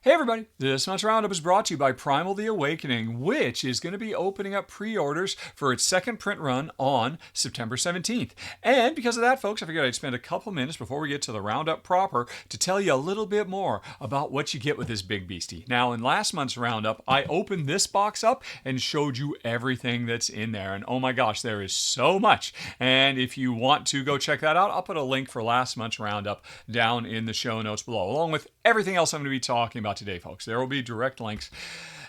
Hey everybody, this month's roundup is brought to you by Primal the Awakening, which is going to be opening up pre-orders for its second print run on September 17th. And because of that, folks, I figured I'd spend a couple minutes before we get to the roundup proper to tell you a little bit more about what you get with this big beastie. Now, in last month's roundup, I opened this box up and showed you everything that's in there. And oh my gosh, there is so much. And if you want to go check that out, I'll put a link for last month's roundup down in the show notes below, along with everything else I'm going to be talking about today, folks. There will be direct links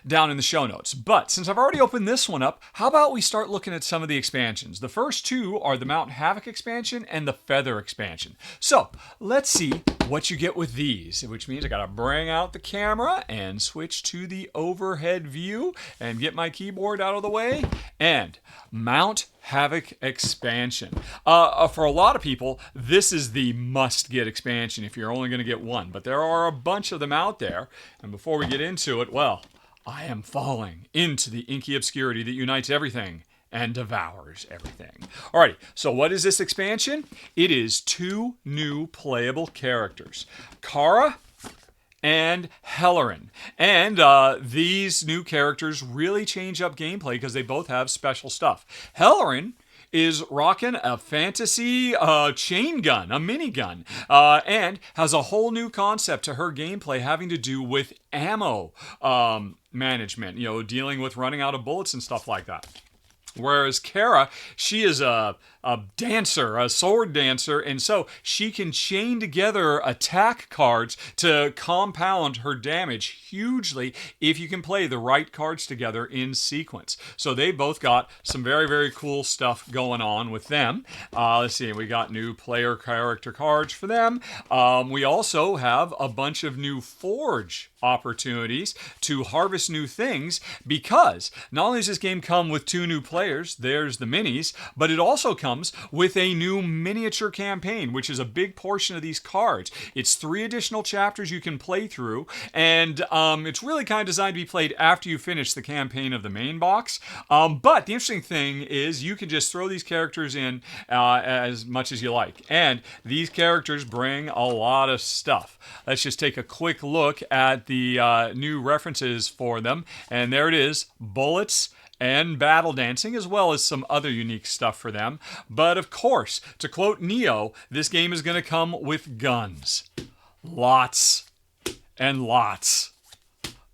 down in the show notes. But since I've already opened this one up, how about we start looking at some of the expansions? The first two are the Mount Havoc expansion and the Feather expansion. So let's see what you get with these, which means I gotta bring out the camera and switch to the overhead view and get my keyboard out of the way. And Mount Havoc expansion. For a lot of people, this is the must-get expansion if you're only going to get one. But there are a bunch of them out there. And before we get into it, well, I am falling into the inky obscurity that unites everything and devours everything. Alrighty, so what is this expansion? It is two new playable characters. Kara and Hellerin. And these new characters really change up gameplay because they both have special stuff. Hellerin is rocking a fantasy chain gun, a minigun, and has a whole new concept to her gameplay having to do with ammo management, you know, dealing with running out of bullets and stuff like that. Whereas Kara, she is a dancer, a sword dancer, and so she can chain together attack cards to compound her damage hugely if you can play the right cards together in sequence. So they both got some very, very cool stuff going on with them. Let's see, we got new player character cards for them. We also have a bunch of new Forge opportunities to harvest new things because not only does this game come with two new players, there's the minis, but it also comes with a new miniature campaign, which is a big portion of these cards. It's 3 additional chapters you can play through, and it's really kind of designed to be played after you finish the campaign of the main box. But the interesting thing is you can just throw these characters in as much as you like. And these characters bring a lot of stuff. Let's just take a quick look at the new references for them. And there it is, bullets and battle dancing, as well as some other unique stuff for them. But of course, to quote Neo, this game is going to come with guns. Lots and lots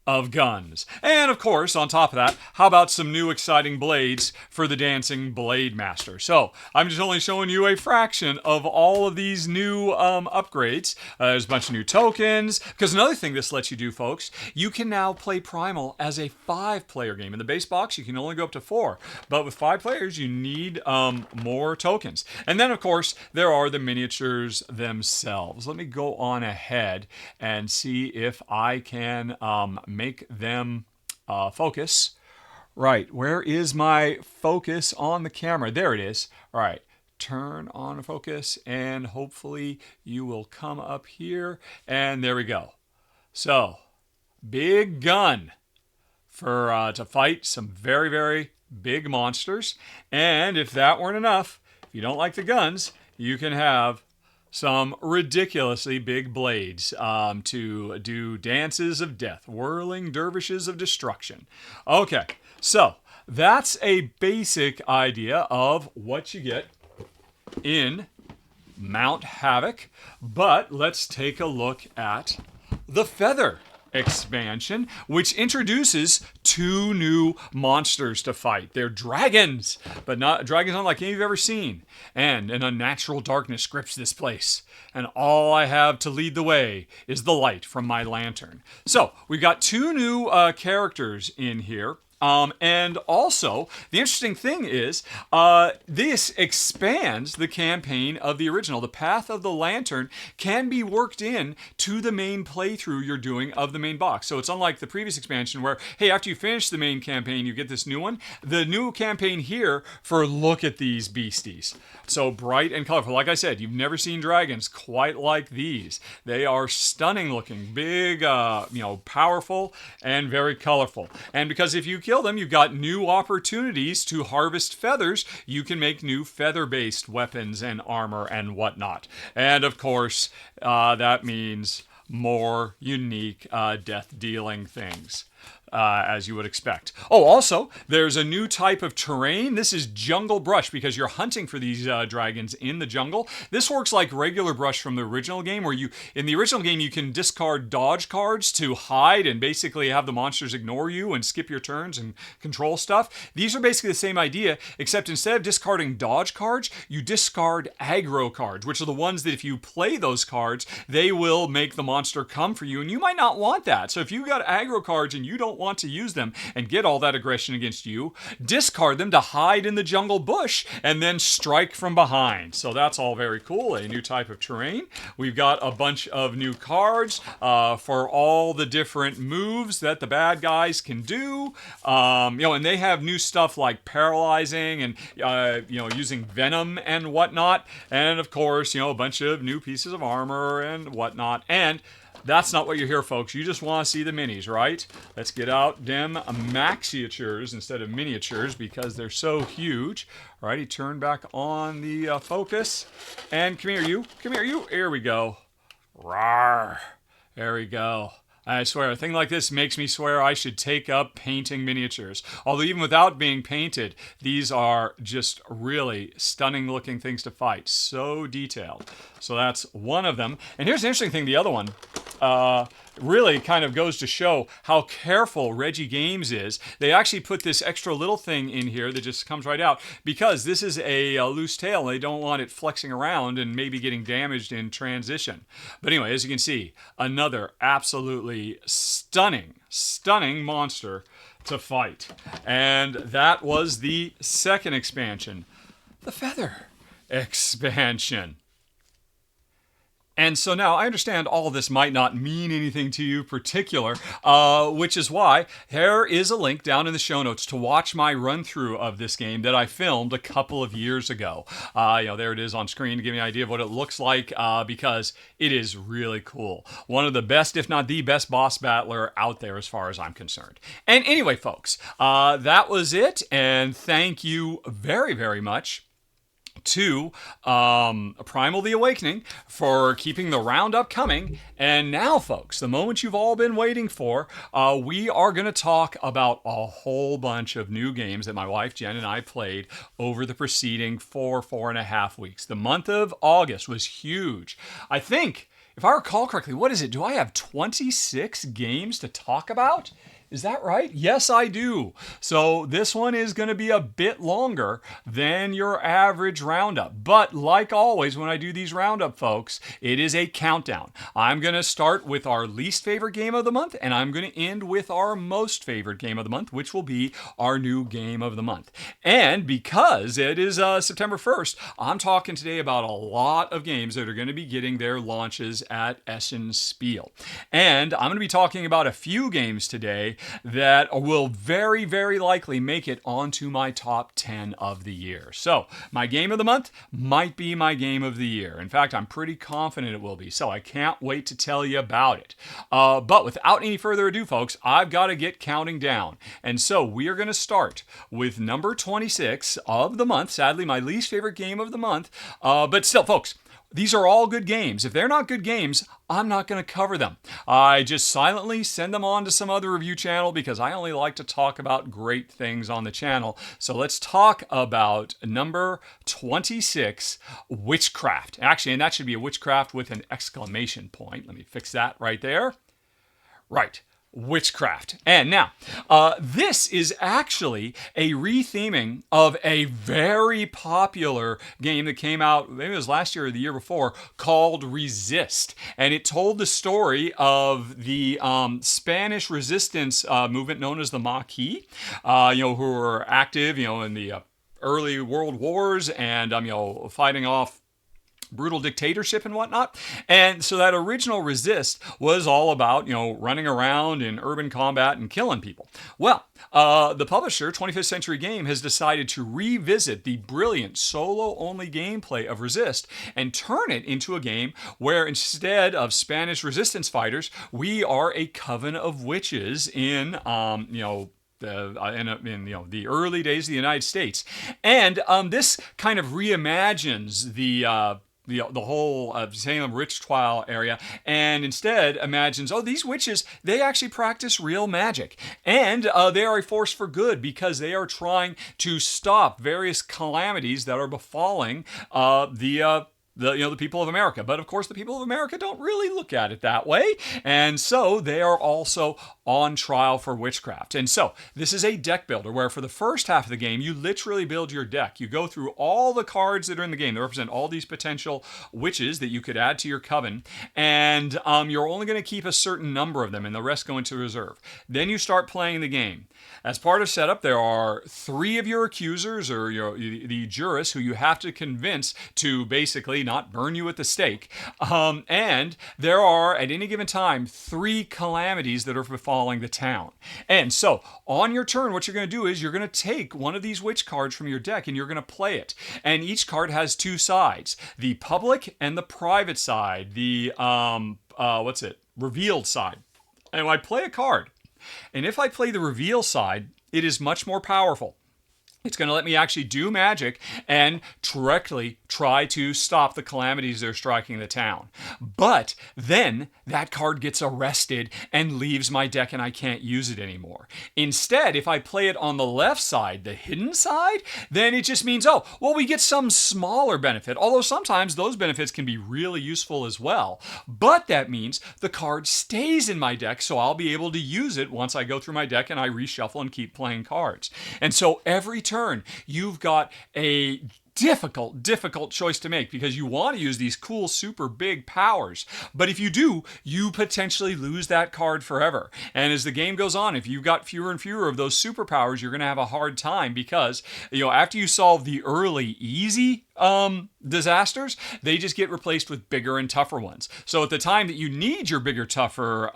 of guns. And of course, on top of that, how about some new exciting blades for the dancing blade master? So I'm just only showing you a fraction of all of these new upgrades. There's a bunch of new tokens, because another thing this lets you do, folks, you can now play Primal as a 5-player game. In the base box, you can only go up to 4, but with 5 players, you need more tokens. And then, of course, there are the miniatures themselves. Let me go on ahead and see if I can make them focus. Right, where is my focus on the camera? There it is. All right, turn on focus and hopefully you will come up here and there we go. So, big gun for to fight some very, very big monsters. And if that weren't enough, if you don't like the guns, you can have some ridiculously big blades to do dances of death, whirling dervishes of destruction. Okay, so that's a basic idea of what you get in Mount Havoc, but let's take a look at the Feather expansion, which introduces 2 new monsters to fight. They're dragons, but not dragons unlike any you've ever seen. And an unnatural darkness grips this place. And all I have to lead the way is the light from my lantern. So we've got 2 new characters in here. And also, the interesting thing is, this expands the campaign of the original. The Path of the Lantern can be worked in to the main playthrough you're doing of the main box. So it's unlike the previous expansion where, hey, after you finish the main campaign, you get this new one. The new campaign here for look at these beasties. So bright and colorful. Like I said, you've never seen dragons quite like these. They are stunning looking, big, powerful, and very colorful. And because if you kill them, you've got new opportunities to harvest feathers. You can make new feather-based weapons and armor and whatnot. And of course, that means more unique death-dealing things. As you would expect. Oh, also, there's a new type of terrain. This is jungle brush because you're hunting for these dragons in the jungle. This works like regular brush from the original game, where in the original game, you can discard dodge cards to hide and basically have the monsters ignore you and skip your turns and control stuff. These are basically the same idea, except instead of discarding dodge cards, you discard aggro cards, which are the ones that if you play those cards, they will make the monster come for you, and you might not want that. So if you got aggro cards and you don't want to use them and get all that aggression against you, discard them to hide in the jungle bush and then strike from behind. So that's all very cool. A new type of terrain. We've got a bunch of new cards for all the different moves that the bad guys can do. And they have new stuff like paralyzing and using venom and whatnot. And of course, a bunch of new pieces of armor and whatnot. And that's not what you're here, folks. You just want to see the minis, right? Let's get out them maxiatures instead of miniatures because they're so huge. Alrighty, turn back on the focus. And come here, you. Come here, you. Here we go. Rawr. There we go. I swear, a thing like this makes me swear I should take up painting miniatures. Although even without being painted, these are just really stunning looking things to fight. So detailed. So that's one of them. And here's the interesting thing, the other one. Really kind of goes to show how careful Reggie Games is. They actually put this extra little thing in here that just comes right out because this is a loose tail. They don't want it flexing around and maybe getting damaged in transition. But anyway, as you can see, another absolutely stunning monster to fight. And that was the second expansion, the Feather expansion. And so now I understand all of this might not mean anything to you particular, which is why there is a link down in the show notes to watch my run through of this game that I filmed a couple of years ago. There it is on screen to give me an idea of what it looks like because it is really cool. One of the best, if not the best boss battler out there as far as I'm concerned. And anyway, folks, that was it. And thank you very, very much to Primal the Awakening for keeping the roundup coming. And now, folks, the moment you've all been waiting for, we are going to talk about a whole bunch of new games that my wife Jen and I played over the preceding 4.5 weeks. The month of August was huge. I think, if I recall correctly, what is it? Do I have 26 games to talk about? Is that right? Yes, I do. So this one is going to be a bit longer than your average roundup. But like always, when I do these roundup, folks, it is a countdown. I'm going to start with our least favorite game of the month, and I'm going to end with our most favorite game of the month, which will be our new game of the month. And because it is September 1st, I'm talking today about a lot of games that are going to be getting their launches at Essen Spiel. And I'm going to be talking about a few games today that will very, very likely make it onto my top 10 of the year. So my game of the month might be my game of the year. In fact, I'm pretty confident it will be. So I can't wait to tell you about it. But without any further ado, folks, I've got to get counting down. And so we are going to start with number 26 of the month. Sadly, my least favorite game of the month. But still, folks, these are all good games. If they're not good games, I'm not going to cover them. I just silently send them on to some other review channel because I only like to talk about great things on the channel. So let's talk about number 26, Witchcraft. Actually, and that should be a Witchcraft with an exclamation point. Let me fix that right there. Right. Witchcraft. And now, this is actually a retheming of a very popular game that came out, maybe it was last year or the year before, called Resist. And it told the story of the Spanish resistance movement known as the Maquis, who were active, in the early world wars and, fighting off brutal dictatorship and whatnot. And so that original Resist was all about, running around in urban combat and killing people. Well, the publisher, 25th Century Game, has decided to revisit the brilliant solo-only gameplay of Resist and turn it into a game where instead of Spanish resistance fighters, we are a coven of witches in, in the early days of the United States. And this kind of reimagines the the whole Salem witch trial area, and instead imagines, oh, these witches, they actually practice real magic, and they are a force for good because they are trying to stop various calamities that are befalling the people of America. But of course, the people of America don't really look at it that way. And so they are also on trial for witchcraft. And so this is a deck builder where for the first half of the game, you literally build your deck. You go through all the cards that are in the game that represent all these potential witches that you could add to your coven. And you're only going to keep a certain number of them and the rest go into reserve. Then you start playing the game. As part of setup, there are 3 of your accusers or the jurists who you have to convince to basically not burn you at the stake. And there are, at any given time, 3 calamities that are befalling the town. And so, on your turn, what you're going to do is you're going to take one of these witch cards from your deck and you're going to play it. And each card has 2 sides. The public and the private side. The, revealed side. And I play a card. And if I play the reveal side, it is much more powerful. It's going to let me actually do magic and directly try to stop the calamities that are striking the town. But then that card gets arrested and leaves my deck and I can't use it anymore. Instead, if I play it on the left side, the hidden side, then it just means, oh, well, we get some smaller benefit. Although sometimes those benefits can be really useful as well. But that means the card stays in my deck, so I'll be able to use it once I go through my deck and I reshuffle and keep playing cards. And so every turn, you've got a difficult choice to make because you want to use these cool, super big powers. But if you do, you potentially lose that card forever. And as the game goes on, if you've got fewer and fewer of those superpowers, you're going to have a hard time because, after you solve the early, easy disasters, they just get replaced with bigger and tougher ones. So at the time that you need your bigger, tougher,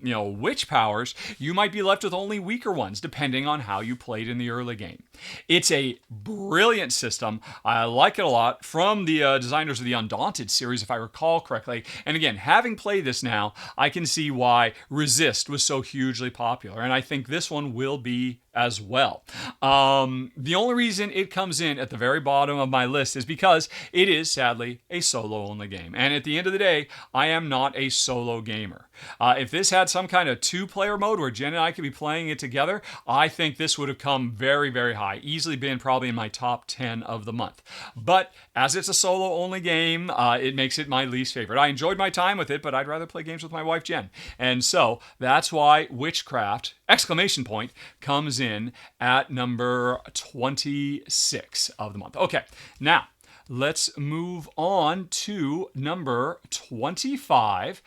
witch powers, you might be left with only weaker ones, depending on how you played in the early game. It's a brilliant system. I like it a lot, from the designers of the Undaunted series, if I recall correctly. And again, having played this now, I can see why Resist was so hugely popular. And I think this one will be as well. The only reason it comes in at the very bottom of my list is because it is, sadly, a solo-only game. And at the end of the day, I am not a solo gamer. If this had some kind of 2-player mode where Jen and I could be playing it together, I think this would have come very, very high. Easily been probably in my top 10 of the month. But as it's a solo-only game, it makes it my least favorite. I enjoyed my time with it, but I'd rather play games with my wife, Jen. And so that's why Witchcraft, ! Comes in at number 26 of the month. Okay, now let's move on to number 25,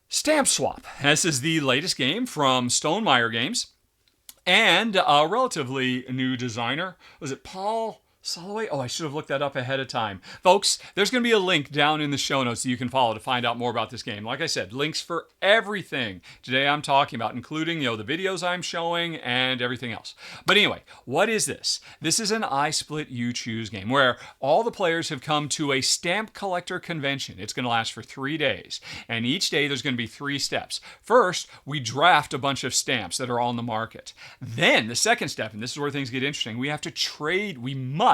Stamp Swap. This is the latest game from Stonemaier Games and a relatively new designer. Was it Paul Soloway? Oh, I should have looked that up ahead of time. Folks, there's going to be a link down in the show notes that you can follow to find out more about this game. Like I said, links for everything today I'm talking about, including, the videos I'm showing and everything else. But anyway, what is this? This is an I Split You Choose game where all the players have come to a stamp collector convention. It's going to last for 3 days. And each day there's going to be 3 steps. First, we draft a bunch of stamps that are on the market. Then the second step, and this is where things get interesting, we have to trade. We must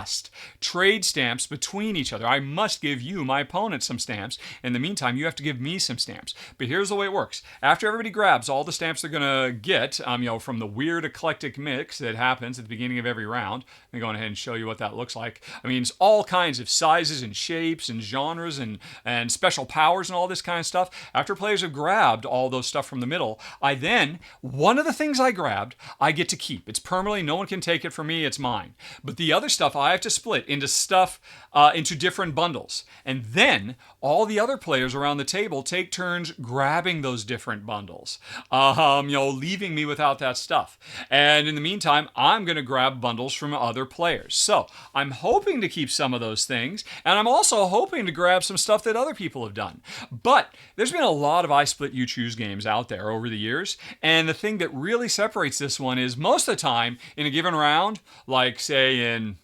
trade stamps between each other. I must give you, my opponent, some stamps. In the meantime, you have to give me some stamps. But here's the way it works. After everybody grabs all the stamps they're going to get, from the weird eclectic mix that happens at the beginning of every round, I'm going ahead and show you what that looks like. It's all kinds of sizes and shapes and genres and special powers and all this kind of stuff. After players have grabbed all those stuff from the middle, one of the things I grabbed, I get to keep. It's permanently, no one can take it from me, it's mine. But the other stuff, I have to split into different bundles. And then all the other players around the table take turns grabbing those different bundles, leaving me without that stuff. And in the meantime, I'm going to grab bundles from other players. So I'm hoping to keep some of those things, and I'm also hoping to grab some stuff that other people have done. But there's been a lot of I Split You Choose games out there over the years, and the thing that really separates this one is most of the time in a given round, like say in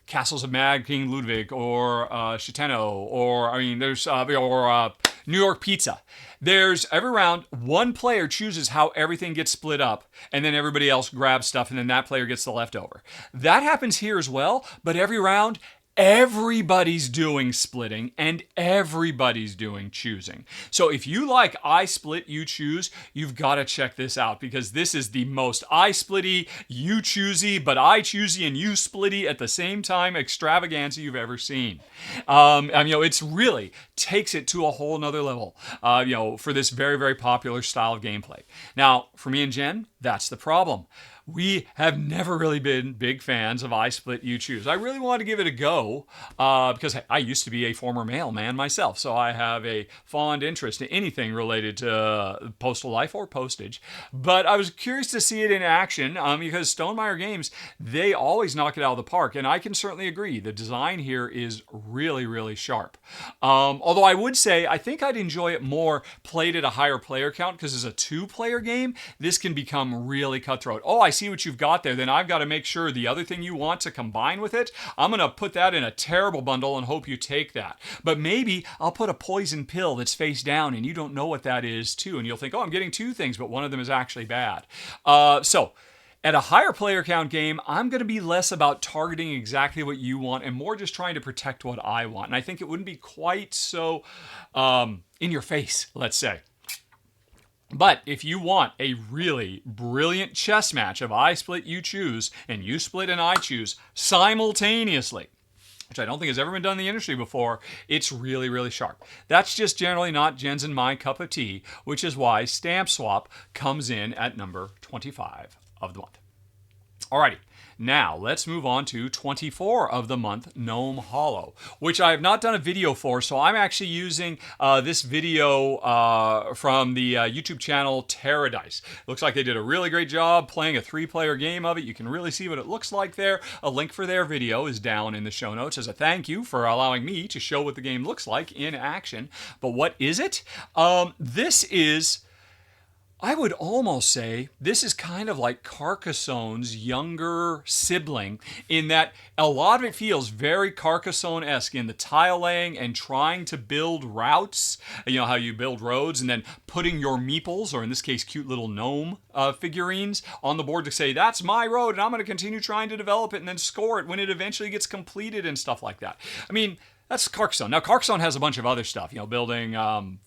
Castles of Mad King Ludwig or Chiteno or New York Pizza. There's every round, one player chooses how everything gets split up, and then everybody else grabs stuff, and then that player gets the leftover. That happens here as well, but every round, everybody's doing splitting and everybody's doing choosing. So if you like I split, you choose, you've got to check this out, because this is the most I splitty, you choosy, but I choosy and you splitty at the same time extravaganza you've ever seen. It's really takes it to a whole nother level, for this very, very popular style of gameplay. Now, for me and Jen, that's the problem. We have never really been big fans of I Split, You Choose. I really wanted to give it a go because I used to be a former mailman myself, so I have a fond interest in anything related to postal life or postage. But I was curious to see it in action because Stonemaier Games, they always knock it out of the park, and I can certainly agree. The design here is really, really sharp. Although I would say I think I'd enjoy it more played at a higher player count, because as a 2-player game, this can become really cutthroat. Oh, I see what you've got there, then I've got to make sure the other thing you want to combine with it, I'm going to put that in a terrible bundle and hope you take that. But maybe I'll put a poison pill that's face down and you don't know what that is too, and you'll think, oh, I'm getting 2 things, but one of them is actually bad. So at a higher player count game, I'm going to be less about targeting exactly what you want and more just trying to protect what I want. And I think it wouldn't be quite so in your face, let's say. But if you want a really brilliant chess match of I split, you choose, and you split and I choose simultaneously, which I don't think has ever been done in the industry before, it's really, really sharp. That's just generally not Jen's and my cup of tea, which is why Stamp Swap comes in at number 25 of the month. Alrighty. Now, let's move on to 24 of the month, Gnome Hollow, which I have not done a video for, so I'm actually using this video from the YouTube channel Terradice. Looks like they did a really great job playing a 3-player game of it. You can really see what it looks like there. A link for their video is down in the show notes as a thank you for allowing me to show what the game looks like in action. But what is it? This is... I would almost say this is kind of like Carcassone's younger sibling, in that a lot of it feels very Carcassonne-esque in the tile laying and trying to build routes. You know how you build roads and then putting your meeples, or in this case cute little gnome figurines, on the board to say, that's my road and I'm going to continue trying to develop it and then score it when it eventually gets completed and stuff like that. I mean, that's Carcassonne. Now, Carcassonne has a bunch of other stuff, building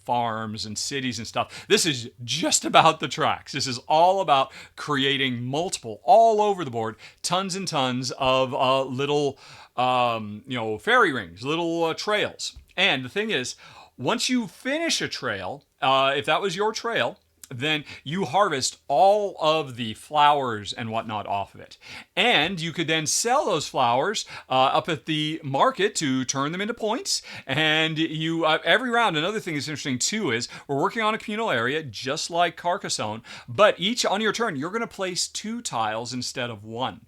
farms and cities and stuff. This is just about the tracks. This is all about creating multiple, all over the board, tons and tons of little, fairy rings, little trails. And the thing is, once you finish a trail, if that was your trail, then you harvest all of the flowers and whatnot off of it. And you could then sell those flowers up at the market to turn them into points. And you every round, another thing that's interesting too is we're working on a communal area just like Carcassonne, but each on your turn, you're going to place 2 tiles instead of 1,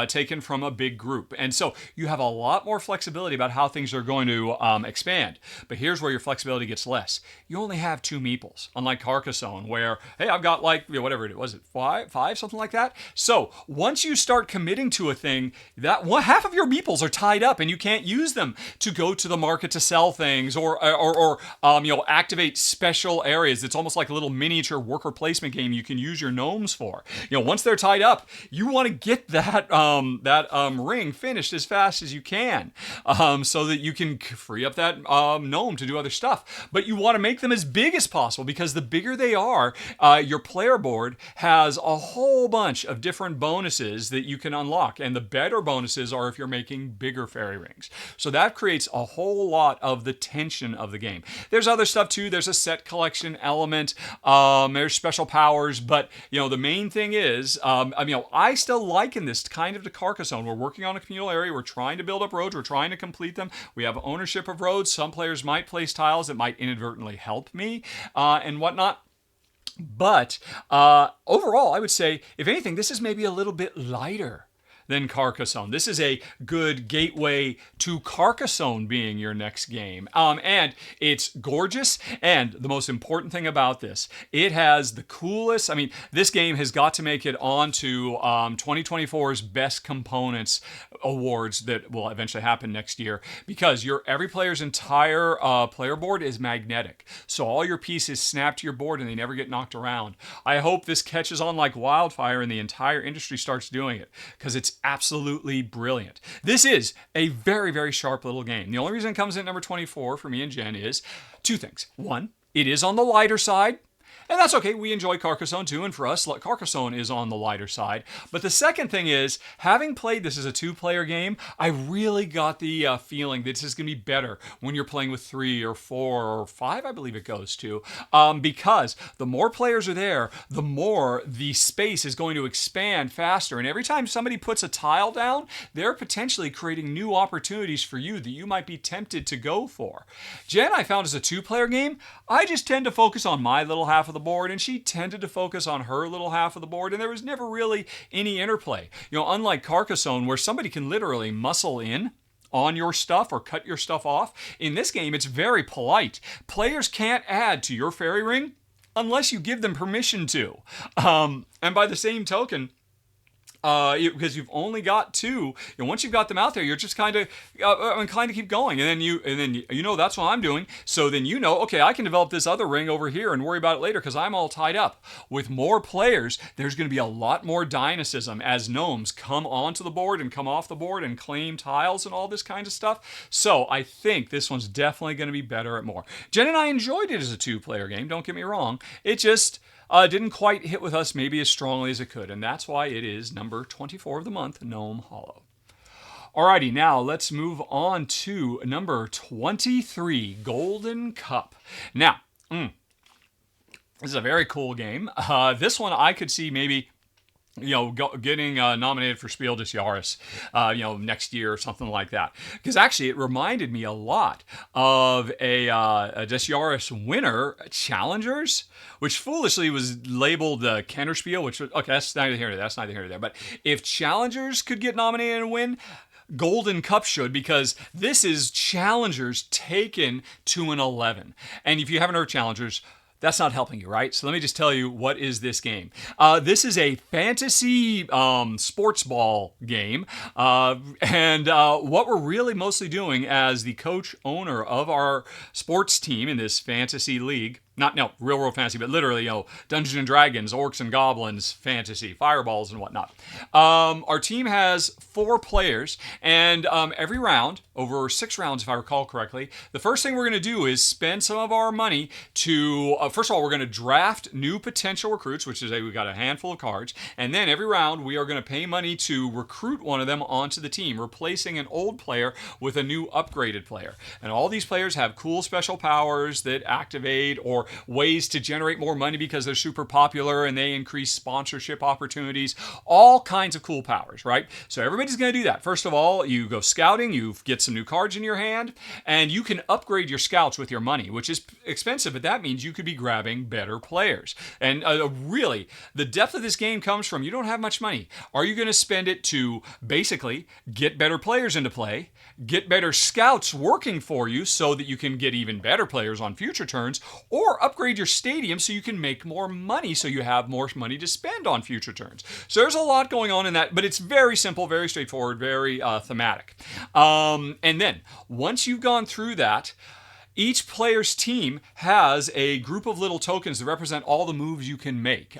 taken from a big group. And so you have a lot more flexibility about how things are going to expand. But here's where your flexibility gets less. You only have 2 meeples, unlike Carcassonne, where hey, I've got whatever it was, five, something like that. So once you start committing to a thing, that half of your meeples are tied up, and you can't use them to go to the market to sell things or activate special areas. It's almost like a little miniature worker placement game you can use your gnomes for. Once they're tied up, you want to get that ring finished as fast as you can, so that you can free up that gnome to do other stuff. But you want to make them as big as possible, because the bigger they are, your player board has a whole bunch of different bonuses that you can unlock. And the better bonuses are if you're making bigger fairy rings. So that creates a whole lot of the tension of the game. There's other stuff too. There's a set collection element. There's special powers. But, the main thing is, I still liken this kind of to Carcassonne. We're working on a communal area. We're trying to build up roads. We're trying to complete them. We have ownership of roads. Some players might place tiles that might inadvertently help me and whatnot. But overall, I would say, if anything, this is maybe a little bit lighter than Carcassonne. This is a good gateway to Carcassonne being your next game. And it's gorgeous. And the most important thing about this, it has the coolest, this game has got to make it onto 2024's Best Components Awards that will eventually happen next year, because every player's entire player board is magnetic. So all your pieces snap to your board and they never get knocked around. I hope this catches on like wildfire and the entire industry starts doing it, because it's is absolutely brilliant. This is a very, very sharp little game. The only reason it comes in at number 24 for me and Jen is two things. One, it is on the lighter side. And that's okay. We enjoy Carcassonne too, and for us, Carcassonne is on the lighter side. But the second thing is, having played this as a two-player game, I really got the feeling that this is going to be better when you're playing with 3 or 4 or 5, I believe it goes to, because the more players are there, the more the space is going to expand faster. And every time somebody puts a tile down, they're potentially creating new opportunities for you that you might be tempted to go for. Jen, I found as a two-player game, I just tend to focus on my little half of the board, and she tended to focus on her little half of the board, and there was never really any interplay. You know, unlike Carcassonne, where somebody can literally muscle in on your stuff or cut your stuff off, in this game it's very polite. Players can't add to your fairy ring unless you give them permission to. And by the same token, because you've only got 2, once you've got them out there, you're just kind of keep going, and then you know that's what I'm doing. So then okay, I can develop this other ring over here and worry about it later because I'm all tied up. With more players, there's going to be a lot more dynamism as gnomes come onto the board and come off the board and claim tiles and all this kind of stuff. So I think this one's definitely going to be better at more. Jen and I enjoyed it as a 2-player game. Don't get me wrong. It just didn't quite hit with us maybe as strongly as it could, and that's why it is number 24 of the month, Gnome Hollow. Alrighty, now let's move on to number 23, Golden Cup. Now, this is a very cool game. This one I could see maybe getting nominated for Spiel des Jahres, next year or something like that. Because actually, it reminded me a lot of a Des Jahres winner, Challengers, which foolishly was labeled Kennerspiel, which was, okay, that's neither here nor there. But if Challengers could get nominated and win, Golden Cup should, because this is Challengers taken to an 11. And if you haven't heard Challengers, that's not helping you, right? So let me just tell you, what is this game? This is a fantasy sports ball game. And what we're really mostly doing as the coach owner of our sports team in this fantasy league, real world fantasy, but literally, Dungeons and Dragons, Orcs and Goblins, fantasy, fireballs and whatnot. Our team has 4 players, and every round, over 6 rounds if I recall correctly, the first thing we're going to do is spend some of our money to, first of all, we're going to draft new potential recruits, which is we've got a handful of cards, and then every round we are going to pay money to recruit one of them onto the team, replacing an old player with a new upgraded player. And all these players have cool special powers that activate, or ways to generate more money because they're super popular and they increase sponsorship opportunities, all kinds of cool powers, right? So everybody's going to do that. First of all, you go scouting, you get some new cards in your hand, and you can upgrade your scouts with your money, which is expensive, but that means you could be grabbing better players. And really, the depth of this game comes from, you don't have much money. Are you going to spend it to basically get better players into play, get better scouts working for you so that you can get even better players on future turns, or upgrade your stadium so you can make more money so you have more money to spend on future turns? So there's a lot going on in that, but it's very simple, very straightforward, very thematic. And then once you've gone through that, each player's team has a group of little tokens that represent all the moves you can make.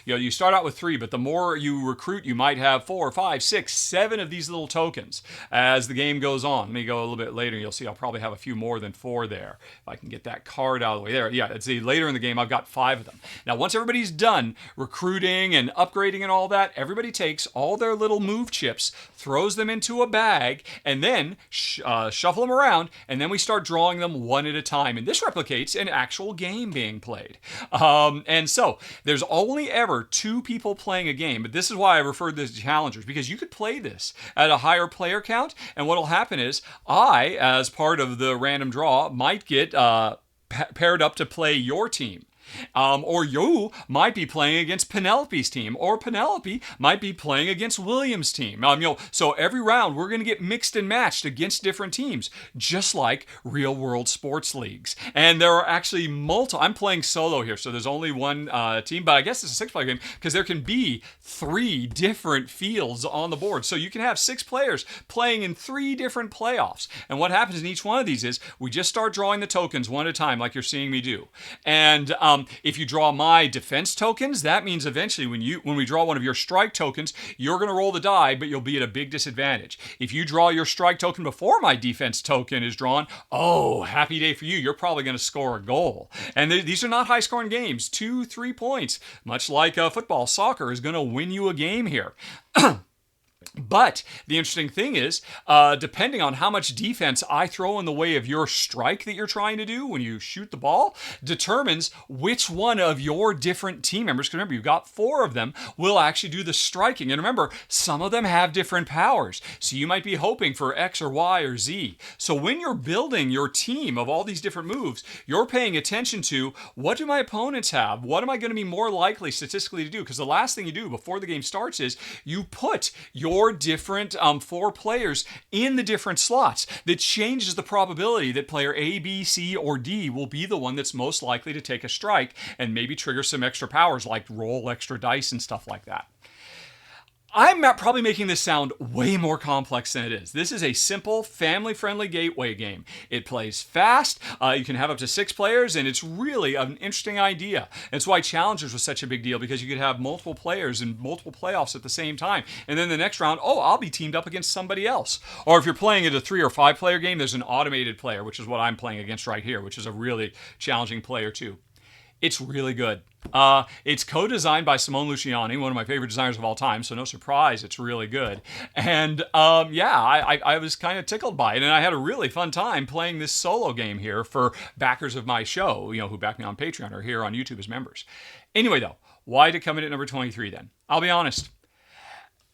You start out with 3, but the more you recruit, you might have 4, 5, 6, 7 of these little tokens as the game goes on. Let me go a little bit later. You'll see I'll probably have a few more than 4 there. If I can get that card out of the way there. Yeah, later in the game, I've got 5 of them. Now, once everybody's done recruiting and upgrading and all that, everybody takes all their little move chips, throws them into a bag, and then shuffle them around, and then we start drawing them one at a time. And this replicates an actual game being played. And so there's only ever 2 people playing a game, but this is why I referred to this as Challengers, because you could play this at a higher player count, and what'll happen is I, as part of the random draw, might get paired up to play your team. Or you might be playing against Penelope's team, or Penelope might be playing against William's team. So every round we're going to get mixed and matched against different teams, just like real world sports leagues. And there are actually I'm playing solo here, so there's only one team, but I guess it's a 6-player game because there can be 3 different fields on the board. So you can have 6 players playing in 3 different playoffs. And what happens in each one of these is we just start drawing the tokens one at a time, like you're seeing me do. And If you draw my defense tokens, that means eventually when we draw one of your strike tokens, you're going to roll the die, but you'll be at a big disadvantage. If you draw your strike token before my defense token is drawn, oh, happy day for you. You're probably going to score a goal. And these are not high-scoring games. 2-3 points, much like football, soccer is going to win you a game here. But the interesting thing is, depending on how much defense I throw in the way of your strike that you're trying to do when you shoot the ball, determines which one of your different team members, because remember, you've got 4 of them, will actually do the striking. And remember, some of them have different powers. So you might be hoping for X or Y or Z. So when you're building your team of all these different moves, you're paying attention to, what do my opponents have? What am I going to be more likely statistically to do? Because the last thing you do before the game starts is you put your different 4 players in the different slots. That changes the probability that player A, B, C, or D will be the one that's most likely to take a strike and maybe trigger some extra powers like roll extra dice and stuff like that. I'm probably making this sound way more complex than it is. This is a simple, family-friendly gateway game. It plays fast, you can have up to 6 players, and it's really an interesting idea. That's why Challengers was such a big deal, because you could have multiple players in multiple playoffs at the same time. And then the next round, oh, I'll be teamed up against somebody else. Or if you're playing it a 3 or 5 player game, there's an automated player, which is what I'm playing against right here, which is a really challenging player too. It's really good. It's co-designed by Simone Luciani, one of my favorite designers of all time, so no surprise it's really good. And I was kind of tickled by it, and I had a really fun time playing this solo game here for backers of my show, who back me on Patreon or here on YouTube as members. Anyway, though, why did it come in at number 23 then? I'll be honest.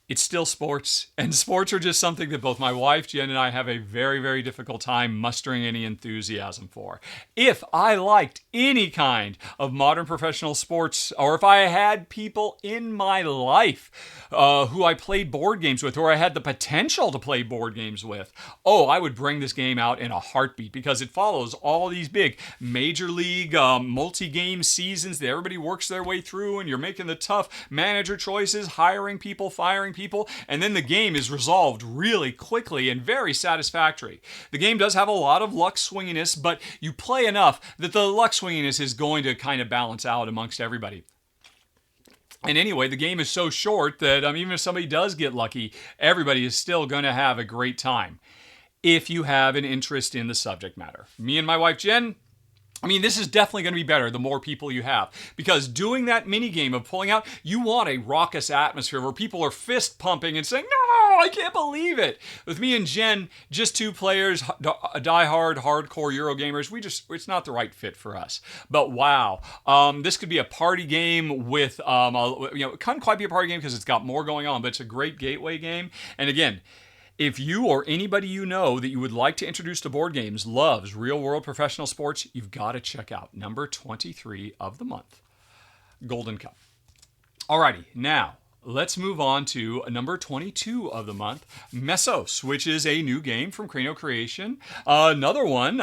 It's still sports, and sports are just something that both my wife, Jen, and I have a very, very difficult time mustering any enthusiasm for. If I liked any kind of modern professional sports, or if I had people in my life who I played board games with, or I had the potential to play board games with, I would bring this game out in a heartbeat, because it follows all these big major league multi-game seasons that everybody works their way through, and you're making the tough manager choices, hiring people, firing people, and then the game is resolved really quickly and very satisfactory. The game does have a lot of luck swinginess, but you play enough that the luck swinginess is going to kind of balance out amongst everybody. And anyway, the game is so short that even if somebody does get lucky, everybody is still going to have a great time if you have an interest in the subject matter. Me and my wife, Jen, this is definitely going to be better the more people you have, because doing that mini game of pulling out, you want a raucous atmosphere where people are fist pumping and saying, "No, I can't believe it." With me and Jen, just 2 players, die-hard, hardcore Eurogamers, it's not the right fit for us. But wow, this could be a party game with, it can't quite be a party game because it's got more going on, but it's a great gateway game. And again, if you or anybody you know that you would like to introduce to board games loves real-world professional sports, you've got to check out number 23 of the month, Golden Cup. Alrighty, now let's move on to number 22 of the month, Mesos, which is a new game from Crano Creation. Another one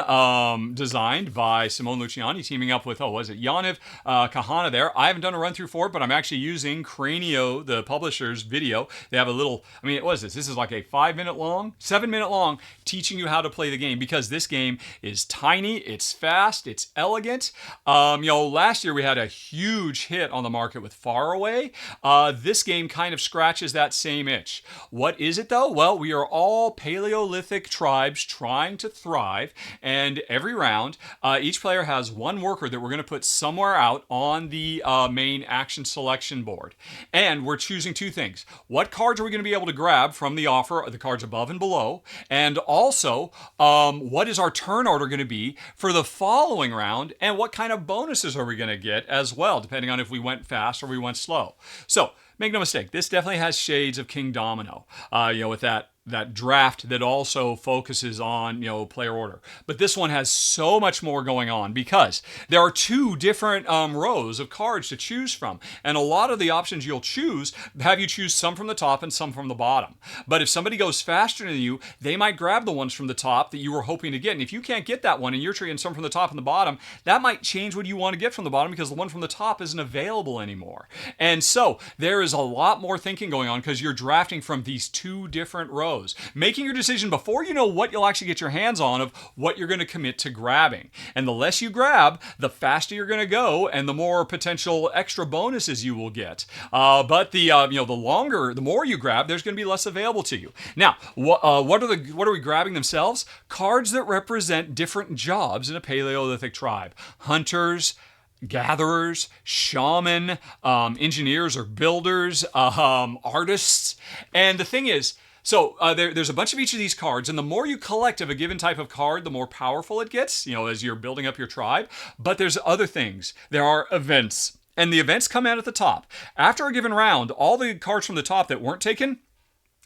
designed by Simone Luciani, teaming up with, Yaniv Kahana there. I haven't done a run-through for it, but I'm actually using Cranio, the publisher's video. They have a little, what is this? This is like a 7-minute long, teaching you how to play the game, because this game is tiny, it's fast, it's elegant. Last year we had a huge hit on the market with Faraway. This game kind of scratches that same itch. What is it though? Well, we are all Paleolithic tribes trying to thrive, and every round, each player has 1 worker that we're going to put somewhere out on the main action selection board. And we're choosing 2 things. What cards are we going to be able to grab from the offer, the cards above and below? And also, what is our turn order going to be for the following round? And what kind of bonuses are we going to get as well, depending on if we went fast or we went slow? So, make no mistake, this definitely has shades of King Domino, with that draft that also focuses on, player order. But this one has so much more going on, because there are 2 different rows of cards to choose from. And a lot of the options you'll choose have you choose some from the top and some from the bottom. But if somebody goes faster than you, they might grab the ones from the top that you were hoping to get. And if you can't get that one and you're trading some from the top and the bottom, that might change what you want to get from the bottom, because the one from the top isn't available anymore. And so there is a lot more thinking going on, because you're drafting from these 2 different rows rows, making your decision before you know what you'll actually get your hands on of what you're going to commit to grabbing. And the less you grab, the faster you're going to go, and the more potential extra bonuses you will get. But the more you grab, there's going to be less available to you. Now, what are we grabbing themselves? Cards that represent different jobs in a Paleolithic tribe. Hunters, gatherers, shaman, engineers or builders, artists. And the thing is, so there's a bunch of each of these cards, and the more you collect of a given type of card, the more powerful it gets, as you're building up your tribe. But there's other things. There are events, and the events come out at the top. After a given round, all the cards from the top that weren't taken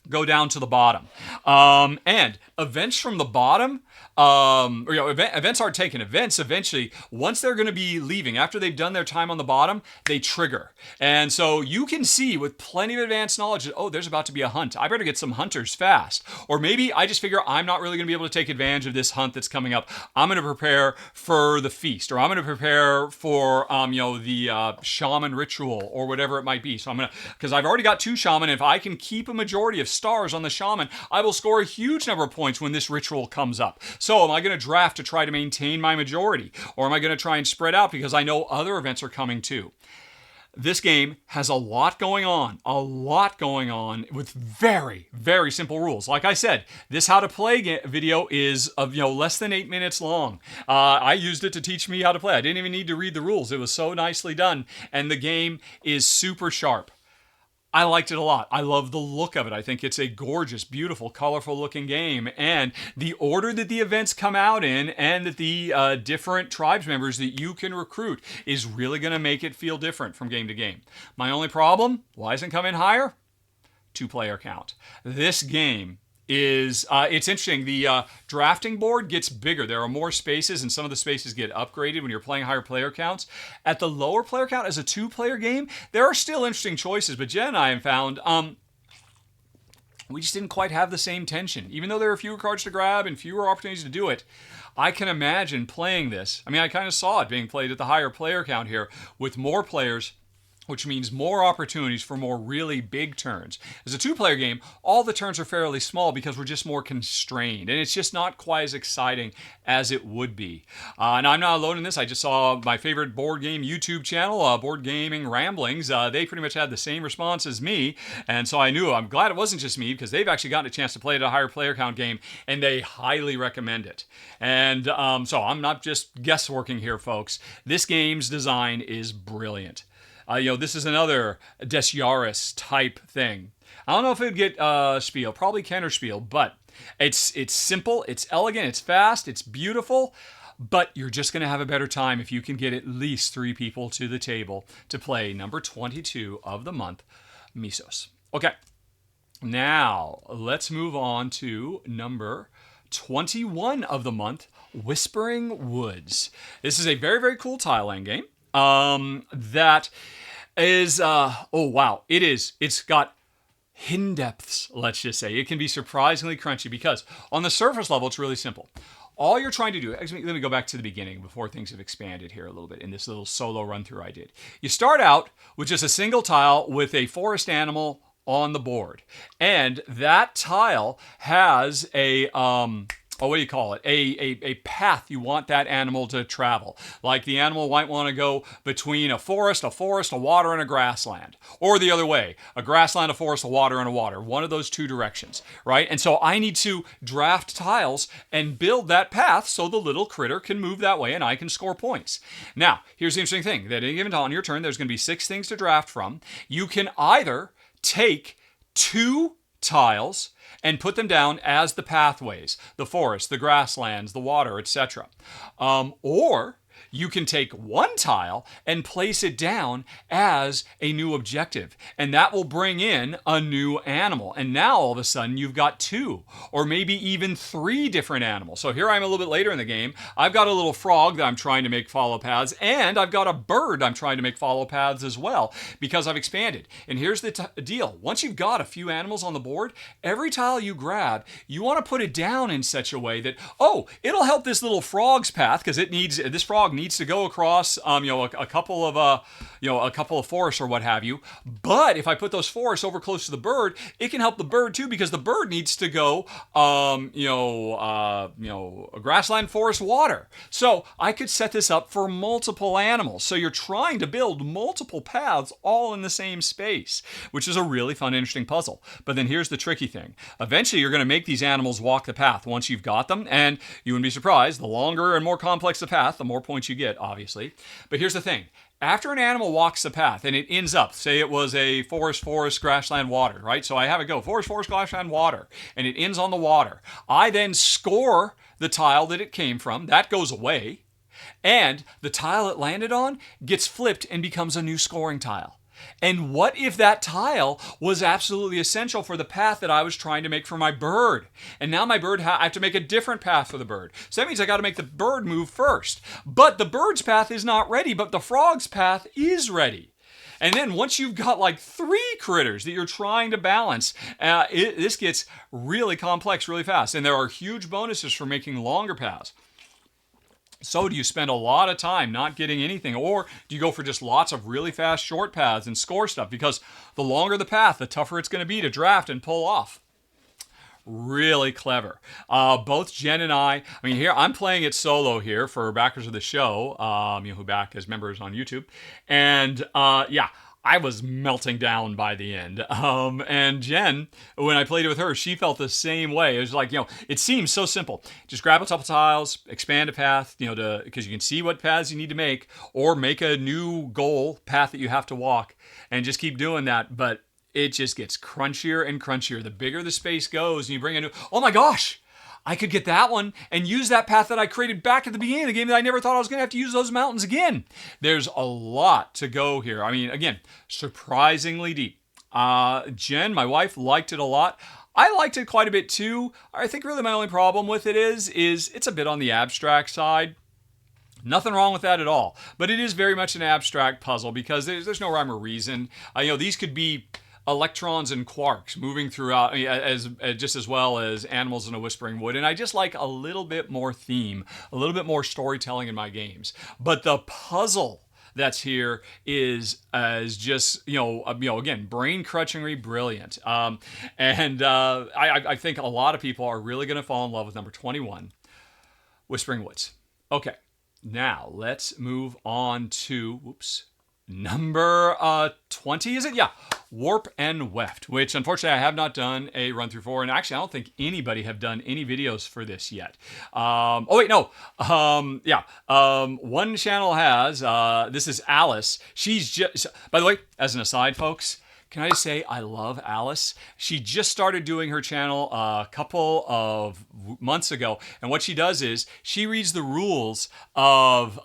go down to the bottom. And events from the bottom, events aren't taken. Events eventually, once they're going to be leaving, after they've done their time on the bottom, they trigger. And so you can see with plenty of advanced knowledge that, oh, there's about to be a hunt. I better get some hunters fast. Or maybe I just figure I'm not really going to be able to take advantage of this hunt that's coming up. I'm going to prepare for the feast, or I'm going to prepare for, the shaman ritual, or whatever it might be. So because I've already got 2 shaman, if I can keep a majority of stars on the shaman, I will score a huge number of points when this ritual comes up. So am I going to draft to try to maintain my majority? Or am I going to try and spread out because I know other events are coming too? This game has a lot going on with very, very simple rules. Like I said, this how to play video is less than 8 minutes long. I used it to teach me how to play. I didn't even need to read the rules. It was so nicely done. And the game is super sharp. I liked it a lot. I love the look of it. I think it's a gorgeous, beautiful, colorful looking game. And the order that the events come out in and that the different tribes members that you can recruit is really going to make it feel different from game to game. My only problem, why isn't it coming higher? 2-player count. This game is, it's interesting, the drafting board gets bigger. There are more spaces, and some of the spaces get upgraded when you're playing higher player counts. At the lower player count, as a 2-player game, there are still interesting choices, but Jen and I have found we just didn't quite have the same tension. Even though there are fewer cards to grab and fewer opportunities to do it, I can imagine playing this. I mean, I kind of saw it being played at the higher player count here with more players, which means more opportunities for more really big turns. As a 2-player game, all the turns are fairly small because we're just more constrained, and it's just not quite as exciting as it would be. And I'm not alone in this. I just saw my favorite board game YouTube channel, Board Gaming Ramblings. They pretty much had the same response as me, and so I'm glad it wasn't just me, because they've actually gotten a chance to play at a higher player count game, and they highly recommend it. And so I'm not just guessworking here, folks. This game's design is brilliant. This is another Des Yaris type thing. I don't know if it would get Spiel, probably Kenner Spiel, but it's simple, it's elegant, it's fast, it's beautiful, but you're just going to have a better time if you can get at least 3 people to the table to play number 22 of the month, Mesos. Okay, now let's move on to number 21 of the month, Whispering Woods. This is a very, very cool tile laying game. That is, it's got hidden depths, let's just say. It can be surprisingly crunchy because on the surface level, it's really simple. All you're trying to do, actually, let me go back to the beginning before things have expanded here a little bit in this little solo run through I did. You start out with just a single tile with a forest animal on the board. And that tile has a, a path you want that animal to travel. Like the animal might want to go between a forest, a water, and a grassland. Or the other way, a grassland, a forest, a water, and a water. One of those 2 directions, right? And so I need to draft tiles and build that path so the little critter can move that way and I can score points. Now, here's the interesting thing. That at any given time on your turn, there's going to be 6 things to draft from. You can either take 2 tiles and put them down as the pathways, the forest, the grasslands, the water, etc. Or you can take 1 tile and place it down as a new objective, and that will bring in a new animal. And now all of a sudden you've got 2 or maybe even 3 different animals. So here I am a little bit later in the game. I've got a little frog that I'm trying to make follow paths, and I've got a bird I'm trying to make follow paths as well because I've expanded. And here's the deal. Once you've got a few animals on the board, every tile you grab, you want to put it down in such a way that, oh, it'll help this little frog's path because this frog needs to go across, a couple of forests or what have you. But if I put those forests over close to the bird, it can help the bird too, because the bird needs to go, grassland, forest, water. So I could set this up for multiple animals. So you're trying to build multiple paths all in the same space, which is a really fun, interesting puzzle. But then here's the tricky thing. Eventually, you're going to make these animals walk the path once you've got them, and you wouldn't be surprised, the longer and more complex the path, the more points you get, obviously. But here's the thing. After an animal walks the path and it ends up, say it was a forest, grassland, water, right? So I have it go forest, grassland, water, and it ends on the water. I then score the tile that it came from. That goes away. And the tile it landed on gets flipped and becomes a new scoring tile. And what if that tile was absolutely essential for the path that I was trying to make for my bird? And now my bird, I have to make a different path for the bird. So that means I got to make the bird move first. But the bird's path is not ready, but the frog's path is ready. And then once you've got like 3 critters that you're trying to balance, this gets really complex really fast. And there are huge bonuses for making longer paths. So do you spend a lot of time not getting anything, or do you go for just lots of really fast short paths and score stuff? Because the longer the path, the tougher it's going to be to draft and pull off. Really clever. Both Jen and I mean, here I'm playing it solo here for backers of the show, who back as members on YouTube. And I was melting down by the end. And Jen, when I played it with her, she felt the same way. It was like, it seems so simple. Just grab a couple tiles, expand a path, because you can see what paths you need to make, or make a new goal path that you have to walk, and just keep doing that. But it just gets crunchier and crunchier. The bigger the space goes, and you bring a new, oh my gosh, I could get that one and use that path that I created back at the beginning of the game that I never thought I was going to have to use those mountains again. There's a lot to go here. I mean, again, surprisingly deep. Jen, my wife, liked it a lot. I liked it quite a bit too. I think really my only problem with it is it's a bit on the abstract side. Nothing wrong with that at all. But it is very much an abstract puzzle because there's no rhyme or reason. These could be electrons and quarks moving throughout as just as well as animals in a whispering wood. And I just like a little bit more theme, a little bit more storytelling in my games. But the puzzle that's here is just, again, brain-crunchingly brilliant. I think a lot of people are really going to fall in love with number 21, Whispering Woods. Okay, now let's move on to, number 20, is it? Yeah, Warp and Weft, which unfortunately I have not done a run through for, and actually I don't think anybody have done any videos for this yet. One channel has, this is Alice. She's just, by the way, as an aside, folks, can I just say I love Alice? She just started doing her channel a couple of months ago, and what she does is she reads the rules of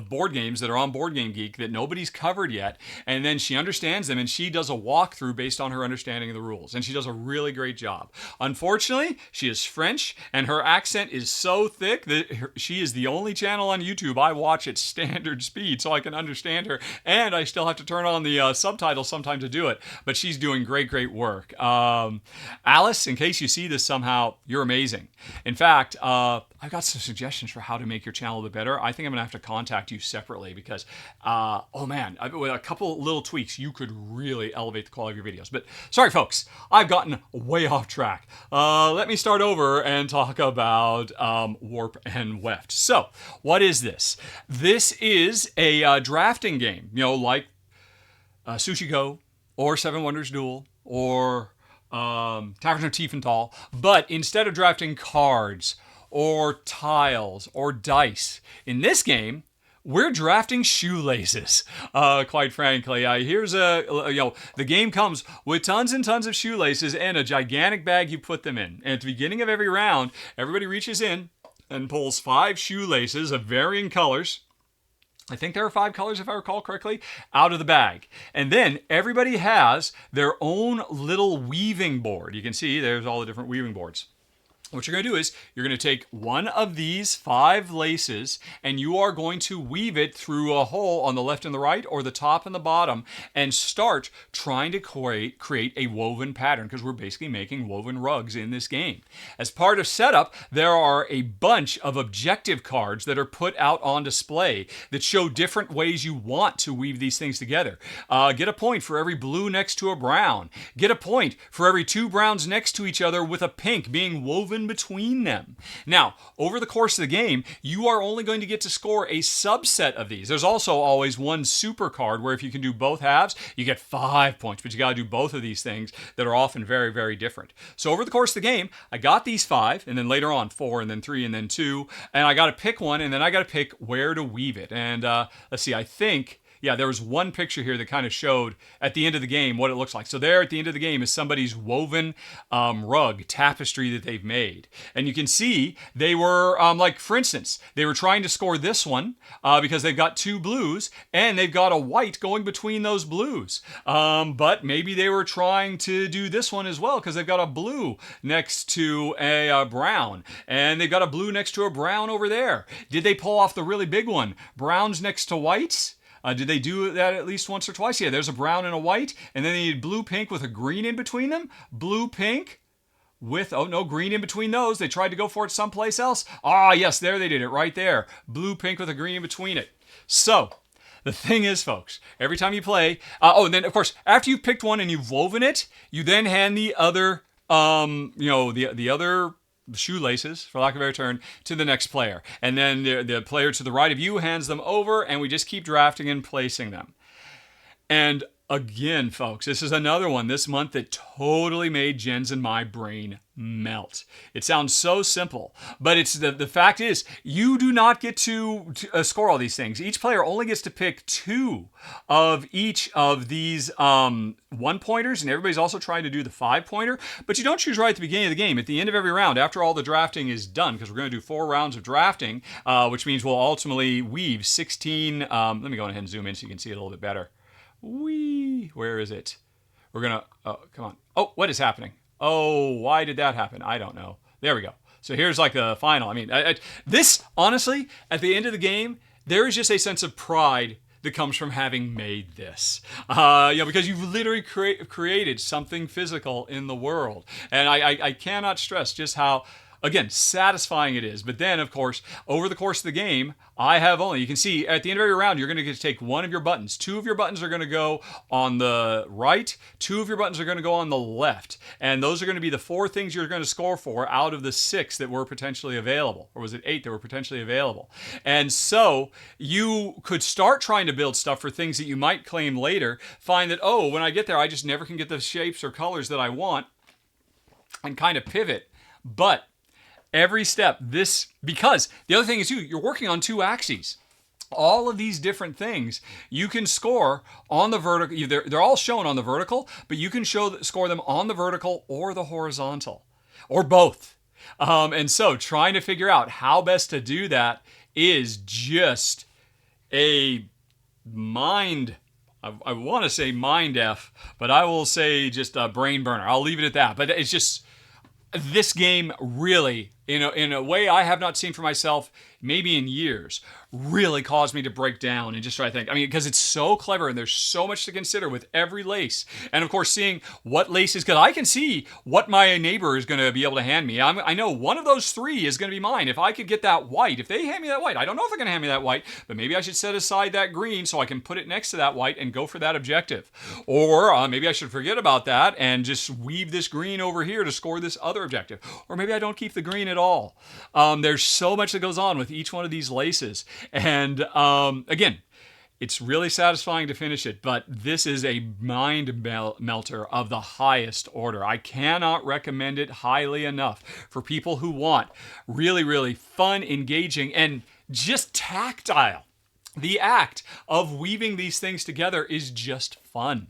board games that are on Board Game Geek that nobody's covered yet, and then she understands them and she does a walkthrough based on her understanding of the rules, and she does a really great job. Unfortunately, she is French and her accent is so thick that she is the only channel on YouTube I watch at standard speed so I can understand her, and I still have to turn on the subtitles sometimes to do it, but she's doing great work. Alice, in case you see this somehow, you're amazing. In fact, I've got some suggestions for how to make your channel a bit better. I think I'm gonna have to contact you separately because, with a couple little tweaks, you could really elevate the quality of your videos. But sorry, folks, I've gotten way off track. Let me start over and talk about Warp and Weft. So, what is this? This is a drafting game, like Sushi Go or Seven Wonders Duel or Taverns of Tiefenthal, but instead of drafting cards or tiles or dice, in this game we're drafting shoelaces. Quite frankly, here's the game comes with tons and tons of shoelaces and a gigantic bag you put them in. And at the beginning of every round, everybody reaches in and pulls 5 shoelaces of varying colors. I think there are 5 colors, if I recall correctly, out of the bag. And then everybody has their own little weaving board. You can see there's all the different weaving boards. what you're going to do is you're going to take one of these 5 laces and you are going to weave it through a hole on the left and the right or the top and the bottom and start trying to create a woven pattern, because we're basically making woven rugs in this game. As part of setup, there are a bunch of objective cards that are put out on display that show different ways you want to weave these things together. Get a point for every blue next to a brown. Get a point for every 2 browns next to each other with a pink being woven between them. Now, over the course of the game, you are only going to get to score a subset of these. There's also always one super card where if you can do both halves, you get 5 points, but you got to do both of these things that are often very, very different. So over the course of the game, I got these 5, and then later on 4, and then 3, and then 2, and I got to pick one, and then I got to pick where to weave it. And let's see, I think... yeah, there was one picture here that kind of showed at the end of the game what it looks like. So there at the end of the game is somebody's woven rug, tapestry that they've made. And you can see they were, like, for instance, they were trying to score this one because they've got 2 blues and they've got a white going between those blues. But maybe they were trying to do this one as well because they've got a blue next to a brown. And they've got a blue next to a brown over there. Did they pull off the really big one? Browns next to whites? Did they do that at least once or twice? Yeah, there's a brown and a white, and then they need blue-pink with a green in between them. Blue-pink with, oh no, green in between those. They tried to go for it someplace else. Ah, yes, there they did it, right there. Blue-pink with a green in between it. So, the thing is, folks, every time you play... and then, of course, after you've picked one and you've woven it, you then hand the other, the other... shoelaces, for lack of a better term, to the next player. And then the player to the right of you hands them over, and we just keep drafting and placing them. And again, folks, this is another one this month that totally made Jens and my brain melt. It sounds so simple, but it's the fact is you do not get to score all these things. Each player only gets to pick 2 of each of these 1-pointers, and everybody's also trying to do the 5-pointer, but you don't choose right at the beginning of the game. At the end of every round, after all the drafting is done, because we're going to do 4 rounds of drafting, which means we'll ultimately weave 16. Let me go ahead and zoom in so you can see it a little bit better. Where is it? We're going to, come on. Oh, what is happening? Oh, why did that happen? I don't know. There we go. So here's like the final. I mean, this, honestly, at the end of the game, there is just a sense of pride that comes from having made this. Because you've literally created something physical in the world. And I cannot stress just how, again, satisfying it is. But then, of course, over the course of the game, you can see at the end of every round, you're going to get to take one of your buttons. 2 of your buttons are going to go on the right. 2 of your buttons are going to go on the left. And those are going to be the 4 things you're going to score for out of the 6 that were potentially available. Or was it 8 that were potentially available? And so you could start trying to build stuff for things that you might claim later. Find that, oh, when I get there, I just never can get the shapes or colors that I want. And kind of pivot. But every step, because the other thing is you're working on 2 axes. All of these different things you can score on the vertical. They're all shown on the vertical, but you can score them on the vertical or the horizontal, or both. And so trying to figure out how best to do that is just a mind. I want to say mind F, but I will say just a brain burner. I'll leave it at that. But it's just, this game really, in a way I have not seen for myself, maybe in years, really caused me to break down and just try to think. I mean, because it's so clever and there's so much to consider with every lace. And of course, seeing what laces, because I can see what my neighbor is going to be able to hand me. I know one of those 3 is going to be mine. If I could get that white, if they hand me that white, I don't know if they're going to hand me that white, but maybe I should set aside that green so I can put it next to that white and go for that objective. Or maybe I should forget about that and just weave this green over here to score this other objective. Or maybe I don't keep the green at all. There's so much that goes on with each one of these laces. And again, it's really satisfying to finish it, but this is a mind melter of the highest order. I cannot recommend it highly enough for people who want really, really fun, engaging, and just tactile. The act of weaving these things together is just fun.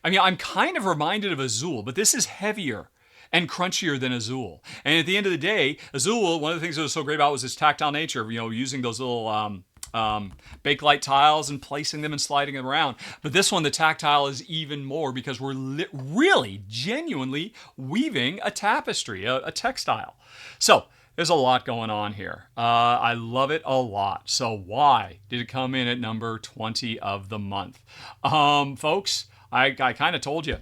I mean, I'm kind of reminded of Azul, but this is heavier and crunchier than Azul. And at the end of the day, Azul, one of the things that was so great about was its tactile nature, using those little Bakelite tiles and placing them and sliding them around. But this one, the tactile is even more because we're really genuinely weaving a tapestry, a textile. So there's a lot going on here. I love it a lot. So why did it come in at number 20 of the month? Folks, I kind of told you,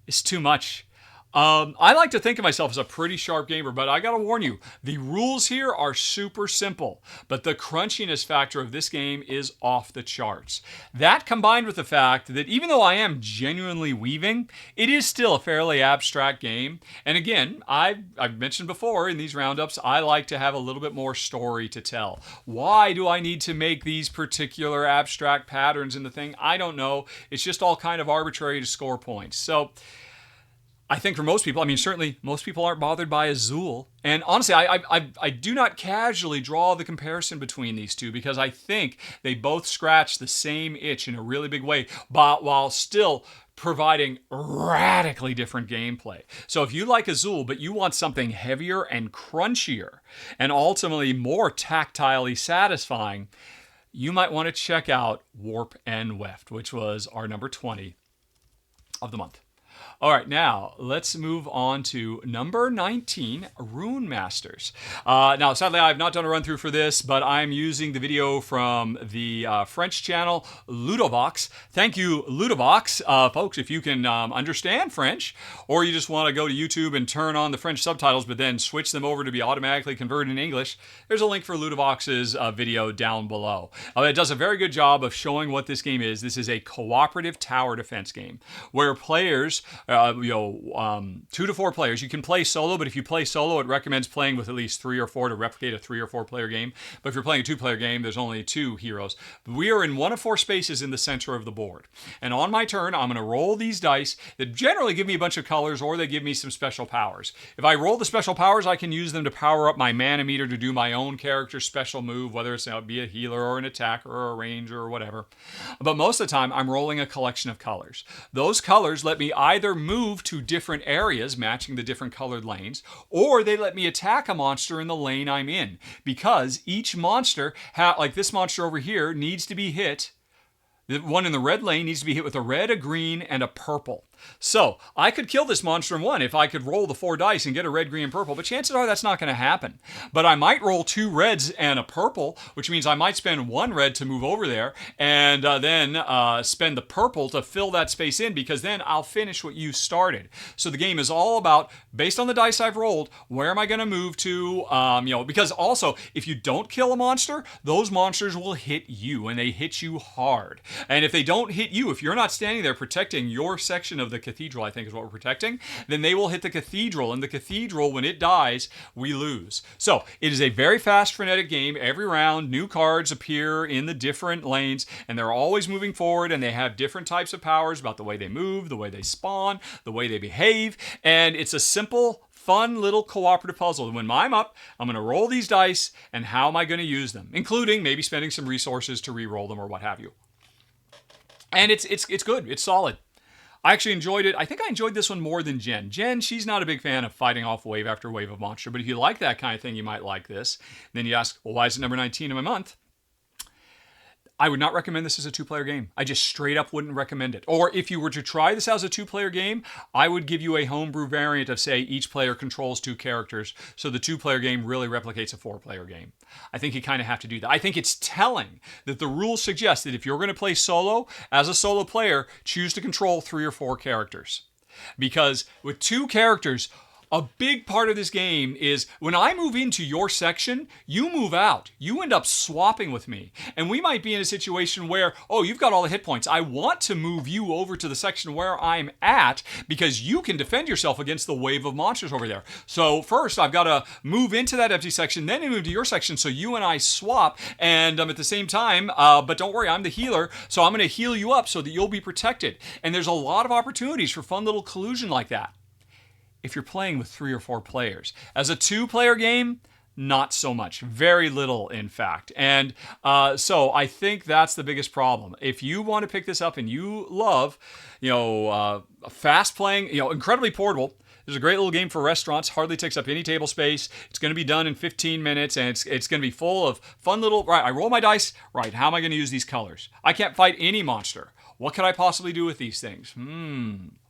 it's too much. I like to think of myself as a pretty sharp gamer, but I gotta warn you, the rules here are super simple, but the crunchiness factor of this game is off the charts. That combined with the fact that even though I am genuinely weaving, it is still a fairly abstract game. And again, I've mentioned before in these roundups, I like to have a little bit more story to tell. Why do I need to make these particular abstract patterns in the thing? I don't know. It's just all kind of arbitrary to score points. So I think for most people, I mean, certainly most people aren't bothered by Azul. And honestly, I do not casually draw the comparison between these two because I think they both scratch the same itch in a really big way, but while still providing radically different gameplay. So if you like Azul, but you want something heavier and crunchier and ultimately more tactilely satisfying, you might want to check out Warp and Weft, which was our number 20 of the month. All right, now let's move on to number 19, Runemasters. Now, sadly, I have not done a run through for this, but I'm using the video from the French channel Ludovox. Thank you, Ludovox. Folks, if you can understand French, or you just want to go to YouTube and turn on the French subtitles, but then switch them over to be automatically converted in English, there's a link for Ludovox's video down below. It does a very good job of showing what this game is. This is a cooperative tower defense game where players 2 to 4 players. You can play solo, but if you play solo, it recommends playing with at least 3 or 4 to replicate a 3 or 4 player game. But if you're playing a 2-player game, there's only 2 heroes. We are in 1 of 4 spaces in the center of the board. And on my turn, I'm going to roll these dice that generally give me a bunch of colors or they give me some special powers. If I roll the special powers, I can use them to power up my mana meter to do my own character's special move, whether it's be a healer or an attacker or a ranger or whatever. But most of the time, I'm rolling a collection of colors. Those colors let me either move to different areas matching the different colored lanes, or they let me attack a monster in the lane I'm in, because each monster, like this monster over here, needs to be hit. The one in the red lane needs to be hit with a red, a green, and a purple. So I could kill this monster in one if I could roll the 4 dice and get a red, green, and purple, but chances are that's not going to happen. But I might roll 2 reds and a purple, which means I might spend 1 red to move over there and then spend the purple to fill that space in, because then I'll finish what you started. So the game is all about, based on the dice I've rolled, where am I going to move to? Because also, if you don't kill a monster, those monsters will hit you, and they hit you hard. And if they don't hit you, if you're not standing there protecting your section of the cathedral, I think is what we're protecting, then they will hit the cathedral, and the cathedral, when it dies, we lose. So it is a very fast, frenetic game. Every round, new cards appear in the different lanes, and they're always moving forward, and they have different types of powers about the way they move, the way they spawn, the way they behave, and it's a simple, fun little cooperative puzzle. When I'm up, I'm going to roll these dice, and how am I going to use them, including maybe spending some resources to re-roll them or what have you. And it's good. It's solid. I actually enjoyed it. I think I enjoyed this one more than Jen. Jen, she's not a big fan of fighting off wave after wave of monster, but if you like that kind of thing, you might like this. And then you ask, well, why is it number 19 in my month? I would not recommend this as a 2-player game. I just straight up wouldn't recommend it. Or if you were to try this as a 2-player game, I would give you a homebrew variant of, say, each player controls 2 characters, so the 2-player game really replicates a 4-player game. I think you kind of have to do that. I think it's telling that the rules suggest that if you're going to play solo, as a solo player, choose to control 3 or 4 characters. Because with 2 characters, a big part of this game is when I move into your section, you move out. You end up swapping with me. And we might be in a situation where, oh, you've got all the hit points. I want to move you over to the section where I'm at because you can defend yourself against the wave of monsters over there. So first, I've got to move into that empty section, then move to your section so you and I swap. And at the same time, but don't worry, I'm the healer, so I'm going to heal you up so that you'll be protected. And there's a lot of opportunities for fun little collusion like that if you're playing with 3 or 4 players. As a 2-player game, not so much. Very little, in fact. And so I think that's the biggest problem. If you want to pick this up and you love, fast playing, incredibly portable. There's a great little game for restaurants. Hardly takes up any table space. It's going to be done in 15 minutes, and it's going to be full of fun little. Right, I roll my dice. Right, how am I going to use these colors? I can't fight any monster. What could I possibly do with these things?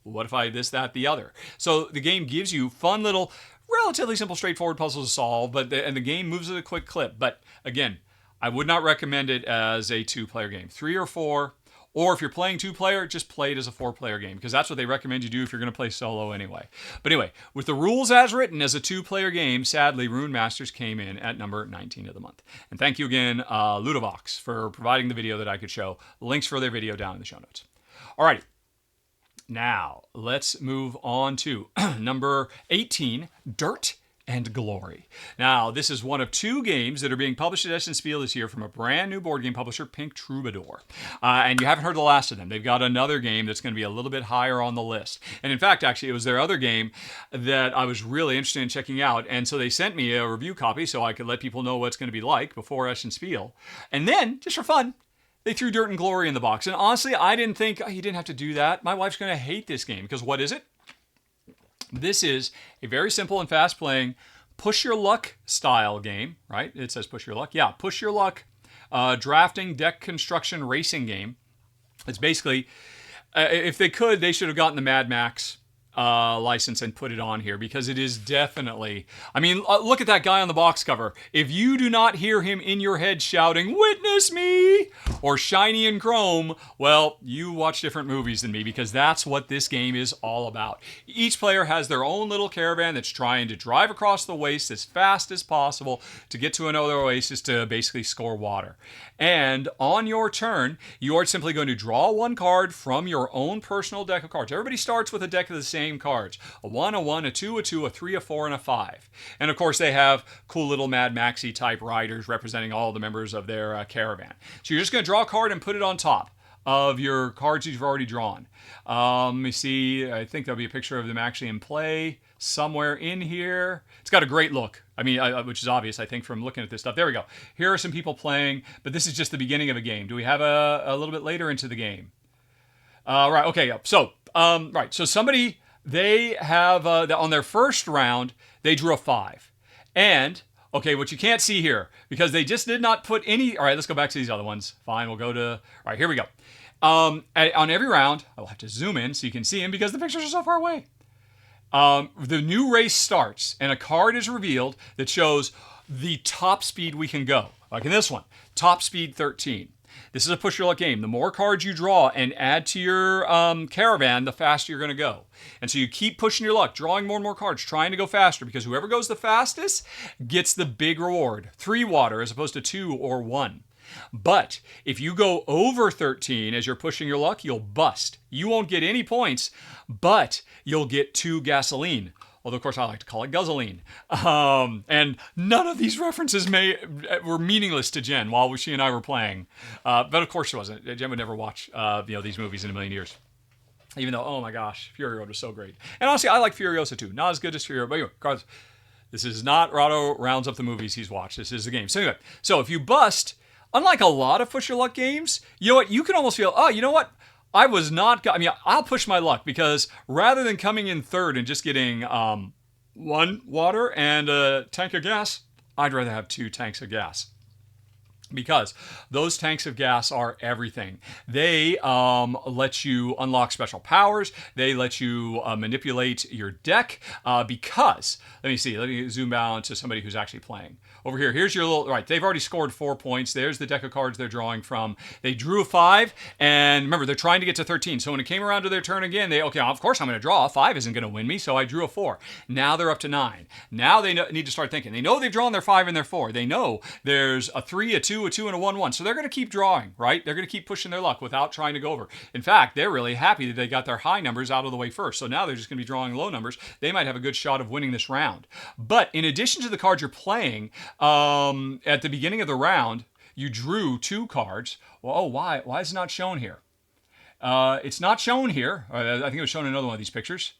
What if I this, that, the other? So the game gives you fun little, relatively simple, straightforward puzzles to solve, and the game moves at a quick clip. But again, I would not recommend it as a 2-player game. 3 or 4, or if you're playing 2-player, just play it as a 4-player game, because that's what they recommend you do if you're going to play solo anyway. But anyway, with the rules as written as a 2-player game, sadly, Runemasters came in at number 19 of the month. And thank you again, Ludovox, for providing the video that I could show. Links for their video down in the show notes. Alrighty. Now, let's move on to number 18, Dirt and Glory. Now, this is one of 2 games that are being published at Essen Spiel this year from a brand new board game publisher, Pink Troubadour. And you haven't heard the last of them. They've got another game that's going to be a little bit higher on the list. And in fact, actually, it was their other game that I was really interested in checking out. And so they sent me a review copy so I could let people know what it's going to be like before Essen Spiel. And then, just for fun, they threw Dirt and Glory in the box. And honestly, I didn't think, you didn't have to do that. My wife's going to hate this game, because what is it? This is a very simple and fast-playing push your luck style game, right? It says push your luck. Yeah, push your luck drafting, deck construction, racing game. It's basically, if they could, they should have gotten the Mad Max license and put it on here, because it is definitely, I mean, look at that guy on the box cover. If you do not hear him in your head shouting, "Witness me," or shiny and chrome, well, you watch different movies than me, because that's what this game is all about. Each player has their own little caravan that's trying to drive across the waste as fast as possible to get to another oasis to basically score water. And on your turn, you are simply going to draw 1 card from your own personal deck of cards. Everybody starts with a deck of the same cards. A 1, a 1, a 2, a 2, a 3, a 4, and a 5. And of course, they have cool little Mad Maxy type riders representing all the members of their caravan. So you're just going to draw a card and put it on top of your cards you've already drawn. Let me see. I think there'll be a picture of them actually in play somewhere in here. It's got a great look. I mean, which is obvious, I think, from looking at this stuff. There we go. Here are some people playing, but this is just the beginning of a game. Do we have a little bit later into the game? Right. Okay. Yeah. So, right. So somebody, they have, on their first round, they drew a 5. And, okay, what you can't see here, because they just did not put any, all right, let's go back to these other ones. Fine, we'll go to, all right, here we go. On every round, I'll have to zoom in so you can see them, because the pictures are so far away. The new race starts, and a card is revealed that shows the top speed we can go. Like in this one, top speed 13. This is a push your luck game. The more cards you draw and add to your caravan, the faster you're going to go. And so you keep pushing your luck, drawing more and more cards, trying to go faster, because whoever goes the fastest gets the big reward. 3 water as opposed to 2 or 1. But if you go over 13 as you're pushing your luck, you'll bust. You won't get any points, but you'll get 2 gasoline. Although, of course, I like to call it guzzling. And none of these references were meaningless to Jen while she and I were playing. But of course she wasn't. Jen would never watch these movies in a million years. Even though, oh my gosh, Fury Road was so great. And honestly, I like Furiosa too. Not as good as Fury Road. But anyway, regardless, this is not Rahdo rounds up the movies he's watched. This is the game. So anyway, so if you bust, unlike a lot of push your luck games, you know what? You can almost feel, oh, you know what? I was not, I mean, I'll push my luck, because rather than coming in third and just getting 1 water and a tank of gas, I'd rather have 2 tanks of gas. Because those tanks of gas are everything. They let you unlock special powers. They let you manipulate your deck. Because, let me zoom out to somebody who's actually playing. Over here, here's your little, right, they've already scored 4 points. There's the deck of cards they're drawing from. They drew a 5, and remember, they're trying to get to 13. So when it came around to their turn again, okay, of course I'm going to draw. 5 isn't going to win me, so I drew a 4. Now they're up to 9. Now they need to start thinking. They know they've drawn their 5 and their 4. They know there's a 3, a 2, a 2, and a 1, 1. So they're going to keep drawing, right? They're going to keep pushing their luck without trying to go over. In fact, they're really happy that they got their high numbers out of the way first. So now they're just going to be drawing low numbers. They might have a good shot of winning this round. But in addition to the cards you're playing, at the beginning of the round, you drew 2 cards. Well, oh, why? Why is it not shown here? It's not shown here. I think it was shown in another one of these pictures.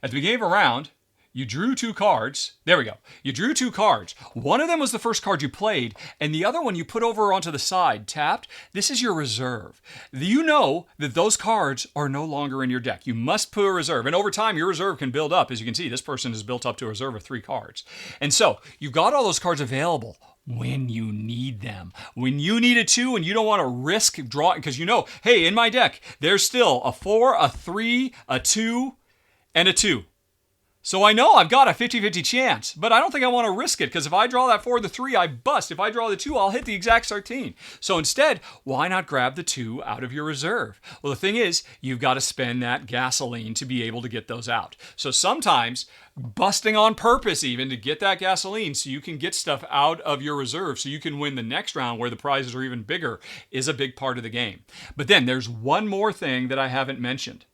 At the beginning of a round, You drew 2 cards. There we go. You drew 2 cards. One of them was the first card you played, and the other one you put over onto the side, tapped. This is your reserve. You know that those cards are no longer in your deck. You must put a reserve, and over time, your reserve can build up. As you can see, this person has built up to a reserve of 3 cards. And so, you've got all those cards available when you need them. When you need a 2 and you don't want to risk drawing, because you know, hey, in my deck, there's still a 4, a 3, a 2, and a 2. So I know I've got a 50-50 chance, but I don't think I want to risk it, because if I draw that 4 or the 3, I bust. If I draw the 2, I'll hit the exact 13. So instead, why not grab the 2 out of your reserve? Well, the thing is, you've got to spend that gasoline to be able to get those out. So sometimes, busting on purpose even to get that gasoline so you can get stuff out of your reserve so you can win the next round where the prizes are even bigger is a big part of the game. But then there's one more thing that I haven't mentioned.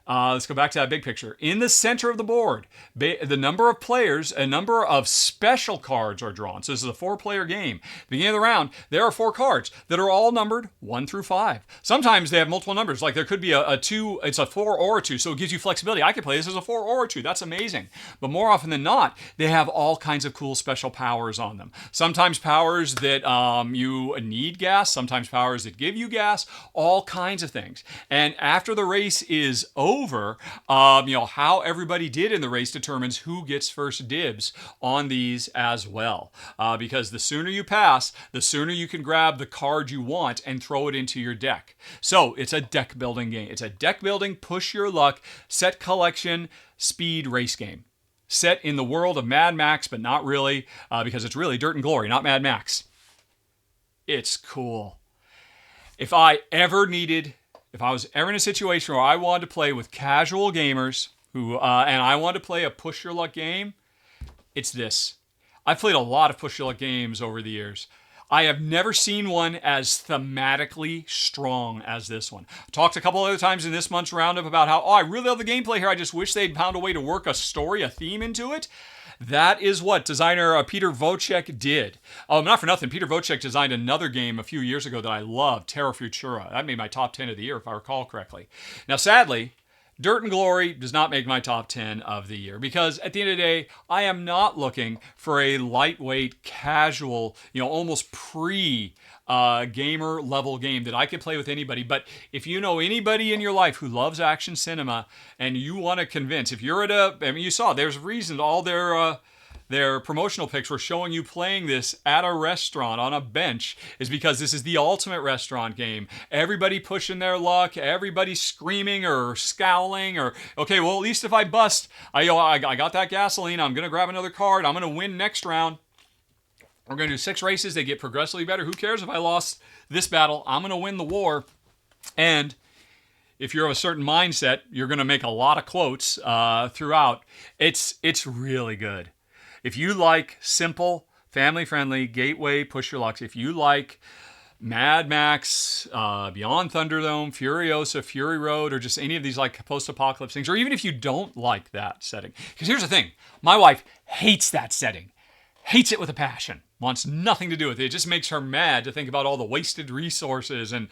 Let's go back to that big picture. In the center of the board, the number of players, a number of special cards are drawn. So this is a 4-player game. Beginning of the round, there are 4 cards that are all numbered 1 through 5. Sometimes they have multiple numbers. Like there could be a 2, it's a 4 or a 2, so it gives you flexibility. I could play this as a 4 or a 2. That's amazing. But more often than not, they have all kinds of cool special powers on them. Sometimes powers that you need gas, sometimes powers that give you gas, all kinds of things. And after the race is over, how everybody did in the race determines who gets first dibs on these as well. Because the sooner you pass, the sooner you can grab the card you want and throw it into your deck. So it's a deck building game. It's a deck building, push your luck, set collection, speed race game. Set in the world of Mad Max, but not really, because it's really Dirt and Glory, not Mad Max. It's cool. If I was ever in a situation where I wanted to play with casual gamers and I wanted to play a push your luck game, it's this. I've played a lot of push your luck games over the years. I have never seen one as thematically strong as this one. I talked a couple other times in this month's roundup about how, I really love the gameplay here. I just wish they'd found a way to work a story, a theme into it. That is what designer Peter Vocek did. Not for nothing, Peter Vocek designed another game a few years ago that I loved, Terra Futura. That made my top 10 of the year, if I recall correctly. Now, sadly, Dirt and Glory does not make my top 10 of the year, because at the end of the day, I am not looking for a lightweight, casual, almost gamer level game that I could play with anybody. But if you know anybody in your life who loves action cinema and you want to convince, if you're at you saw there's a reason all their promotional pics were showing you playing this at a restaurant on a bench, is because this is the ultimate restaurant game. Everybody pushing their luck, everybody screaming or scowling or, okay, well, at least if I bust, I got that gasoline, I'm going to grab another card, I'm going to win next round. We're going to do 6 races. They get progressively better. Who cares if I lost this battle? I'm going to win the war. And if you're of a certain mindset, you're going to make a lot of quotes throughout. It's really good. If you like simple, family-friendly, gateway, push your luck, if you like Mad Max, Beyond Thunderdome, Furiosa, Fury Road, or just any of these like post-apocalypse things, or even if you don't like that setting. Because here's the thing. My wife hates that setting. Hates it with a passion. Wants nothing to do with it. It just makes her mad to think about all the wasted resources and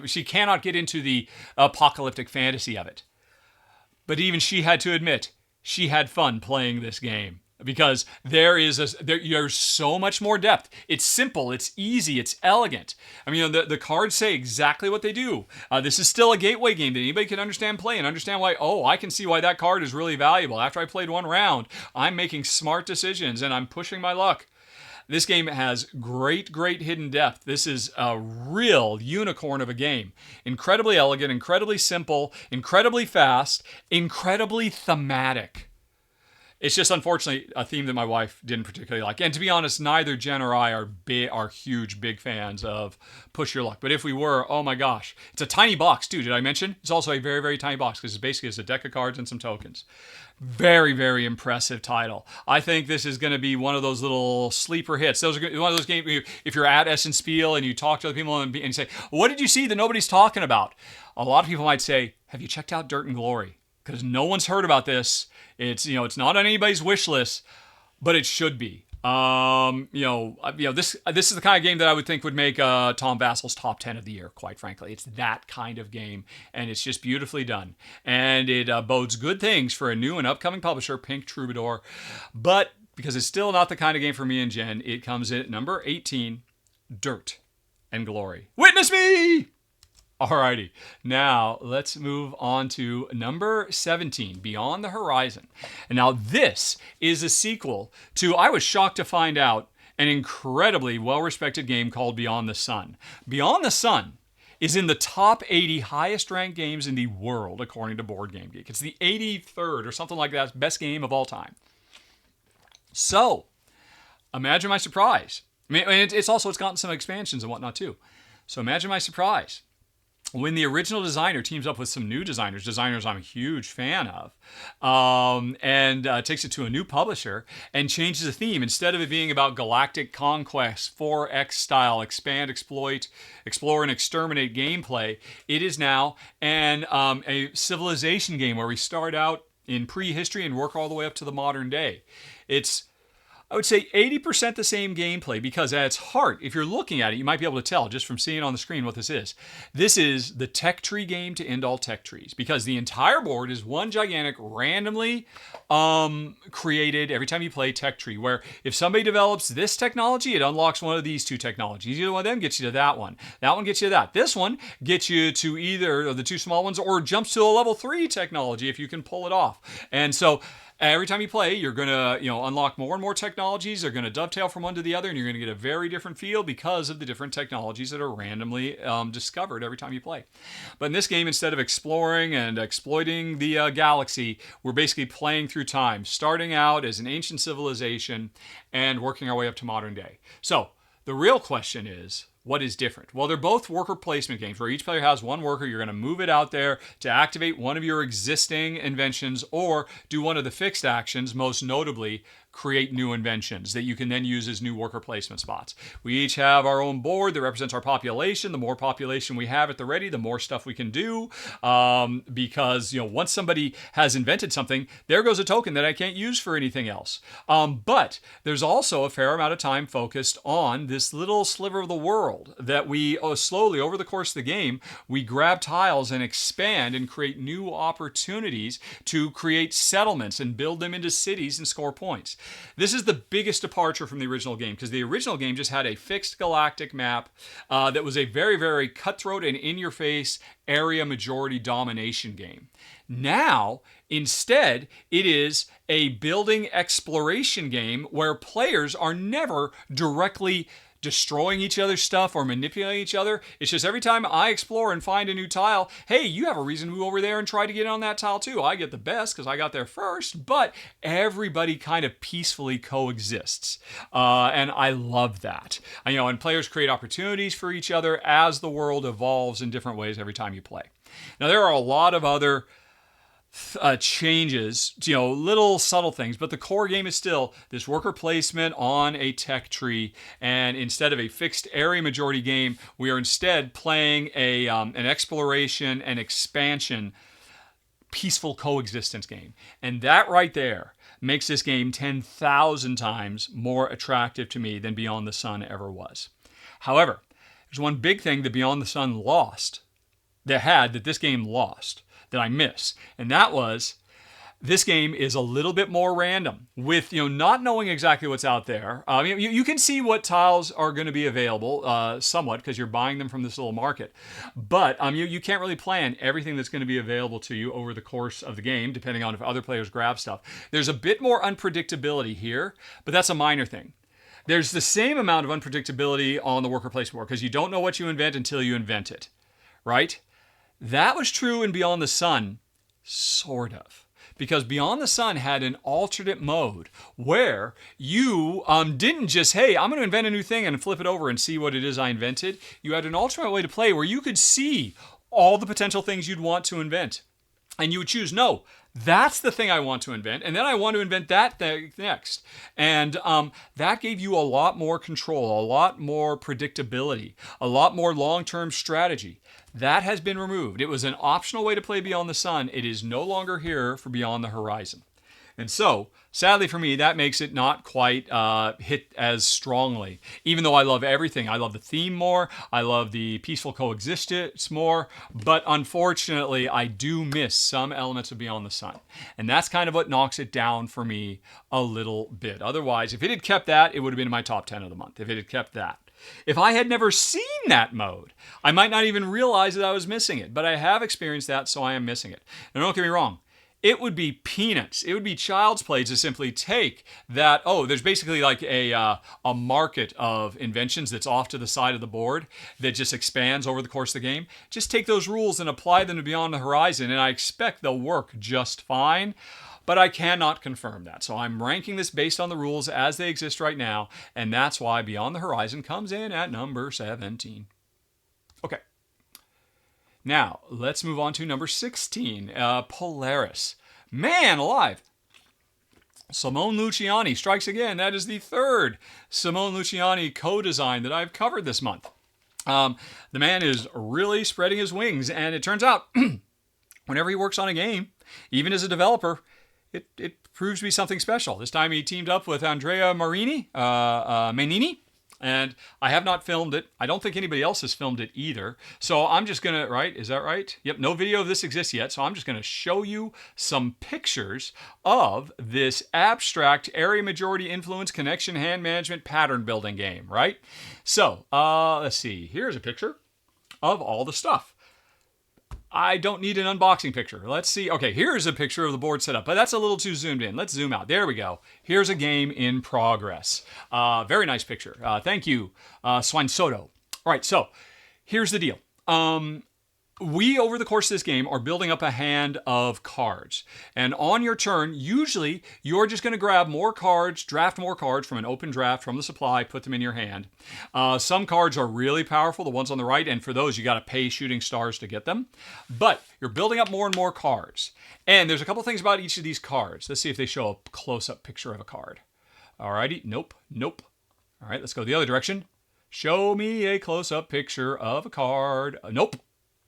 she cannot get into the apocalyptic fantasy of it. But even she had to admit she had fun playing this game. Because there's so much more depth. It's simple, it's easy, it's elegant. The cards say exactly what they do. This is still a gateway game that anybody can understand play and understand why, I can see why that card is really valuable. After I played one round, I'm making smart decisions and I'm pushing my luck. This game has great hidden depth. This is a real unicorn of a game. Incredibly elegant, incredibly simple, incredibly fast, incredibly thematic. It's just, unfortunately, a theme that my wife didn't particularly like. And to be honest, neither Jen or I are huge, big fans of Push Your Luck. But if we were, oh my gosh. It's a tiny box, too. Did I mention? It's also a very, very tiny box because it's basically a deck of cards and some tokens. Very, very impressive title. I think this is going to be one of those little sleeper hits. Those are one of those games, if you're at Essen Spiel and you talk to other people and you say, what did you see that nobody's talking about? A lot of people might say, have you checked out Dirt and Glory? Because no one's heard about this. It's not on anybody's wish list, but it should be. This is the kind of game that I would think would make Tom Vassel's top 10 of the year, quite frankly. It's that kind of game, and it's just beautifully done. And it bodes good things for a new and upcoming publisher, Pink Troubadour. But because it's still not the kind of game for me and Jen, it comes in at number 18, Dirt and Glory. Witness me! Alrighty, now let's move on to number 17, Beyond the Horizon. And now this is a sequel to, I was shocked to find out, an incredibly well-respected game called Beyond the Sun. Beyond the Sun is in the top 80 highest ranked games in the world, according to Board Game Geek. It's the 83rd or something like that, best game of all time. So, imagine my surprise. I mean, it's gotten some expansions and whatnot too. So imagine my surprise when the original designer teams up with some new designers I'm a huge fan of, and takes it to a new publisher and changes the theme. Instead of it being about galactic conquest, 4X style, expand, exploit, explore, and exterminate gameplay, it is now a civilization game where we start out in prehistory and work all the way up to the modern day. It's, I would say, 80% the same gameplay, because at its heart, if you're looking at it, you might be able to tell just from seeing on the screen what this is. This is the tech tree game to end all tech trees, because the entire board is one gigantic randomly created every time you play tech tree, where if somebody develops this technology, it unlocks one of these two technologies. Either one of them gets you to that one. That one gets you to that. This one gets you to either of the two small ones, or jumps to a level 3 technology if you can pull it off. And so every time you play, you're going to unlock more and more technologies. They're going to dovetail from one to the other, and you're going to get a very different feel because of the different technologies that are randomly discovered every time you play. But in this game, instead of exploring and exploiting the galaxy, we're basically playing through time, starting out as an ancient civilization and working our way up to modern day. So the real question is, what is different? Well, they're both worker placement games where each player has one worker. You're going to move it out there to activate one of your existing inventions or do one of the fixed actions, most notably create new inventions that you can then use as new worker placement spots. We each have our own board that represents our population. The more population we have at the ready, the more stuff we can do, because once somebody has invented something, there goes a token that I can't use for anything else. But there's also a fair amount of time focused on this little sliver of the world that we slowly, over the course of the game, we grab tiles and expand and create new opportunities to create settlements and build them into cities and score points. This is the biggest departure from the original game, because the original game just had a fixed galactic map that was a very, very cutthroat and in-your-face area majority domination game. Now, instead, it is a building exploration game where players are never directly destroying each other's stuff or manipulating each other. It's just every time I explore and find a new tile, hey, you have a reason to move over there and try to get on that tile too. I get the best because I got there first, but everybody kind of peacefully coexists. And I love that. And players create opportunities for each other as the world evolves in different ways every time you play. Now, there are a lot of other changes, little subtle things, but the core game is still this worker placement on a tech tree. And instead of a fixed area majority game, we are instead playing an exploration and expansion peaceful coexistence game. And that right there makes this game 10,000 times more attractive to me than Beyond the Sun ever was. However, there's one big thing that Beyond the Sun lost, that this game lost, that I miss. And that was, this game is a little bit more random with, not knowing exactly what's out there. You can see what tiles are going to be available somewhat because you're buying them from this little market. But you can't really plan everything that's going to be available to you over the course of the game, depending on if other players grab stuff. There's a bit more unpredictability here, but that's a minor thing. There's the same amount of unpredictability on the worker placement board because you don't know what you invent until you invent it, right? That was true in Beyond the Sun, sort of. Because Beyond the Sun had an alternate mode where you didn't just, hey, I'm going to invent a new thing and flip it over and see what it is I invented. You had an alternate way to play where you could see all the potential things you'd want to invent. And you would choose, no, that's the thing I want to invent, and then I want to invent that thing next. And that gave you a lot more control, a lot more predictability, a lot more long-term strategy. That has been removed. It was an optional way to play Beyond the Sun. It is no longer here for Beyond the Horizon. And so, sadly for me, that makes it not quite hit as strongly. Even though I love everything. I love the theme more. I love the peaceful coexistence more. But unfortunately, I do miss some elements of Beyond the Sun. And that's kind of what knocks it down for me a little bit. Otherwise, if it had kept that, it would have been in my top 10 of the month. If it had kept that. If I had never seen that mode, I might not even realize that I was missing it. But I have experienced that, so I am missing it. And don't get me wrong. It would be peanuts. It would be child's play to simply take that. Oh, there's basically like a market of inventions that's off to the side of the board that just expands over the course of the game. Just take those rules and apply them to Beyond the Horizon, and I expect they'll work just fine. But I cannot confirm that. So I'm ranking this based on the rules as they exist right now, and that's why Beyond the Horizon comes in at number 17. Okay. Now, let's move on to number 16, Polaris. Man alive! Simone Luciani strikes again. That is the third Simone Luciani co-design that I've covered this month. The man is really spreading his wings, and it turns out, whenever he works on a game, even as a developer, it proves to be something special. This time he teamed up with Andrea Menini. And I have not filmed it. I don't think anybody else has filmed it either. So I'm just going to, right? Is that right? Yep, no video of this exists yet. So I'm just going to show you some pictures of this abstract area majority influence connection hand management pattern building game, right? So let's see. Here's a picture of all the stuff. I don't need an unboxing picture. Let's see. Okay, here's a picture of the board setup, but that's a little too zoomed in. Let's zoom out. There we go. Here's a game in progress. Very nice picture. Thank you, Swine Soto. All right, so here's the deal. We, over the course of this game, are building up a hand of cards. And on your turn, usually, you're just going to grab more cards, draft more cards from an open draft from the supply, put them in your hand. Some cards are really powerful, the ones on the right, and for those, you got to pay shooting stars to get them. But you're building up more and more cards. And there's a couple things about each of these cards. Let's see if they show a close-up picture of a card. Alrighty, nope. All right, let's go the other direction. Show me a close-up picture of a card. Nope.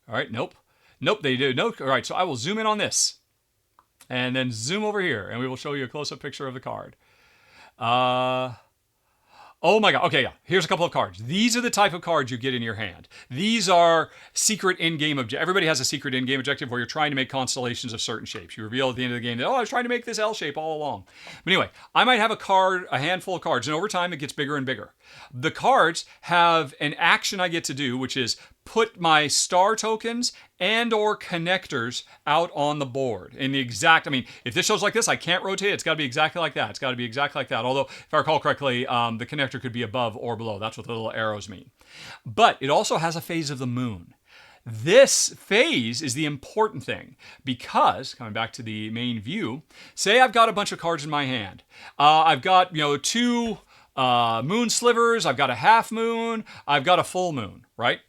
All right, nope, they do. No, all right, so I will zoom in on this and then zoom over here and we will show you a close-up picture of the card. Oh my God. Okay, yeah. Here's a couple of cards. These are the type of cards you get in your hand. These are secret in-game objectives. Everybody has a secret in-game objective where you're trying to make constellations of certain shapes. You reveal at the end of the game that, oh, I was trying to make this L shape all along. But anyway, I might have a handful of cards, and over time it gets bigger and bigger. The cards have an action I get to do, which is put my star tokens and or connectors out on the board in the exact, if this shows like this, I can't rotate it. It's got to be exactly like that. It's got to be exactly like that. Although, if I recall correctly, the connector could be above or below. That's what the little arrows mean. But it also has a phase of the moon. This phase is the important thing because, coming back to the main view, say I've got a bunch of cards in my hand. I've got, two moon slivers. I've got a half moon. I've got a full moon, right?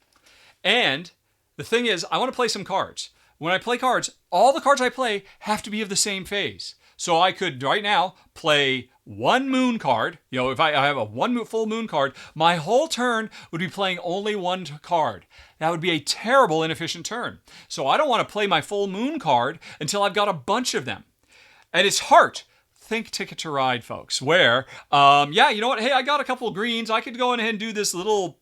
And the thing is, I want to play some cards. When I play cards, all the cards I play have to be of the same phase. So I could, right now, play one moon card. If I have a full moon card, my whole turn would be playing only one card. That would be a terrible, inefficient turn. So I don't want to play my full moon card until I've got a bunch of them. And it's Heart. Think Ticket to Ride, folks, where, you know what? Hey, I got a couple of greens. I could go ahead and do this little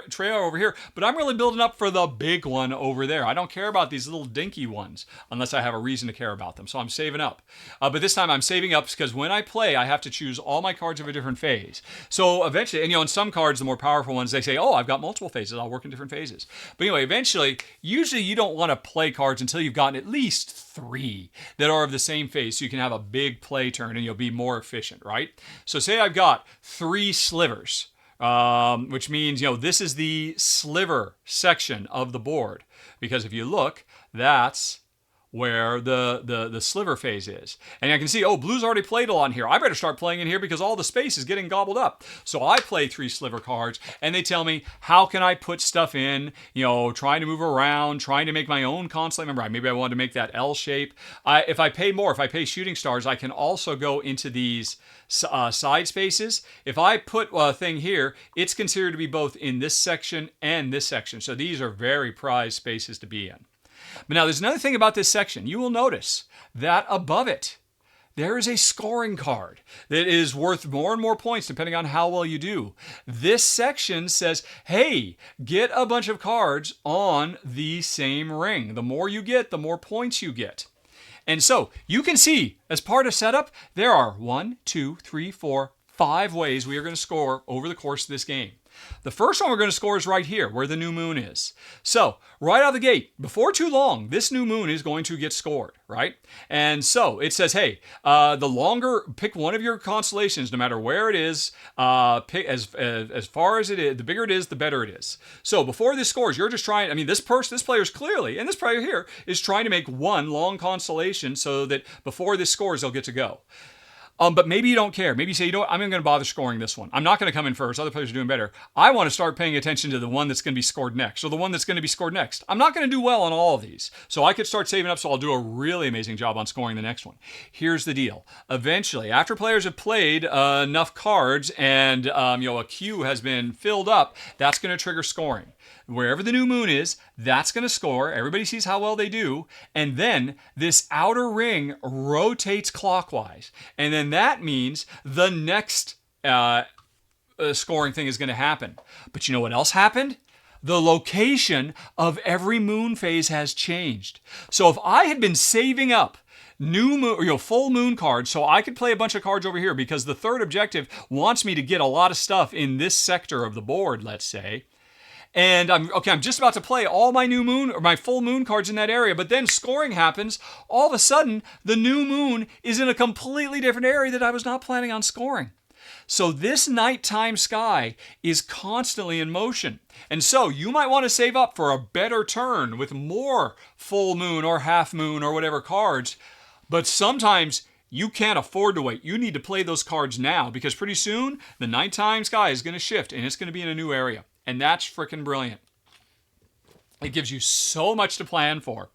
trail over here, but I'm really building up for the big one over there. I don't care about these little dinky ones unless I have a reason to care about them, so I'm saving up. But this time I'm saving up because when I play, I have to choose all my cards of a different phase. So eventually, and in some cards, the more powerful ones, they say, oh, I've got multiple phases. I'll work in different phases. But anyway, eventually, usually you don't want to play cards until you've gotten at least 3 that are of the same phase so you can have a big play turn and you'll be more efficient, right? So say I've got 3 slivers, which means, this is the sliver section of the board. Because if you look, that's where the sliver phase is. And I can see, blue's already played a lot in here. I better start playing in here because all the space is getting gobbled up. So I play 3 sliver cards and they tell me, how can I put stuff in, trying to move around, trying to make my own constellation. Remember, maybe I wanted to make that L shape. If I pay shooting stars, I can also go into these side spaces. If I put a thing here, it's considered to be both in this section and this section. So these are very prized spaces to be in. But now there's another thing about this section. You will notice that above it, there is a scoring card that is worth more and more points depending on how well you do. This section says, hey, get a bunch of cards on the same ring. The more you get, the more points you get. And so you can see, as part of setup, there are 1, 2, 3, 4, 5 ways we are going to score over the course of this game. The first one we're going to score is right here, where the new moon is. So, right out of the gate, before too long, this new moon is going to get scored, right? And so, it says, hey, pick one of your constellations, no matter where it is, pick as far as it is, the bigger it is, the better it is. So, before this scores, you're just trying, this player is clearly, and this player here, is trying to make one long constellation so that before this scores, they'll get to go. But maybe you don't care. Maybe you say, you know what, I'm not going to bother scoring this one. I'm not going to come in first. Other players are doing better. I want to start paying attention to the one that's going to be scored next, or the one that's going to be scored next. I'm not going to do well on all of these. So I could start saving up, so I'll do a really amazing job on scoring the next one. Here's the deal. Eventually, after players have played enough cards and a queue has been filled up, that's going to trigger scoring. Wherever the new moon is, that's going to score. Everybody sees how well they do. And then this outer ring rotates clockwise. And then that means the next scoring thing is going to happen. But you know what else happened? The location of every moon phase has changed. So if I had been saving up new moon, full moon cards, so I could play a bunch of cards over here because the third objective wants me to get a lot of stuff in this sector of the board, let's say. And I'm just about to play all my new moon or my full moon cards in that area, but then scoring happens. All of a sudden, the new moon is in a completely different area that I was not planning on scoring. So this nighttime sky is constantly in motion. And so you might want to save up for a better turn with more full moon or half moon or whatever cards. But sometimes you can't afford to wait. You need to play those cards now because pretty soon the nighttime sky is going to shift and it's going to be in a new area. And that's freaking brilliant. It gives you so much to plan for.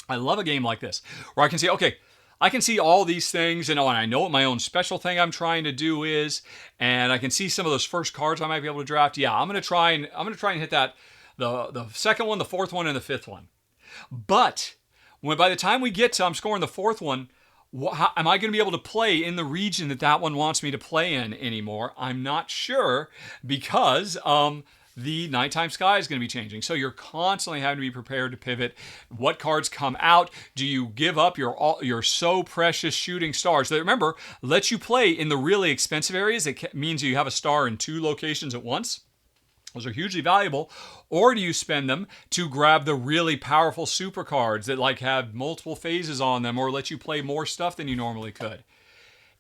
I love a game like this where I can say, okay, I can see all these things and I know what my own special thing I'm trying to do is, and I can see some of those first cards I might be able to draft. Yeah, I'm going to try and hit that, the second one, the fourth one, and the fifth one. But by the time we get to I'm scoring the fourth one, am I going to be able to play in the region that one wants me to play in anymore? I'm not sure because the nighttime sky is going to be changing. So you're constantly having to be prepared to pivot. What cards come out? Do you give up your so precious shooting stars that, remember, lets you play in the really expensive areas? It means you have a star in 2 locations at once. Those are hugely valuable. Or do you spend them to grab the really powerful super cards that have multiple phases on them or let you play more stuff than you normally could?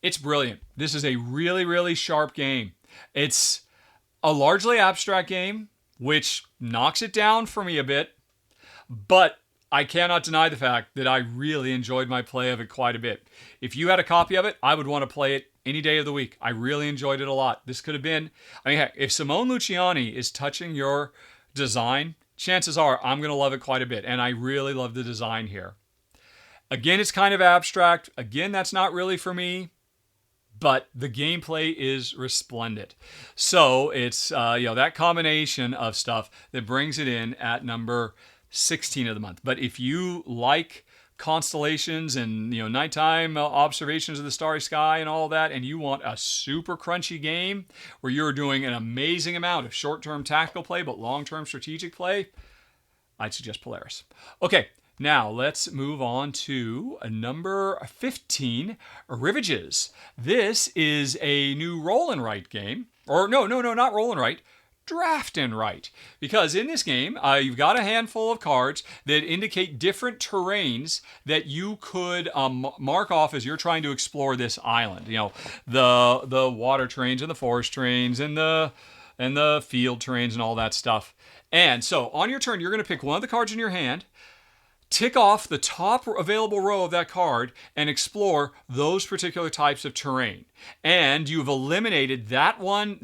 It's brilliant. This is a really, really sharp game. It's a largely abstract game, which knocks it down for me a bit, but I cannot deny the fact that I really enjoyed my play of it quite a bit. If you had a copy of it, I would want to play it any day of the week. I really enjoyed it a lot. This could have been, heck, if Simone Luciani is touching your design, chances are I'm going to love it quite a bit, and I really love the design here. Again, it's kind of abstract. Again, that's not really for me. But the gameplay is resplendent. So it's that combination of stuff that brings it in at number 16 of the month. But if you like constellations and nighttime observations of the starry sky and all that, and you want a super crunchy game where you're doing an amazing amount of short-term tactical play but long-term strategic play, I'd suggest Polaris. Okay. Now, let's move on to number 15, Rivages. This is a new roll and write game. Or no, not roll and write. Draft and write. Because in this game, you've got a handful of cards that indicate different terrains that you could mark off as you're trying to explore this island. The water terrains and the forest terrains and the field terrains and all that stuff. And so, on your turn, you're going to pick one of the cards in your hand, tick off the top available row of that card and explore those particular types of terrain. And you've eliminated that one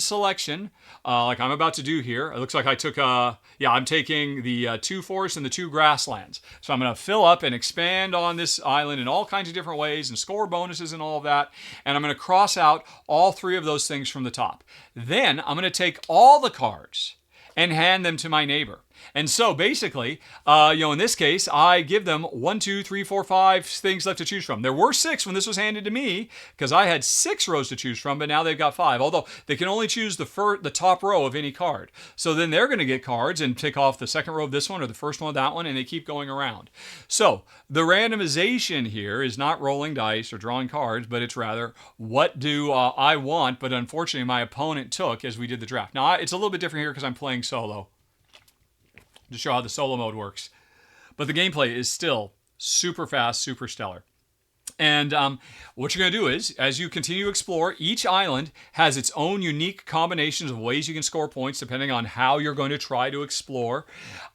selection, like I'm about to do here. It looks like I took, I'm taking the 2 forests and the 2 grasslands. So I'm going to fill up and expand on this island in all kinds of different ways and score bonuses and all of that. And I'm going to cross out all 3 of those things from the top. Then I'm going to take all the cards and hand them to my neighbor. And so basically, in this case, I give them 1, 2, 3, 4, 5 things left to choose from. There were 6 when this was handed to me because I had 6 rows to choose from, but now they've got 5. Although they can only choose the top row of any card. So then they're going to get cards and pick off the second row of this one or the first one of that one, and they keep going around. So the randomization here is not rolling dice or drawing cards, but it's rather what do I want, but unfortunately my opponent took as we did the draft. Now it's a little bit different here because I'm playing solo to show how the solo mode works. But the gameplay is still super fast, super stellar. And what you're going to do is, as you continue to explore, each island has its own unique combinations of ways you can score points depending on how you're going to try to explore.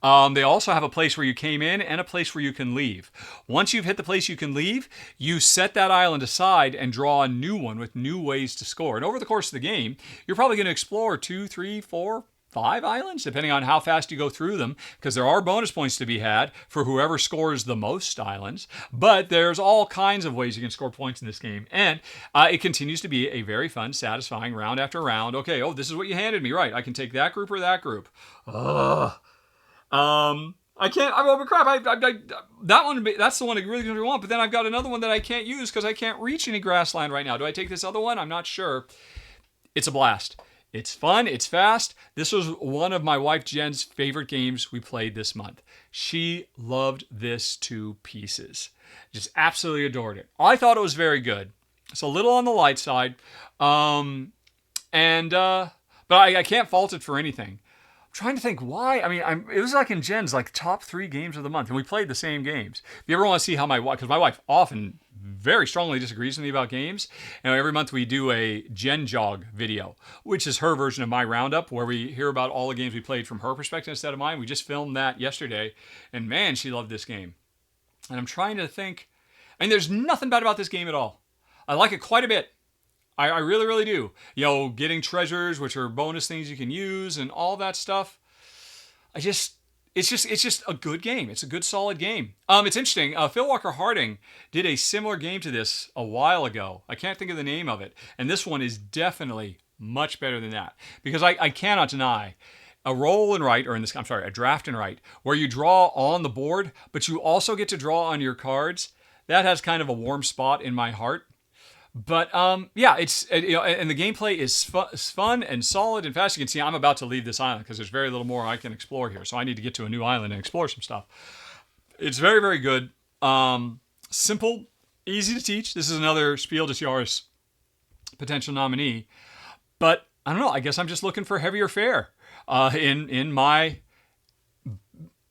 They also have a place where you came in and a place where you can leave. Once you've hit the place you can leave, you set that island aside and draw a new one with new ways to score. And over the course of the game, you're probably going to explore 2, 3, 4, 5 islands, depending on how fast you go through them, because there are bonus points to be had for whoever scores the most islands. But there's all kinds of ways you can score points in this game. And it continues to be a very fun, satisfying round after round. Okay, this is what you handed me. Right, I can take that group or that group. I can't, crap, that one, that's the one I really want, but then I've got another one that I can't use because I can't reach any grassland right now. Do I take this other one? I'm not sure. It's a blast. It's fun. It's fast. This was one of my wife Jen's favorite games we played this month. She loved this to pieces. Just absolutely adored it. I thought it was very good. It's a little on the light side. But I can't fault it for anything. I'm trying to think why. I mean, it was like in Jen's top 3 games of the month, and we played the same games. If you ever want to see how because my wife often very strongly disagrees with me about games. Every month we do a Gen Jog video, which is her version of my roundup, where we hear about all the games we played from her perspective instead of mine. We just filmed that yesterday, and man, she loved this game. And I'm trying to think. There's nothing bad about this game at all. I like it quite a bit. I really, really do. Getting treasures, which are bonus things you can use, and all that stuff. It's just a good game. It's a good, solid game. It's interesting. Phil Walker Harding did a similar game to this a while ago. I can't think of the name of it. And this one is definitely much better than that. Because I cannot deny a roll and write, a draft and write, where you draw on the board, but you also get to draw on your cards. That has kind of a warm spot in my heart. But it's and the gameplay is fun and solid and fast. You can see I'm about to leave this island because there's very little more I can explore here. So I need to get to a new island and explore some stuff. It's very, very good. Simple, easy to teach. This is another Spiel des Jahres potential nominee. But I don't know. I guess I'm just looking for heavier fare in my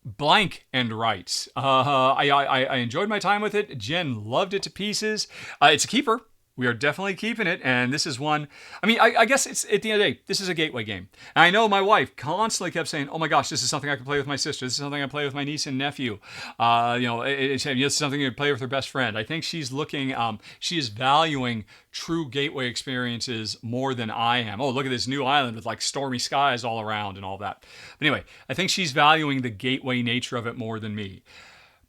blank and rights. I enjoyed my time with it. Jen loved it to pieces. It's a keeper. We are definitely keeping it, and this is one. I guess it's at the end of the day, this is a gateway game. And I know my wife constantly kept saying, "Oh my gosh, this is something I can play with my sister. This is something I can play with my niece and nephew. This is something you can play with her best friend." I think she's looking. She is valuing true gateway experiences more than I am. Oh, look at this new island with stormy skies all around and all that. But anyway, I think she's valuing the gateway nature of it more than me.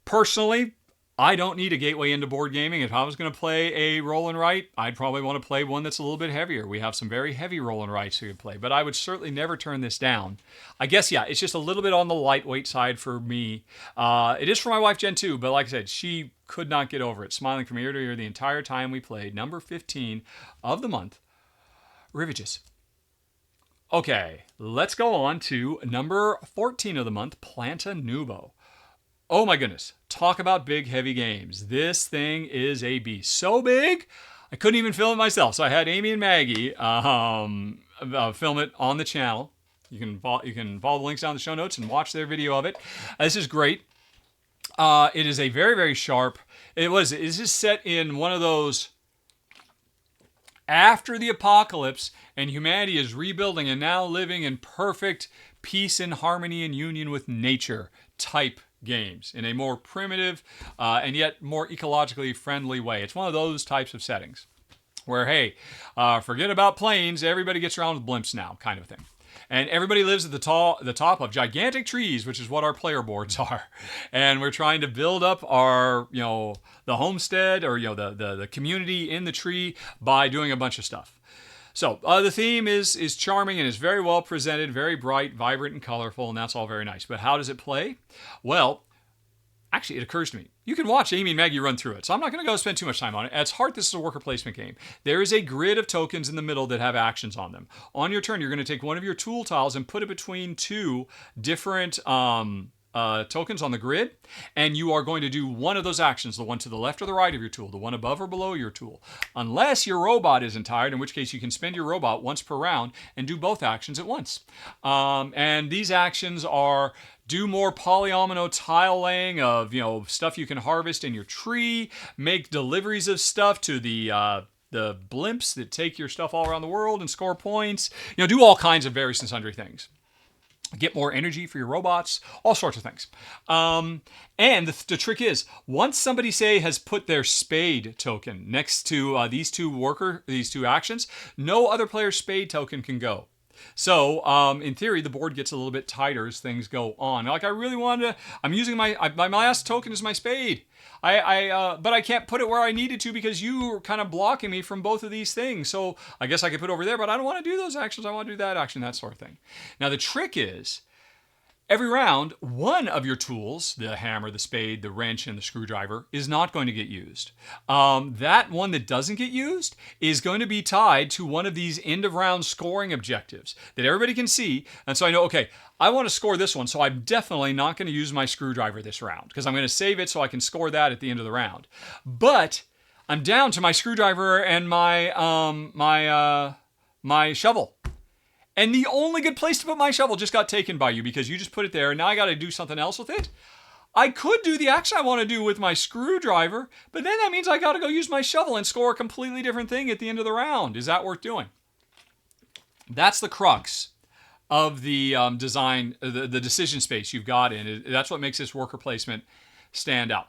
Personally, I don't need a gateway into board gaming. If I was going to play a roll and write, I'd probably want to play one that's a little bit heavier. We have some very heavy roll and writes you could play, but I would certainly never turn this down. I guess, it's just a little bit on the lightweight side for me. It is for my wife, Jen, too, but like I said, she could not get over it, smiling from ear to ear the entire time we played. Number 15 of the month, Rivages. Okay, let's go on to number 14 of the month, Planta Nubo. Oh my goodness, talk about big, heavy games. This thing is a beast. So big, I couldn't even film it myself. So I had Amy and Maggie film it on the channel. You can follow the links down in the show notes and watch their video of it. This is great. It is a very, very sharp. This is set in one of those after the apocalypse and humanity is rebuilding and now living in perfect peace and harmony and union with nature type games in a more primitive and yet more ecologically friendly way. It's one of those types of settings where, hey, forget about planes, everybody gets around with blimps now, kind of thing. And everybody lives at the top of gigantic trees, which is what our player boards are. And we're trying to build up our, the homestead or, the community in the tree by doing a bunch of stuff. So the theme is charming and is very well presented, very bright, vibrant, and colorful, and that's all very nice. But how does it play? Well, actually, it occurs to me. You can watch Amy and Maggie run through it, so I'm not going to go spend too much time on it. At its heart, this is a worker placement game. There is a grid of tokens in the middle that have actions on them. On your turn, you're going to take one of your tool tiles and put it between two different tokens on the grid, and you are going to do one of those actions, the one to the left or the right of your tool, the one above or below your tool, unless your robot isn't tired, in which case you can spend your robot once per round and do both actions at once. And these actions are do more polyomino tile laying of, stuff you can harvest in your tree, make deliveries of stuff to the blimps that take your stuff all around the world and score points, do all kinds of various and sundry things. Get more energy for your robots, all sorts of things. And the trick is, once somebody, say, has put their spade token next to these two actions, no other player's spade token can go. So, in theory, the board gets a little bit tighter as things go on. Like, I really wanted to, I'm using my last token is my spade. But I can't put it where I needed to because you were kind of blocking me from both of these things. So I guess I could put it over there, but I don't want to do those actions. I want to do that action, that sort of thing. Now, the trick is, every round, one of your tools, the hammer, the spade, the wrench, and the screwdriver, is not going to get used. That one that doesn't get used is going to be tied to one of these end-of-round scoring objectives that everybody can see. And so I know, okay, I want to score this one, so I'm definitely not going to use my screwdriver this round because I'm going to save it so I can score that at the end of the round. But I'm down to my screwdriver and my shovel. And the only good place to put my shovel just got taken by you because you just put it there and now I got to do something else with it. I could do the action I want to do with my screwdriver, but then that means I got to go use my shovel and score a completely different thing at the end of the round. Is that worth doing? That's the crux of the design, the decision space you've got in. That's what makes this worker placement stand out.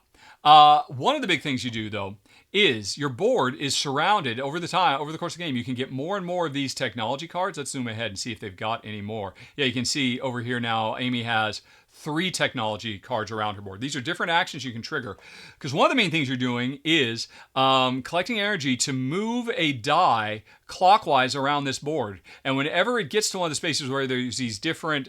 One of the big things you do, though, is your board is surrounded over the course of the game. You can get more and more of these technology cards. Let's zoom ahead and see if they've got any more. Yeah, you can see over here now, Amy has 3 technology cards around her board. These are different actions you can trigger. Because one of the main things you're doing is collecting energy to move a die clockwise around this board. And whenever it gets to one of the spaces where there's these different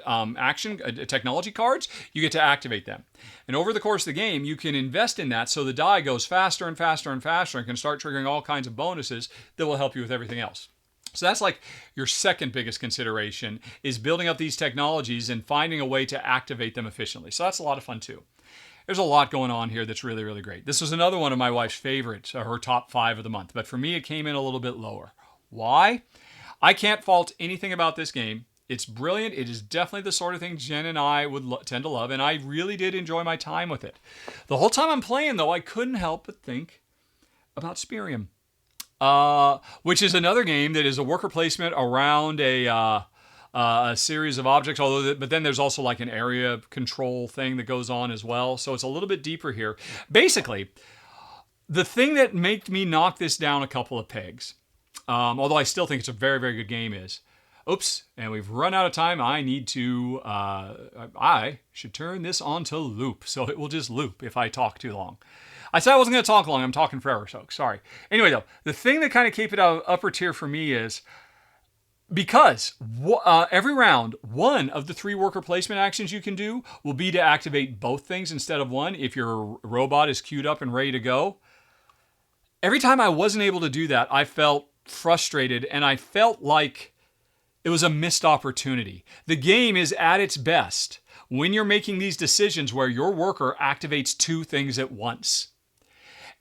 technology cards, you get to activate them. And over the course of the game, you can invest in that so the die goes faster and faster and faster and can start triggering all kinds of bonuses that will help you with everything else. So that's like your second biggest consideration is building up these technologies and finding a way to activate them efficiently. So that's a lot of fun too. There's a lot going on here that's really, really great. This was another one of my wife's favorites, her top 5 of the month. But for me, it came in a little bit lower. Why? I can't fault anything about this game. It's brilliant. It is definitely the sort of thing Jen and I would tend to love, and I really did enjoy my time with it. The whole time I'm playing, though, I couldn't help but think about Spirium, which is another game that is a worker placement around a series of objects, but then there's also like an area control thing that goes on as well, so it's a little bit deeper here. Basically, the thing that made me knock this down a couple of pegs, although I still think it's a very, very good game, is oops, and we've run out of time. I should turn this on to loop, so it will just loop if I talk too long. I said I wasn't going to talk long. I'm talking forever, so sorry. Anyway, though, the thing that kind of keep it out upper tier for me is because every round, one of the 3 worker placement actions you can do will be to activate both things instead of one if your robot is queued up and ready to go. Every time I wasn't able to do that, I felt frustrated, and I felt like it was a missed opportunity. The game is at its best when you're making these decisions where your worker activates 2 things at once.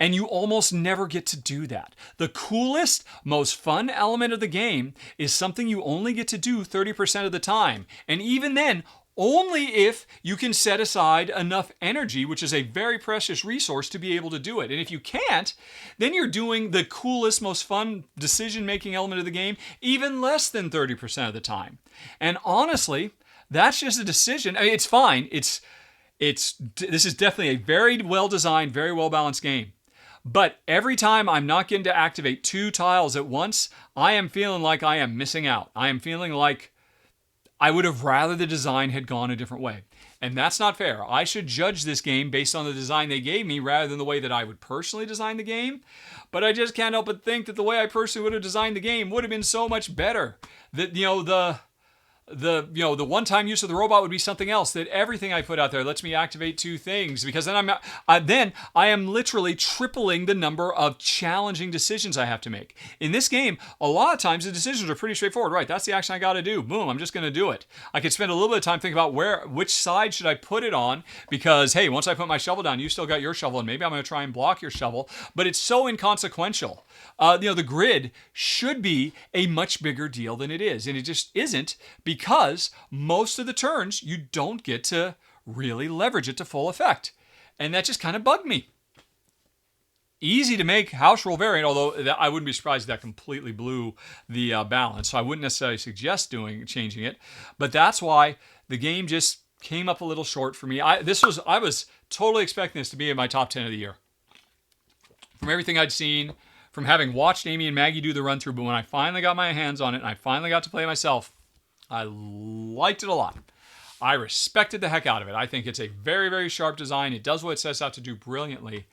And you almost never get to do that. The coolest, most fun element of the game is something you only get to do 30% of the time. And even then, only if you can set aside enough energy, which is a very precious resource, to be able to do it. And if you can't, then you're doing the coolest, most fun decision-making element of the game even less than 30% of the time. And honestly, that's just a decision. I mean, it's fine. This is definitely a very well-designed, very well-balanced game. But every time I'm not getting to activate 2 tiles at once, I am feeling like I am missing out. I am feeling like I would have rather the design had gone a different way. And that's not fair. I should judge this game based on the design they gave me rather than the way that I would personally design the game. But I just can't help but think that the way I personally would have designed the game would have been so much better. That, the one-time use of the robot would be something else. That everything I put out there lets me activate 2 things, because then I am literally tripling the number of challenging decisions I have to make. In this game, a lot of times the decisions are pretty straightforward. Right, that's the action I got to do. Boom, I'm just going to do it. I could spend a little bit of time thinking about which side should I put it on, because hey, once I put my shovel down, you still got your shovel, and maybe I'm going to try and block your shovel. But it's so inconsequential. The grid should be a much bigger deal than it is, and it just isn't, because most of the turns you don't get to really leverage it to full effect. And that just kind of bugged me. Easy to make house rule variant, although I wouldn't be surprised if that completely blew the balance. So I wouldn't necessarily suggest changing it. But that's why the game just came up a little short for me. I was totally expecting this to be in my top 10 of the year. From everything I'd seen, from having watched Amy and Maggie do the run through, but when I finally got my hands on it and I finally got to play it myself, I liked it a lot. I respected the heck out of it. I think it's a very, very sharp design. It does what it sets out to do brilliantly.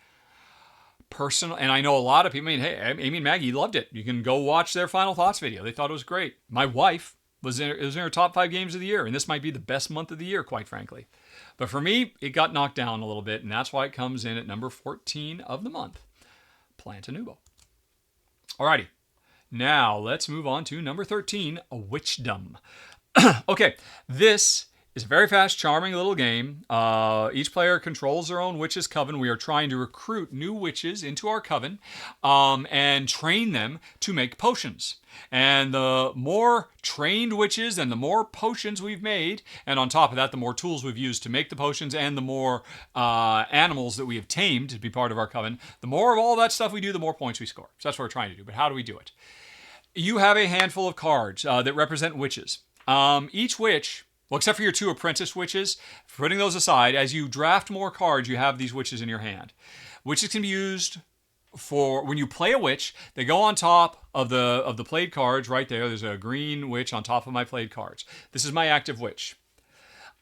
And I know a lot of people, hey, Amy and Maggie loved it. You can go watch their final thoughts video. They thought it was great. My wife it was in her top 5 games of the year, and this might be the best month of the year, quite frankly. But for me, it got knocked down a little bit, and that's why it comes in at number 14 of the month. Planta Nubo. Alrighty. Now, let's move on to number 13, a Witchdom. Okay, this is a very fast, charming little game. Each player controls their own witch's coven. We are trying to recruit new witches into our coven and train them to make potions. And the more trained witches and the more potions we've made, and on top of that, the more tools we've used to make the potions and the more animals that we have tamed to be part of our coven, the more of all that stuff we do, the more points we score. So that's what we're trying to do. But how do we do it? You have a handful of cards that represent witches. Each witch, well, except for your 2 apprentice witches, putting those aside, as you draft more cards, you have these witches in your hand. Witches can be used for when you play a witch. They go on top of the played cards right there. There's a green witch on top of my played cards. This is my active witch.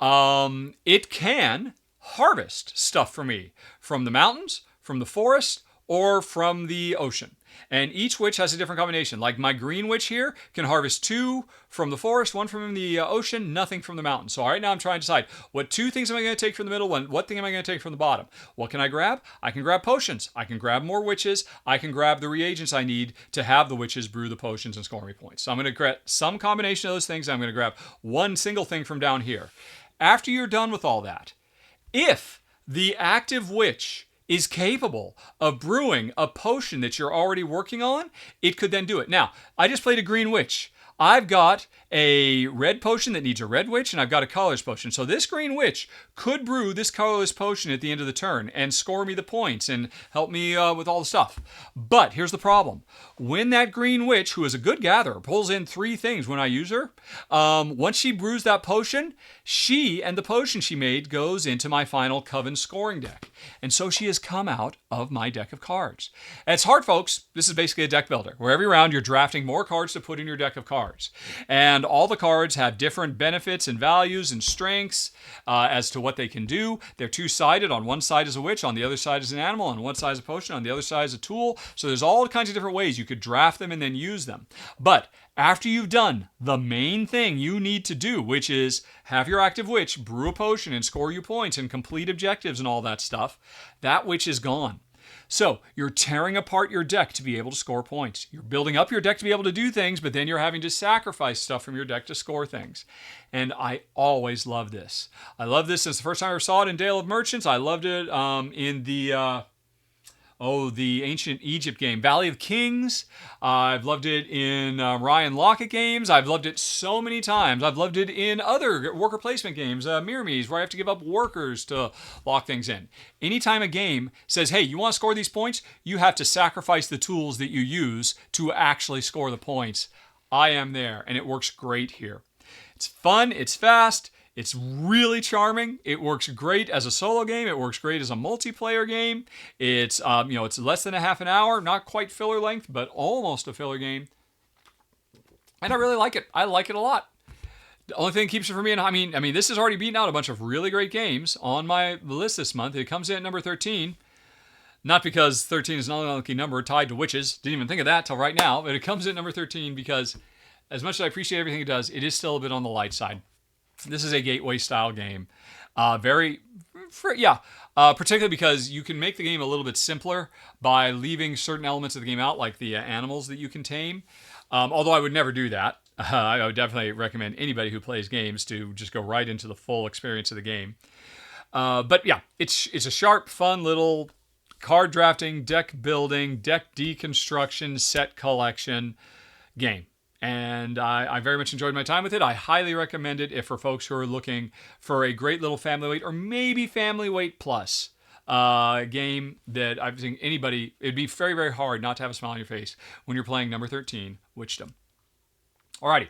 It can harvest stuff for me from the mountains, from the forest, or from the ocean. And each witch has a different combination. Like my green witch here can harvest 2 from the forest, 1 from the ocean, nothing from the mountain. So right now I'm trying to decide what 2 things am I going to take from the middle, what thing am I going to take from the bottom. What can I grab? I can grab potions. I can grab more witches. I can grab the reagents I need to have the witches brew the potions and score me points. So I'm going to grab some combination of those things. I'm going to grab one single thing from down here. After you're done with all that, if the active witch is capable of brewing a potion that you're already working on, it could then do it. Now, I just played a green witch. I've got a red potion that needs a red witch, and I've got a colorless potion. So this green witch could brew this colorless potion at the end of the turn and score me the points and help me with all the stuff. But here's the problem. When that green witch, who is a good gatherer, pulls in 3 things when I use her, once she brews that potion, she and the potion she made goes into my final coven scoring deck. And so she has come out of my deck of cards. And it's hard, folks. This is basically a deck builder, where every round you're drafting more cards to put in your deck of cards. And all the cards have different benefits and values and strengths as to what they can do. They're 2-sided. On one side is a witch, on the other side is an animal, on one side is a potion, on the other side is a tool. So there's all kinds of different ways you could draft them and then use them. But after you've done the main thing you need to do, which is have your active witch brew a potion and score you points and complete objectives and all that stuff, that witch is gone. So you're tearing apart your deck to be able to score points. You're building up your deck to be able to do things, but then you're having to sacrifice stuff from your deck to score things. And I always love this. I love this since the first time I ever saw it in Dale of Merchants. I loved it in the ancient Egypt game, Valley of Kings. I've loved it in Ryan Lockett games. I've loved it so many times. I've loved it in other worker placement games, Myrmes, where I have to give up workers to lock things in. Anytime a game says, hey, you want to score these points? You have to sacrifice the tools that you use to actually score the points. I am there, and it works great here. It's fun. It's fast. It's really charming. It works great as a solo game. It works great as a multiplayer game. It's it's less than a half an hour, not quite filler length, but almost a filler game. And I really like it. I like it a lot. The only thing that keeps it from being, I mean, this has already beaten out a bunch of really great games on my list this month. It comes in at number 13. Not because 13 is an unlucky number tied to witches. Didn't even think of that till right now. But it comes in at number 13 because as much as I appreciate everything it does, it is still a bit on the light side. This is a gateway style game. Particularly because you can make the game a little bit simpler by leaving certain elements of the game out, like the animals that you can tame. Although I would never do that. I would definitely recommend anybody who plays games to just go right into the full experience of the game. But yeah, it's a sharp, fun little card drafting, deck building, deck deconstruction, set collection game. And I very much enjoyed my time with it. I highly recommend it if for folks who are looking for a great little family weight or maybe family weight plus game that I think anybody, it'd be very, very hard not to have a smile on your face when you're playing number 13, Witchdom. Alrighty.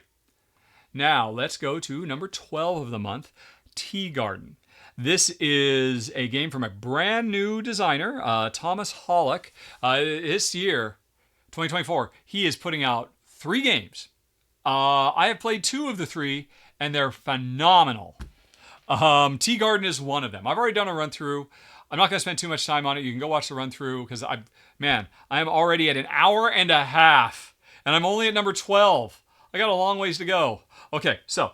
Now let's go to number 12 of the month, Tea Garden. This is a game from a brand new designer, Thomas Hollick. This year, 2024, he is putting out 3 games. I have played 2 of the 3, and they're phenomenal. Tea Garden is one of them. I've already done a run through. I'm not going to spend too much time on it. You can go watch the run through because I am already at an hour and a half, and I'm only at number 12. I got a long ways to go. Okay, so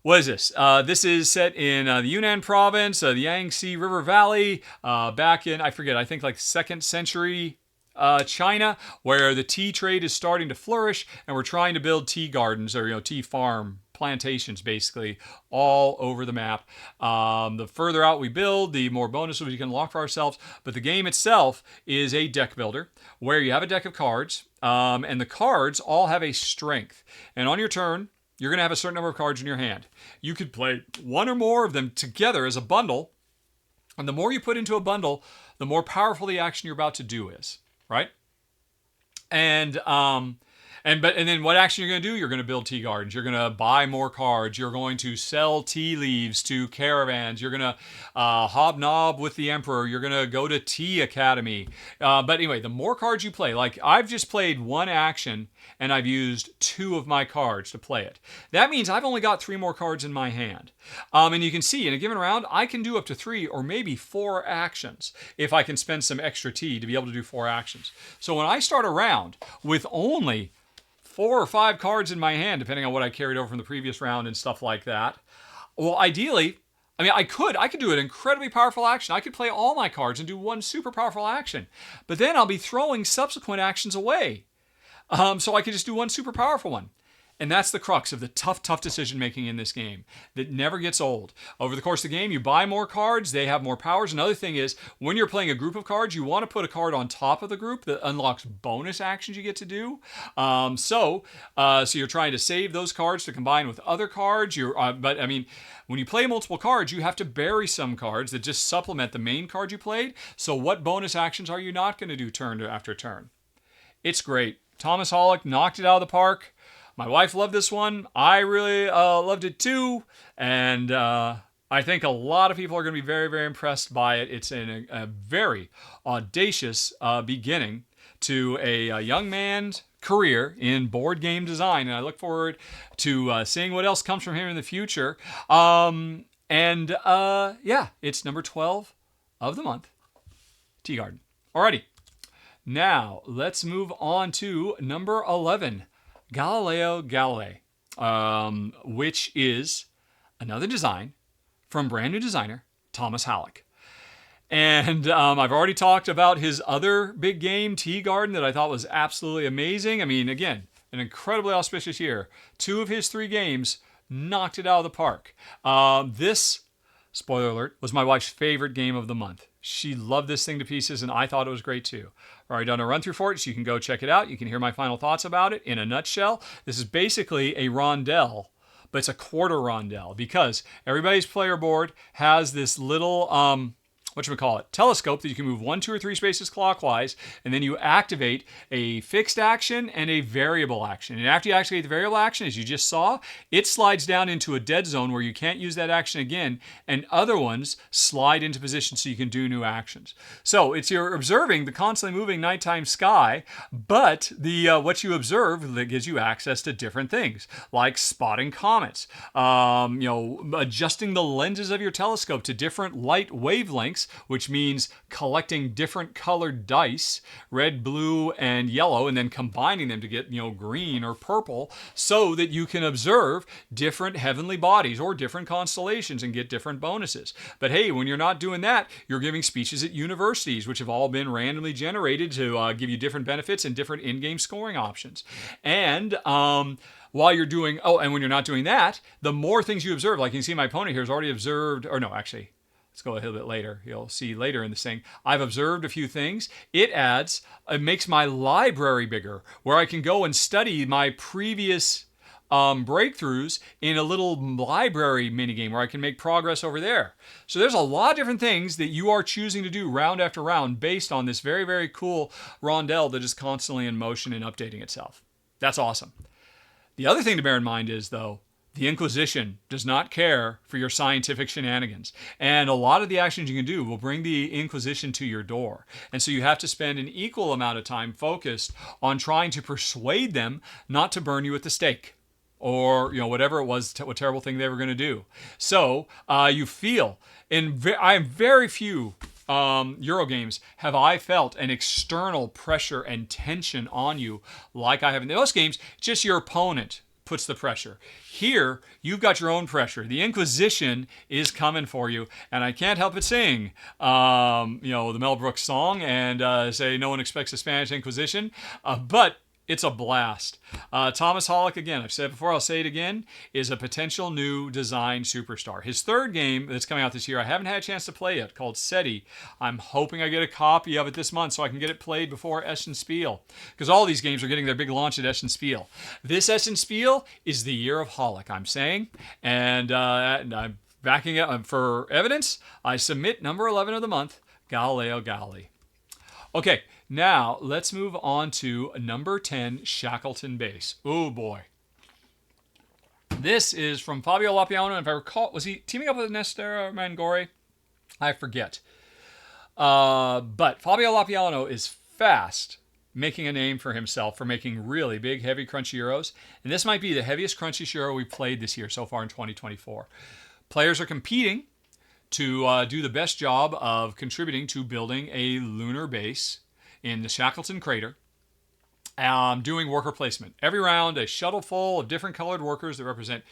what is this? This is set in the Yunnan province, the Yangtze River Valley, back in, I think like 2nd century China, where the tea trade is starting to flourish, and we're trying to build tea gardens or tea farm plantations basically all over the map. The further out we build, the more bonuses we can unlock for ourselves. But the game itself is a deck builder where you have a deck of cards, and the cards all have a strength. And on your turn, you're going to have a certain number of cards in your hand. You could play one or more of them together as a bundle, and the more you put into a bundle, the more powerful the action you're about to do is. Right? And then what action you're going to do? You're going to build tea gardens. You're going to buy more cards. You're going to sell tea leaves to caravans. You're going to hobnob with the emperor. You're going to go to Tea Academy. But anyway, the more cards you play, like I've just played one action and I've used 2 of my cards to play it. That means I've only got 3 more cards in my hand. And you can see in a given round, I can do up to 3 or maybe 4 actions if I can spend some extra tea to be able to do 4 actions. So when I start a round with only 4 or 5 cards in my hand, depending on what I carried over from the previous round and stuff like that, well, ideally, I could do an incredibly powerful action. I could play all my cards and do one super powerful action. But then I'll be throwing subsequent actions away. So I could just do one super powerful one. And that's the crux of the tough decision making in this game that never gets old. Over the course of the game, you buy more cards, they have more powers. Another thing is, when you're playing a group of cards, you want to put a card on top of the group that unlocks bonus actions you get to do. So you're trying to save those cards to combine with other cards. When you play multiple cards, you have to bury some cards that just supplement the main card you played. So what bonus actions are you not going to do turn after turn? It's great. Thomas Hollick knocked it out of the park. My wife loved this one. I really loved it too. And I think a lot of people are going to be very, very impressed by it. It's a very audacious beginning to a young man's career in board game design. And I look forward to seeing what else comes from him in the future. It's number 12 of the month, Tea Garden. Alrighty. Now, let's move on to number 11, Galileo Galilei, which is another design from brand new designer, Thomas Hollick. And I've already talked about his other big game, Tea Garden, that I thought was absolutely amazing. Again, an incredibly auspicious year. 2 of his 3 games knocked it out of the park. This, spoiler alert, was my wife's favorite game of the month. She loved this thing to pieces, and I thought it was great too. I've already done a run through for it, so you can go check it out. You can hear my final thoughts about it in a nutshell. This is basically a rondelle, but it's a quarter rondelle because everybody's player board has this little telescope that you can move 1, 2, or 3 spaces clockwise, and then you activate a fixed action and a variable action. And after you activate the variable action, as you just saw, it slides down into a dead zone where you can't use that action again, and other ones slide into position so you can do new actions. So you're observing the constantly moving nighttime sky, but what you observe that gives you access to different things, like spotting comets, adjusting the lenses of your telescope to different light wavelengths, which means collecting different colored dice, red, blue, and yellow, and then combining them to get, green or purple, so that you can observe different heavenly bodies or different constellations and get different bonuses. But hey, when you're not doing that, you're giving speeches at universities, which have all been randomly generated to give you different benefits and different in-game scoring options. And while you're doing, and when you're not doing that, the more things you observe, like you can see my opponent here has already observed, or no, actually, let's go a little bit later. You'll see later in this thing. I've observed a few things. It makes my library bigger, where I can go and study my previous breakthroughs in a little library minigame where I can make progress over there. So there's a lot of different things that you are choosing to do round after round based on this very, very cool rondelle that is constantly in motion and updating itself. That's awesome. The other thing to bear in mind is, though, the Inquisition does not care for your scientific shenanigans. And a lot of the actions you can do will bring the Inquisition to your door. And so you have to spend an equal amount of time focused on trying to persuade them not to burn you at the stake, or whatever it was, what terrible thing they were going to do. So you feel, I am very few Euro games have I felt an external pressure and tension on you like I have in those games. Just your opponent puts the pressure. Here, you've got your own pressure. The Inquisition is coming for you, and I can't help but sing, the Mel Brooks song and say no one expects a Spanish Inquisition, but it's a blast. Thomas Hollick, again, I've said it before, I'll say it again, is a potential new design superstar. His third game that's coming out this year, I haven't had a chance to play yet, called SETI. I'm hoping I get a copy of it this month so I can get it played before Essen Spiel, because all these games are getting their big launch at Essen Spiel. This Essen Spiel is the year of Hollick, I'm saying, and I'm backing it up for evidence. I submit number 11 of the month, Galileo Galilei. Okay, now let's move on to number 10, Shackleton Base. Oh boy. This is from Fabio Lapiano, and if I recall, was he teaming up with Nestor Mangori? I forget. But Fabio Lapiano is fast making a name for himself for making really big, heavy, crunchy Euros. And this might be the heaviest, crunchiest Euro we've played this year so far in 2024. Players are competing to do the best job of contributing to building a lunar base in the Shackleton crater, doing worker placement. Every round, a shuttle full of different colored workers that represent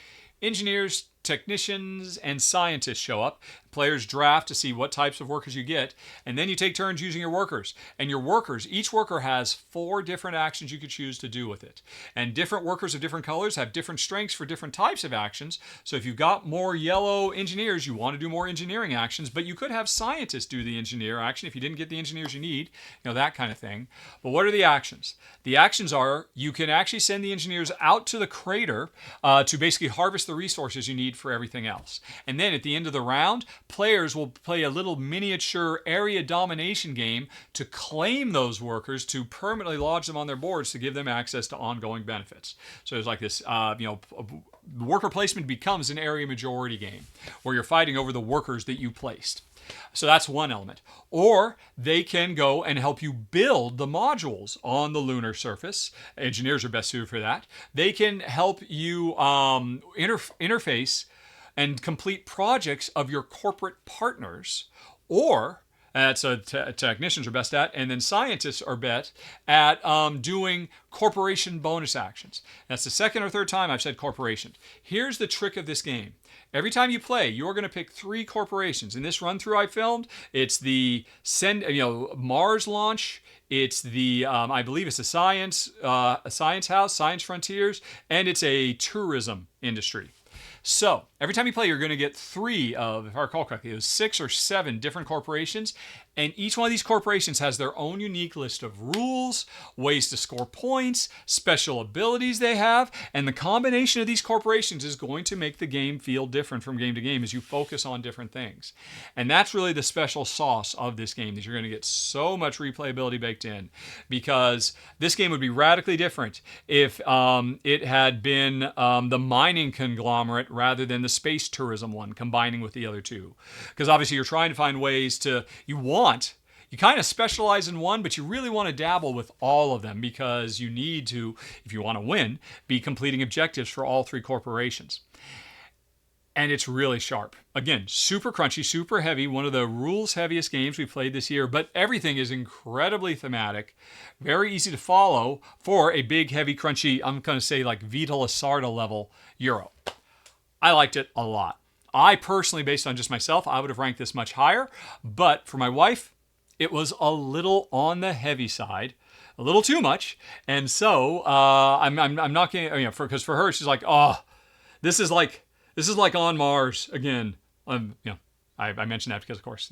engineers, technicians, and scientists show up. Players draft to see what types of workers you get, and then you take turns using your workers. And your workers, each worker has 4 different actions you could choose to do with it. And different workers of different colors have different strengths for different types of actions. So if you've got more yellow engineers, you want to do more engineering actions, but you could have scientists do the engineer action if you didn't get the engineers you need, that kind of thing. But what are the actions? The actions are, you can actually send the engineers out to the crater to basically harvest the resources you need for everything else. And then at the end of the round, players will play a little miniature area domination game to claim those workers, to permanently lodge them on their boards to give them access to ongoing benefits. So there's like this, worker placement becomes an area majority game where you're fighting over the workers that you placed. So that's one element. Or they can go and help you build the modules on the lunar surface. Engineers are best suited for that. They can help you interface and complete projects of your corporate partners, or that's technicians are best at, and then scientists are best at doing corporation bonus actions. That's the second or third time I've said corporation. Here's the trick of this game. Every time you play, you're going to pick 3 corporations. In this run through I filmed, it's the Mars launch, it's the I believe it's a science house, Science Frontiers, and it's a tourism industry. So every time you play, you're going to get 3 of, if I recall correctly, it was 6 or 7 different corporations, And each one of these corporations has their own unique list of rules, ways to score points, special abilities they have, and the combination of these corporations is going to make the game feel different from game to game as you focus on different things. And that's really the special sauce of this game, that you're going to get so much replayability baked in, because this game would be radically different if it had been the mining conglomerate rather than the space tourism one, combining with the other two. Because obviously you're trying to find ways to, you kind of specialize in one, but you really want to dabble with all of them, because you need to, if you want to win, be completing objectives for all three corporations. And it's really sharp. Again, super crunchy, super heavy, one of the rules heaviest games we played this year, but everything is incredibly thematic, very easy to follow for a big, heavy, crunchy, I'm going to say like Vita Lasarda level Euro. I liked it a lot. I personally, based on just myself, I would have ranked this much higher, but for my wife, it was a little on the heavy side, a little too much, and so I'm not getting, because for her, she's like, oh, this is like on Mars again. I mentioned that because, of course,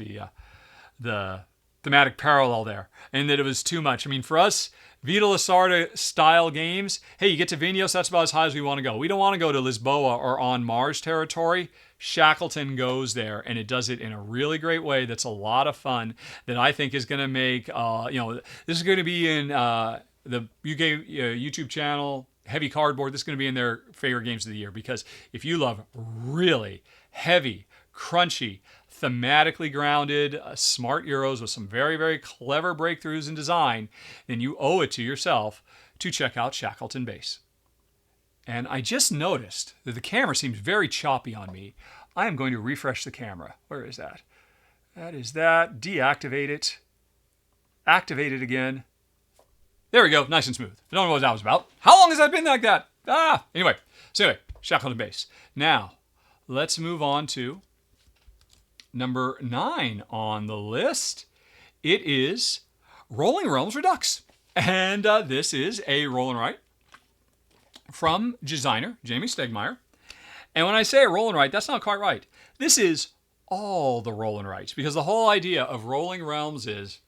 the thematic parallel there, and that it was too much. I mean, for us, Vita Lasarda style games, hey, you get to Vinos, that's about as high as we want to go. We don't want to go to Lisboa or on Mars territory. Shackleton goes there, and it does it in a really great way that's a lot of fun, that I think is going to make, this is going to be in the UK YouTube channel, Heavy Cardboard. This is going to be in their favorite games of the year, because if you love really heavy, crunchy, thematically grounded, smart Euros with some very, very clever breakthroughs in design, then you owe it to yourself to check out Shackleton Base. And I just noticed that the camera seems very choppy on me. I am going to refresh the camera. Where is that? That is that. Deactivate it. Activate it again. There we go. Nice and smooth. I don't know what that was about. How long has that been like that? Anyway. So anyway, Shackleton Base. Now, let's move on to number 9 on the list. It is Rolling Realms Redux. And this is a roll and write from designer Jamie Stegmaier. And when I say a roll and write, that's not quite right. This is all the roll and writes, because the whole idea of Rolling Realms is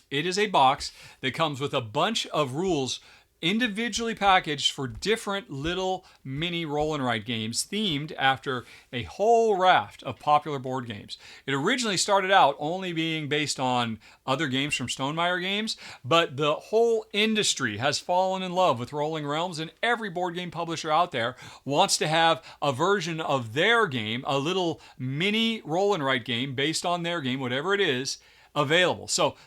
it is a box that comes with a bunch of rules individually packaged for different little mini roll and write games themed after a whole raft of popular board games. It originally started out only being based on other games from Stonemaier Games, but the whole industry has fallen in love with Rolling Realms, and every board game publisher out there wants to have a version of their game, a little mini roll and write game based on their game, whatever it is, available. So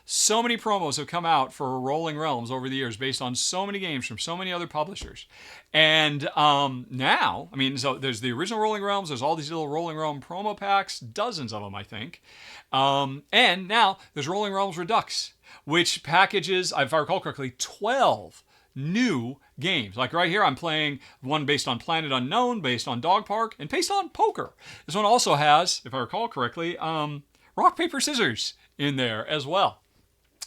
many promos have come out for Rolling Realms over the years based on so many games from so many other publishers. And now, so there's the original Rolling Realms, there's all these little Rolling Realm promo packs, dozens of them, I think. And now there's Rolling Realms Redux, which packages, if I recall correctly, 12 new games. Like right here, I'm playing one based on Planet Unknown, based on Dog Park, and based on poker. This one also has, if I recall correctly, rock, paper, scissors in there as well.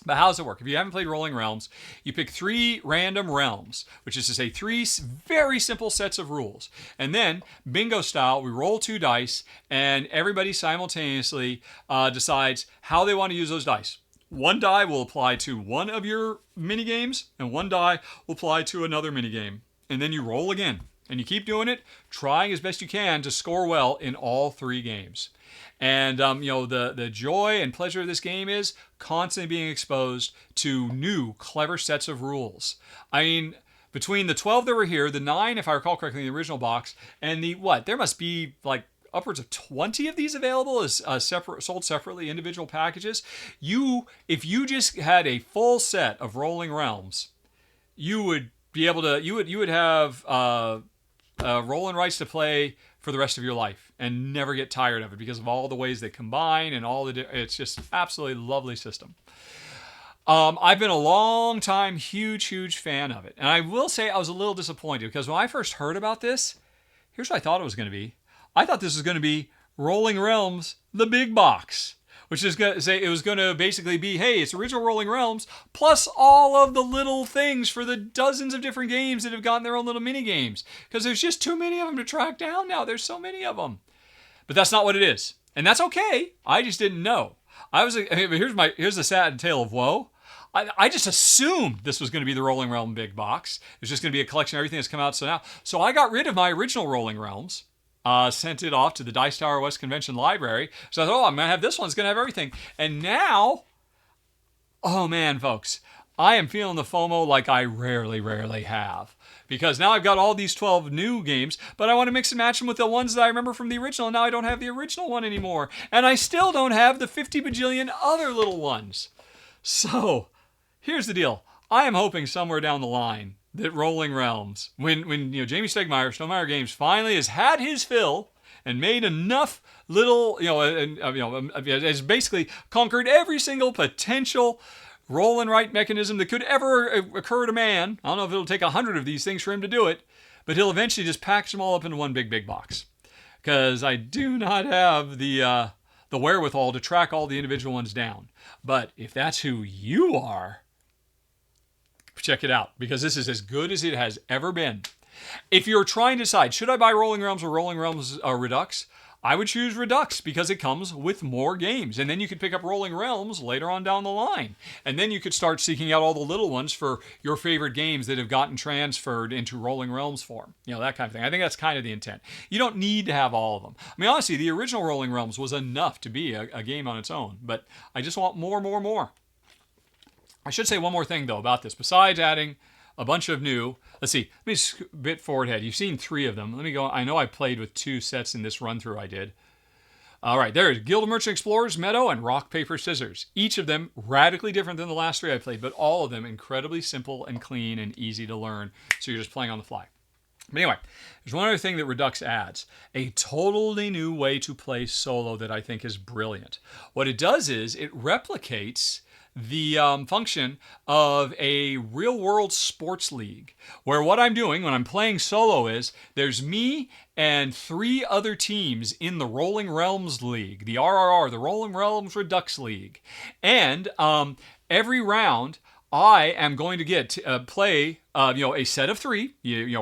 But how does it work? If you haven't played Rolling Realms, you pick 3 random realms, which is to say 3 very simple sets of rules. And then, bingo style, we roll 2 dice, and everybody simultaneously decides how they want to use those dice. 1 die will apply to one of your mini games, and 1 die will apply to another mini game. And then you roll again. And you keep doing it, trying as best you can to score well in all 3 games. And, the joy and pleasure of this game is constantly being exposed to new, clever sets of rules. I mean, between the 12 that were here, the 9, if I recall correctly, in the original box, and there must be like upwards of 20 of these available as sold separately, individual packages. If you just had a full set of Rolling Realms, you would be able to, you would have roll and rights to play for the rest of your life and never get tired of it because of all the ways they combine and it's just absolutely lovely system. I've been a long time huge fan of it. And I will say I was a little disappointed because when I first heard about this, here's what I thought it was going to be. I thought this was going to be Rolling Realms, the big box, which is going to say it was going to basically be, hey, it's original Rolling Realms plus all of the little things for the dozens of different games that have gotten their own little mini games. Because there's just too many of them to track down now. There's so many of them. But that's not what it is. And that's okay. I just didn't know. Here's the sad tale of woe. I just assumed this was going to be the Rolling Realm big box. It was just going to be a collection of everything that's come out so I got rid of my original Rolling Realms, sent it off to the Dice Tower West Convention Library. So I thought, I'm going to have this one. It's going to have everything. And now, oh man, folks, I am feeling the FOMO like I rarely have. Because now I've got all these 12 new games, but I want to mix and match them with the ones that I remember from the original. Now I don't have the original one anymore. And I still don't have the 50 bajillion other little ones. So, here's the deal. I am hoping somewhere down the line that Rolling Realms, when Jamie Stegmaier, Stonemaier Games, finally has had his fill and made enough little, has basically conquered every single potential roll and write mechanism that could ever occur to man. I don't know if it'll take 100 of these things for him to do it, but he'll eventually just package them all up into one big box. Because I do not have the wherewithal to track all the individual ones down. But if that's who you are, check it out, because this is as good as it has ever been. If you're trying to decide, should I buy Rolling Realms or Rolling Realms Redux? I would choose Redux because it comes with more games. And then you could pick up Rolling Realms later on down the line. And then you could start seeking out all the little ones for your favorite games that have gotten transferred into Rolling Realms form. That kind of thing. I think that's kind of the intent. You don't need to have all of them. I mean, honestly, the original Rolling Realms was enough to be a game on its own. But I just want more. I should say one more thing, though, about this. Besides adding a bunch of new, let's see, let me bit forward ahead. You've seen 3 of them. Let me go. I know I played with 2 sets in this run through I did. All right, there's Guild of Merchant Explorers, Meadow, and Rock, Paper, Scissors. Each of them radically different than the last 3 I played, but all of them incredibly simple and clean and easy to learn, so you're just playing on the fly. But anyway, there's one other thing that Redux adds. A totally new way to play solo that I think is brilliant. What it does is it replicates the function of a real-world sports league, where what I'm doing when I'm playing solo is there's me and 3 other teams in the Rolling Realms League, the RRR, the Rolling Realms Redux League. And every round, I am going to get play a set of 3,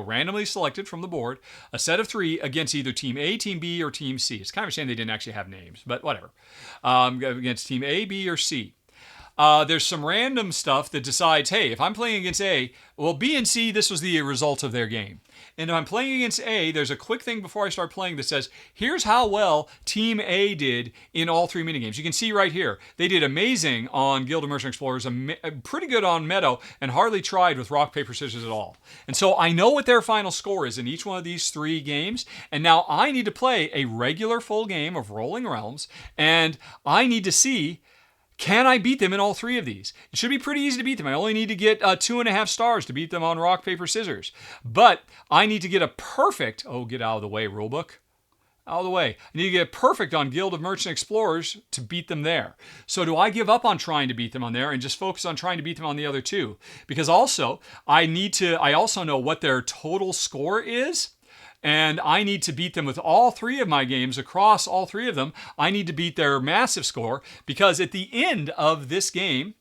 randomly selected from the board, a set of 3 against either Team A, Team B, or Team C. It's kind of a shame they didn't actually have names, but whatever. Against Team A, B, or C. There's some random stuff that decides, hey, if I'm playing against A, well, B and C, this was the result of their game. And if I'm playing against A, there's a quick thing before I start playing that says, here's how well Team A did in all 3 minigames. You can see right here, they did amazing on Guild of Merchant Explorers, pretty good on Meadow, and hardly tried with Rock, Paper, Scissors at all. And so I know what their final score is in each one of these 3 games, and now I need to play a regular full game of Rolling Realms, and I need to see, can I beat them in all 3 of these? It should be pretty easy to beat them. I only need to get 2.5 stars to beat them on Rock, Paper, Scissors. But I need to get a perfect, get out of the way, rulebook. Out of the way. I need to get a perfect on Guild of Merchant Explorers to beat them there. So do I give up on trying to beat them on there and just focus on trying to beat them on the other 2? Because also, I also know what their total score is. And I need to beat them with all 3 of my games across all 3 of them. I need to beat their massive score, because at the end of this game,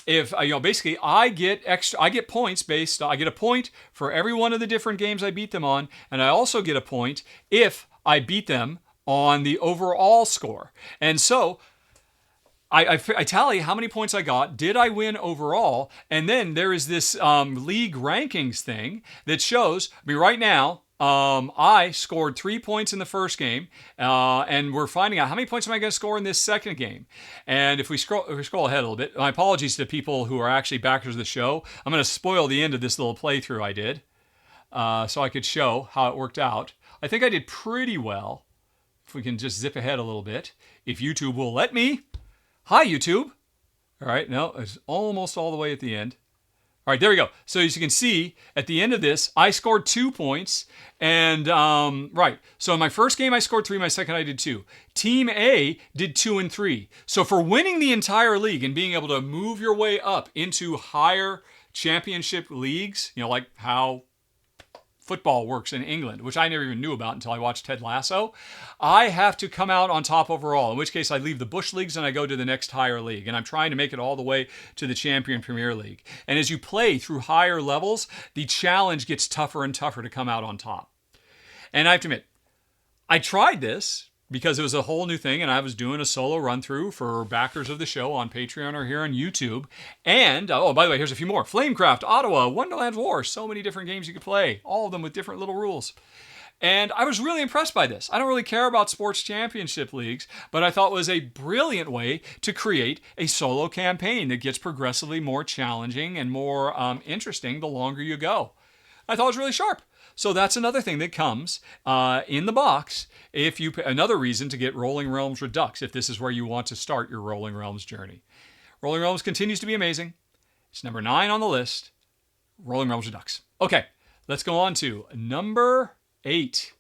basically I get points I get a point for every one of the different games I beat them on, and I also get a point if I beat them on the overall score. And so I tally how many points I got. Did I win overall? And then there is this league rankings thing that shows me right now. I scored 3 points in the first game, and we're finding out how many points am I going to score in this second game. And if we scroll ahead a little bit, my apologies to people who are actually backers of the show. I'm going to spoil the end of this little playthrough I did, so I could show how it worked out. I think I did pretty well. If we can just zip ahead a little bit, if YouTube will let me. Hi, YouTube. All right, no, it's almost all the way at the end. All right, there we go. So as you can see, at the end of this, I scored 2 points. And, so in my first game, I scored 3. My second, I did 2. Team A did 2 and 3. So for winning the entire league and being able to move your way up into higher championship leagues, like how football works in England, which I never even knew about until I watched Ted Lasso, I have to come out on top overall, in which case I leave the Bush Leagues and I go to the next higher league. And I'm trying to make it all the way to the Champion Premier League. And as you play through higher levels, the challenge gets tougher and tougher to come out on top. And I have to admit, I tried this because it was a whole new thing, and I was doing a solo run through for backers of the show on Patreon or here on YouTube. And, oh, by the way, here's a few more. Flamecraft, Ottawa, Wonderland's War, so many different games you could play, all of them with different little rules. And I was really impressed by this. I don't really care about sports championship leagues, but I thought it was a brilliant way to create a solo campaign that gets progressively more challenging and more interesting the longer you go. I thought it was really sharp. So that's another thing that comes in the box. Another reason to get Rolling Realms Redux, if this is where you want to start your Rolling Realms journey. Rolling Realms continues to be amazing. It's number 9 on the list. Rolling Realms Redux. Okay, let's go on to number 8.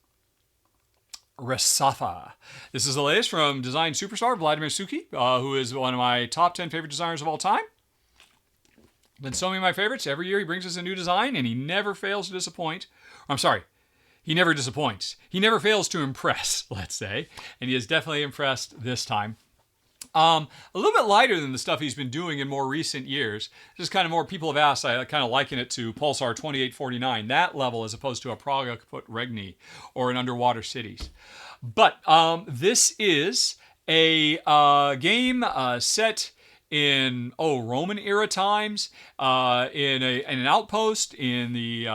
Resafa. This is the latest from design superstar Vladimir Suki, who is one of my top 10 favorite designers of all time. Been so many of my favorites. Every year he brings us a new design, and he never fails to disappoint. I'm sorry, he never disappoints. He never fails to impress, let's say, and he has definitely impressed this time. A little bit lighter than the stuff he's been doing in more recent years. Just kind of more people have asked. I kind of liken it to Pulsar 2849, that level, as opposed to a Praga Kaput Regni or an Underwater Cities. But this is a game set in Roman era times, in an outpost in the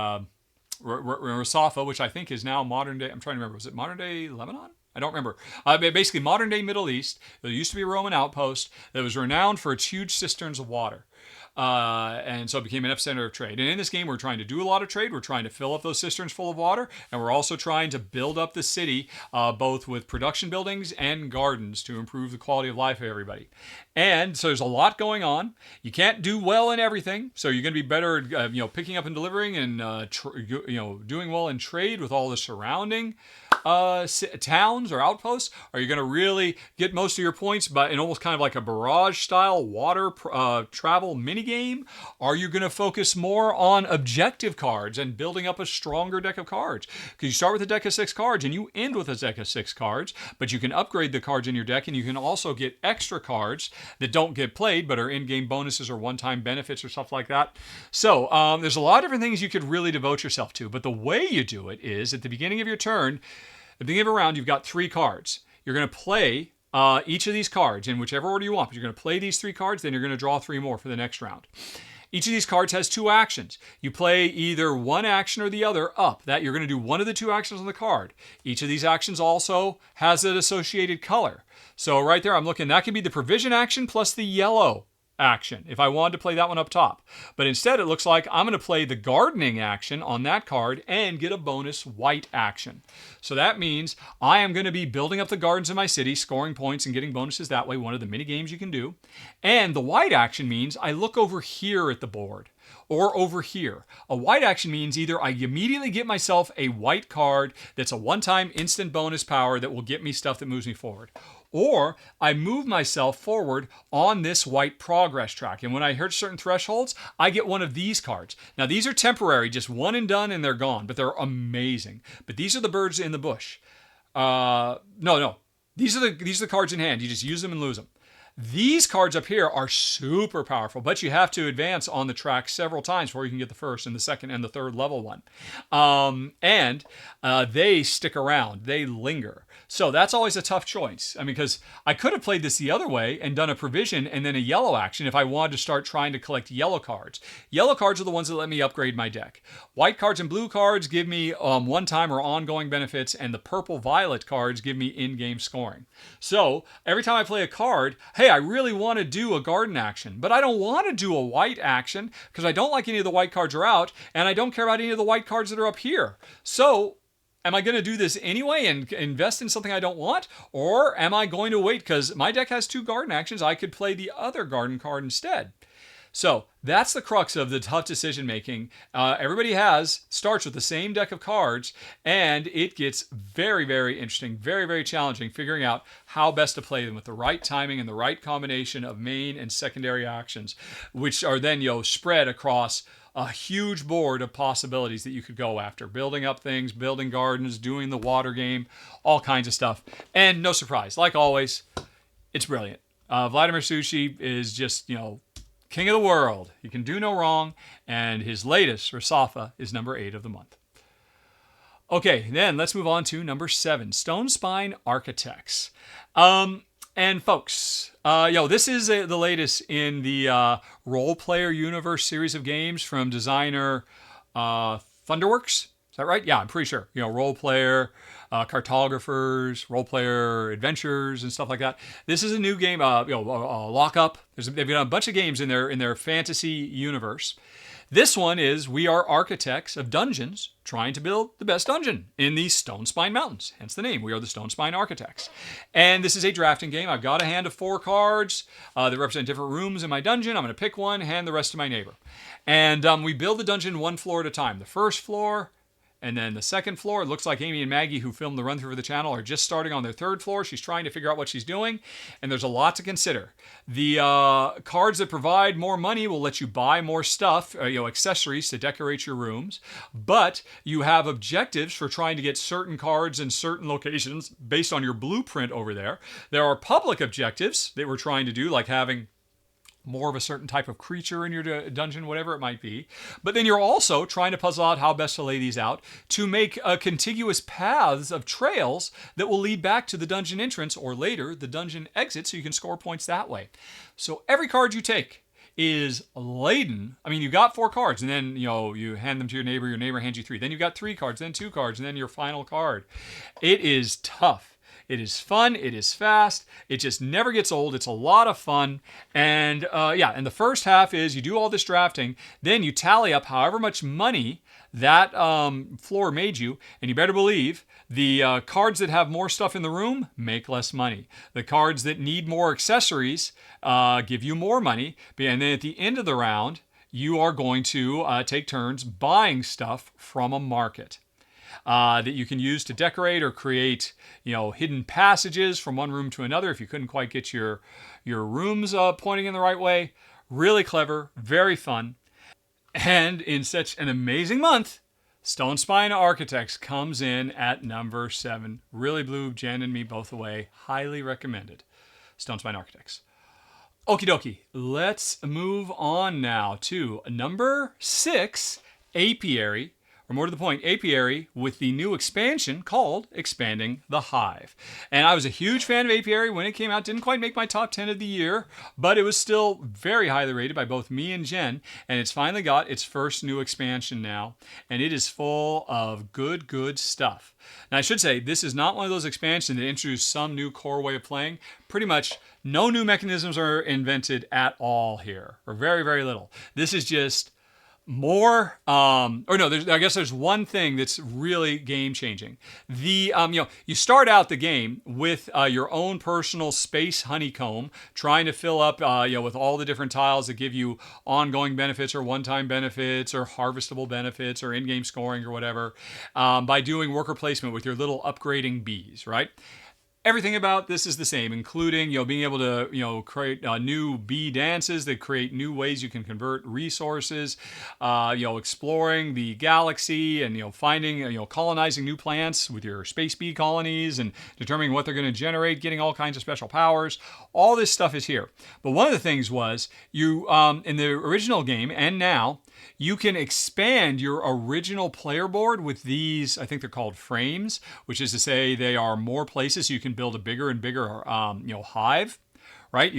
Resafa, which I think is now modern day. I'm trying to remember. Was it modern day Lebanon? I don't remember. Basically, modern day Middle East. There used to be a Roman outpost that was renowned for its huge cisterns of water. And so it became an epicenter of trade. And in this game, we're trying to do a lot of trade. We're trying to fill up those cisterns full of water. And we're also trying to build up the city, both with production buildings and gardens to improve the quality of life of everybody. And so there's a lot going on. You can't do well in everything. So you're going to be better at picking up and delivering and doing well in trade with all the surrounding towns or outposts. Are you going to really get most of your points in almost kind of like a barrage style water travel mini game? Are you going to focus more on objective cards and building up a stronger deck of cards? Because you start with a deck of 6 cards and you end with a deck of 6 cards, but you can upgrade the cards in your deck, and you can also get extra cards that don't get played but are in-game bonuses or one-time benefits or stuff like that. So there's a lot of different things you could really devote yourself to, but the way you do it is at the beginning of your turn, at the beginning of a round, you've got 3 cards. You're going to play each of these cards in whichever order you want, but you're going to play these 3 cards, then you're going to draw 3 more for the next round. Each of these cards has 2 actions. You play either one action or the other up. That you're going to do one of the 2 actions on the card. Each of these actions also has an associated color. So right there, I'm looking, that could be the provision action plus the yellow action if I wanted to play that one up top. But instead, it looks like I'm going to play the gardening action on that card and get a bonus white action. So that means I am going to be building up the gardens in my city, scoring points and getting bonuses that way, one of the mini games you can do. And the white action means I look over here at the board or over here. A white action means either I immediately get myself a white card that's a one-time instant bonus power that will get me stuff that moves me forward, or I move myself forward on this white progress track. And when I hit certain thresholds, I get one of these cards. Now, these are temporary, just one and done, and they're gone, but they're amazing. But these are the birds in the bush. No. These are the cards in hand. You just use them and lose them. These cards up here are super powerful, but you have to advance on the track several times before you can get the first and the second and the third level one. And they stick around. They linger. So that's always a tough choice. I mean, because I could have played this the other way and done a provision and then a yellow action if I wanted to start trying to collect yellow cards. Yellow cards are the ones that let me upgrade my deck. White cards and blue cards give me one-time or ongoing benefits, and the purple-violet cards give me in-game scoring. So every time I play a card, hey, I really want to do a garden action, but I don't want to do a white action because I don't like any of the white cards are out, and I don't care about any of the white cards that are up here. So am I going to do this anyway and invest in something I don't want? Or am I going to wait because my deck has 2 garden actions? I could play the other garden card instead. So that's the crux of the tough decision making. Everybody starts with the same deck of cards, and it gets very, very interesting, very, very challenging figuring out how best to play them with the right timing and the right combination of main and secondary actions, which are then spread across a huge board of possibilities that you could go after. Building up things, building gardens, doing the water game, all kinds of stuff. And no surprise, like always, it's brilliant. Vladimir Sushi is just, king of the world. He can do no wrong, and his latest, Resafa, is number 8 of the month. Okay, then let's move on to number 7, Stonespine Architects. And folks, this is the latest in the Role Player Universe series of games from designer Thunderworks. Is that right? Yeah, I'm pretty sure. Role player, cartographers, role player adventures, and stuff like that. This is a new game. Lock Up. They've got a bunch of games in their fantasy universe. This one is we are architects of dungeons trying to build the best dungeon in the Stonespine Mountains. Hence the name. We are the Stonespine Architects. And this is a drafting game. I've got a hand of 4 cards that represent different rooms in my dungeon. I'm going to pick one, hand the rest to my neighbor. And we build the dungeon one floor at a time. The first floor, and then the second floor. It looks like Amy and Maggie, who filmed the run-through for the channel, are just starting on their 3rd floor. She's trying to figure out what she's doing, and there's a lot to consider. The cards that provide more money will let you buy more stuff, accessories to decorate your rooms, but you have objectives for trying to get certain cards in certain locations based on your blueprint over there. There are public objectives that we're trying to do, like having more of a certain type of creature in your dungeon, whatever it might be. But then you're also trying to puzzle out how best to lay these out to make contiguous paths of trails that will lead back to the dungeon entrance or later the dungeon exit, so you can score points that way. So every card you take is laden. I mean, you got 4 cards, and then you hand them to your neighbor hands you 3. Then you've got 3 cards, then 2 cards, and then your final card. It is tough. It is fun. It is fast. It just never gets old. It's a lot of fun. And and the first half is you do all this drafting. Then you tally up however much money that floor made you. And you better believe the cards that have more stuff in the room make less money. The cards that need more accessories give you more money. And then at the end of the round, you are going to take turns buying stuff from a market. That you can use to decorate or create, hidden passages from one room to another if you couldn't quite get your rooms pointing in the right way. Really clever, very fun. And in such an amazing month, Stonespine Architects comes in at number 7. Really blew Jen and me both away. Highly recommended. Stonespine Architects. Okie dokie. Let's move on now to number 6, Apiary. Or more to the point, Apiary with the new expansion called Expanding the Hive. And I was a huge fan of Apiary when it came out. Didn't quite make my top 10 of the year, but it was still very highly rated by both me and Jen. And it's finally got its first new expansion now. And it is full of good stuff. Now, I should say, this is not one of those expansions that introduce some new core way of playing. Pretty much no new mechanisms are invented at all here, or very, very little. This is just more, I guess there's one thing that's really game changing. You start out the game with your own personal space honeycomb, trying to fill up, with all the different tiles that give you ongoing benefits or one-time benefits or harvestable benefits or in-game scoring or whatever, by doing worker placement with your little upgrading bees, right? Everything about this is the same, including being able to create new bee dances that create new ways you can convert resources, exploring the galaxy and finding colonizing new plants with your space bee colonies and determining what they're going to generate, getting all kinds of special powers. All this stuff is here. But one of the things was you in the original game and now, you can expand your original player board with these, I think they're called frames, which is to say they are more places. You can build a bigger and bigger, hive, right?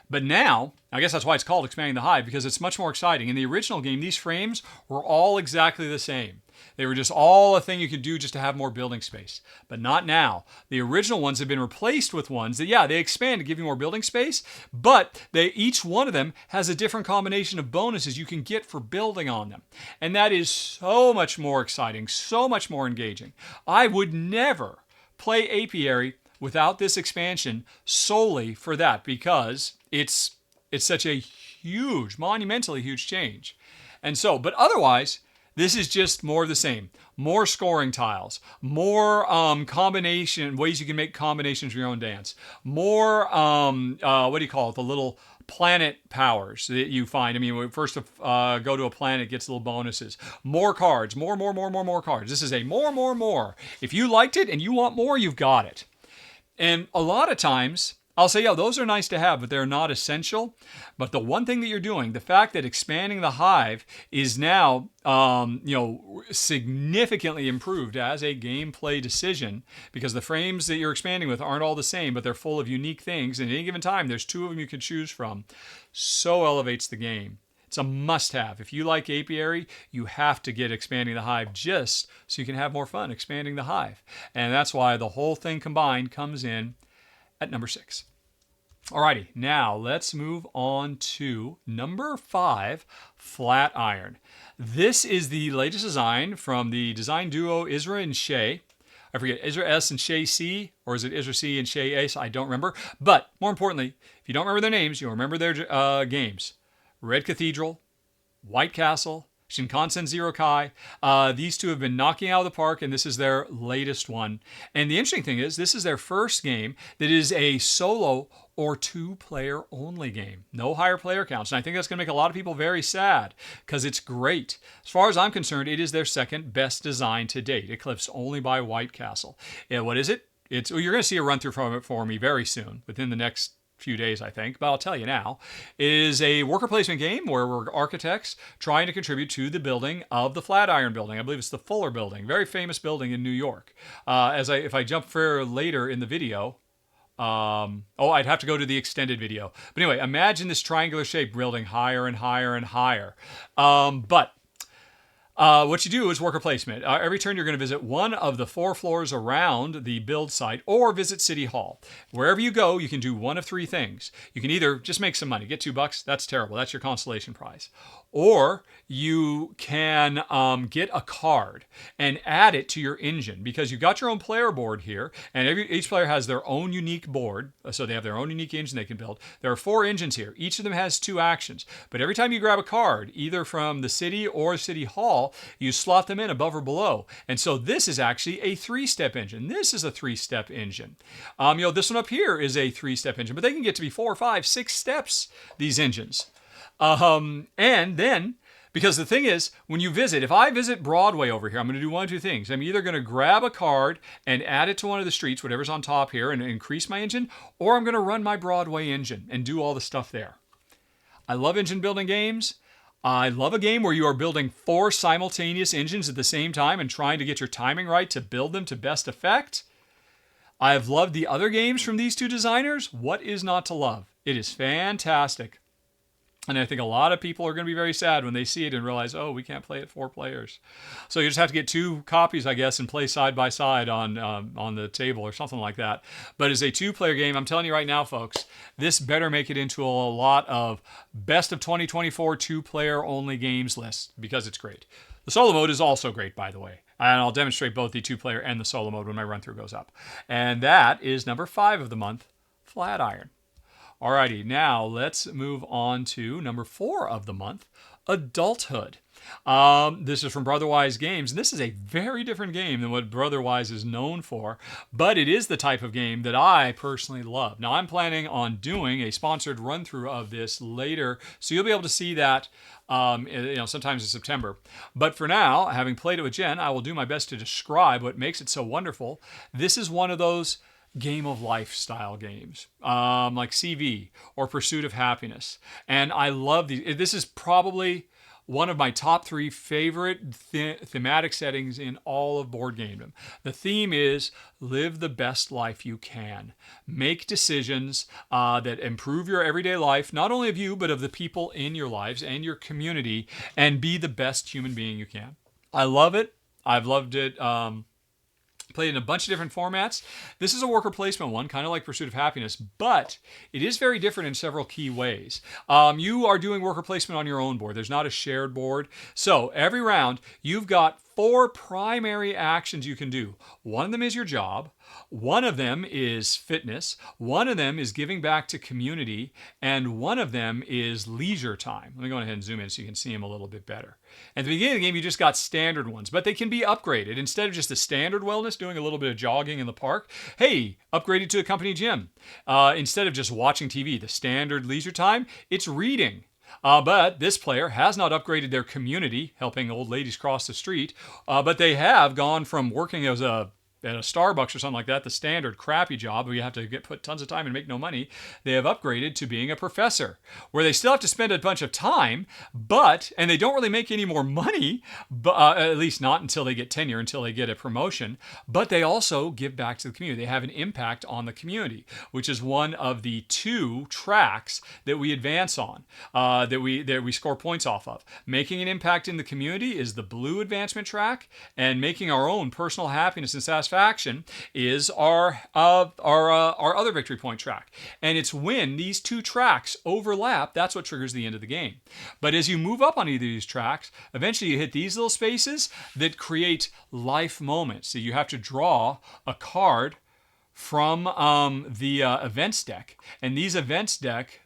But now, I guess that's why it's called Expanding the Hive, because it's much more exciting. In the original game, these frames were all exactly the same. They were just all a thing you could do just to have more building space. But not now. The original ones have been replaced with ones that, they expand to give you more building space, but each one of them has a different combination of bonuses you can get for building on them. And that is so much more exciting, so much more engaging. I would never play Apiary without this expansion solely for that, because it's such a huge, monumentally huge change. And so, but otherwise, this is just more of the same. More scoring tiles, more combination ways you can make combinations of your own dance, more the little planet powers that you find. I mean, when first go to a planet, gets little bonuses. More cards, more cards. This is a more. If you liked it and you want more, you've got it. And a lot of times, I'll say, yeah, those are nice to have, but they're not essential. But the one thing that you're doing, the fact that expanding the Hive is now, significantly improved as a gameplay decision, because the frames that you're expanding with aren't all the same, but they're full of unique things. And at any given time, there's 2 of them you can choose from. So elevates the game. It's a must-have. If you like Apiary, you have to get Expanding the Hive just so you can have more fun expanding the Hive. And that's why the whole thing combined comes in at number 6. Alrighty, now let's move on to number 5, Flatiron. This is the latest design from the design duo Isra and Shay. I forget, Isra S and Shay C, or is it Isra C and Shay S? I don't remember. But more importantly, if you don't remember their names, you'll remember their games. Red Cathedral, White Castle, Shinkansen Zero Kai. These 2 have been knocking out of the park, and this is their latest one. And the interesting thing is, this is their first game that is a solo or 2-player only game. No higher player counts. And I think that's going to make a lot of people very sad, because it's great. As far as I'm concerned, it is their second best design to date, eclipsed only by White Castle. And what is it? You're going to see a run-through from it for me very soon, within the next few days, I think, but I'll tell you now. It is a worker placement game where we're architects trying to contribute to the building of the Flatiron building. I believe it's the Fuller building, very famous building in New York. If I jump further later in the video, I'd have to go to the extended video. But anyway, imagine this triangular shaped building higher and higher and higher. What you do is worker placement. Every turn you're going to visit one of the 4 floors around the build site or visit City Hall. Wherever you go, you can do one of 3 things. You can either just make some money, get $2, that's terrible, that's your consolation prize. Or you can get a card and add it to your engine, because you've got your own player board here, and each player has their own unique board, so they have their own unique engine they can build. There are 4 engines here. Each of them has 2 actions, but every time you grab a card, either from the city or City Hall, you slot them in above or below. And so this is actually a 3-step engine. This is a 3-step engine. This one up here is a 3-step engine, but they can get to be 4, 5, 6 steps, these engines. And then, because the thing is, when you visit, if I visit Broadway over here, I'm going to do one of 2 things. I'm either going to grab a card and add it to one of the streets, whatever's on top here, and increase my engine, or I'm going to run my Broadway engine and do all the stuff there. I love engine building games. I love a game where you are building 4 simultaneous engines at the same time and trying to get your timing right to build them to best effect. I've loved the other games from these 2 designers. What is not to love? It is fantastic. And I think a lot of people are going to be very sad when they see it and realize, oh, we can't play it 4 players. So you just have to get 2 copies, I guess, and play side by side on the table or something like that. But as a 2-player game, I'm telling you right now, folks, this better make it into a lot of best of 2024 2-player only games lists, because it's great. The solo mode is also great, by the way. And I'll demonstrate both the 2-player and the solo mode when my run-through goes up. And that is number 5 of the month, Flatiron. Alrighty, now let's move on to number 4 of the month, Adulthood. This is from Brotherwise Games, and this is a very different game than what Brotherwise is known for, but it is the type of game that I personally love. Now, I'm planning on doing a sponsored run-through of this later, so you'll be able to see that sometimes in September. But for now, having played it with Jen, I will do my best to describe what makes it so wonderful. This is one of those game of life style games, like CV or Pursuit of Happiness. And I love these. This is probably one of my top 3 favorite thematic settings in all of board gamedom. The theme is live the best life you can. Make decisions that improve your everyday life, not only of you, but of the people in your lives and your community, and be the best human being you can. I love it. I've loved it. Played in a bunch of different formats. This is a worker placement one, kind of like Pursuit of Happiness, but it is very different in several key ways. You are doing worker placement on your own board. There's not a shared board. So every round, you've got 4 primary actions you can do. One of them is your job. One of them is fitness. One of them is giving back to community. And one of them is leisure time. Let me go ahead and zoom in so you can see them a little bit better. At the beginning of the game, you just got standard ones, but they can be upgraded. Instead of just the standard wellness, doing a little bit of jogging in the park, hey, upgraded to a company gym. Instead of just watching TV, the standard leisure time, it's reading. But this player has not upgraded their community, helping old ladies cross the street, but they have gone from working as a at a Starbucks or something like that, the standard crappy job where you have to put tons of time and make no money, they have upgraded to being a professor, where they still have to spend a bunch of time, and they don't really make any more money, but at least not until they get tenure, until they get a promotion, but they also give back to the community. They have an impact on the community, which is one of the 2 tracks that we advance on, that we score points off of. Making an impact in the community is the blue advancement track, and making our own personal happiness and satisfaction is our other victory point track. And it's when these 2 tracks overlap, that's what triggers the end of the game. But as you move up on either of these tracks, eventually you hit these little spaces that create life moments. So you have to draw a card from the events deck. And these events deck,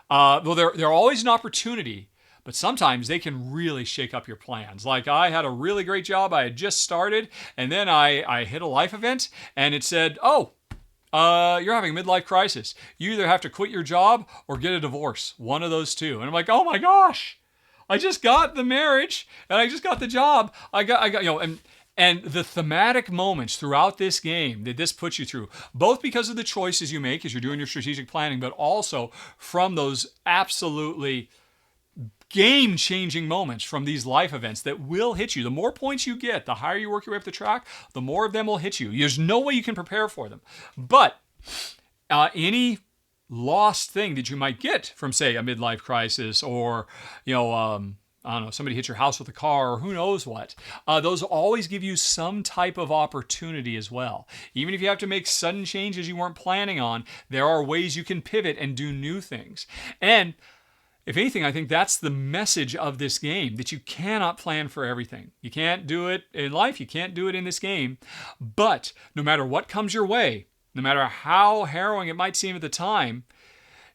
they're always an opportunity, but sometimes they can really shake up your plans. Like, I had a really great job I had just started, and then I hit a life event, and it said, oh, you're having a midlife crisis. You either have to quit your job or get a divorce. One of those 2. And I'm like, oh my gosh, I just got the marriage and I just got the job. I got, and the thematic moments throughout this game that this puts you through, both because of the choices you make as you're doing your strategic planning, but also from those absolutely game-changing moments from these life events that will hit you. The more points you get, the higher you work your way up the track, the more of them will hit you. There's no way you can prepare for them. But any lost thing that you might get from, say, a midlife crisis, or, I don't know, somebody hit your house with a car, or who knows what, those always give you some type of opportunity as well. Even if you have to make sudden changes you weren't planning on, there are ways you can pivot and do new things. And if anything, I think that's the message of this game, that you cannot plan for everything. You can't do it in life. You can't do it in this game. But no matter what comes your way, no matter how harrowing it might seem at the time,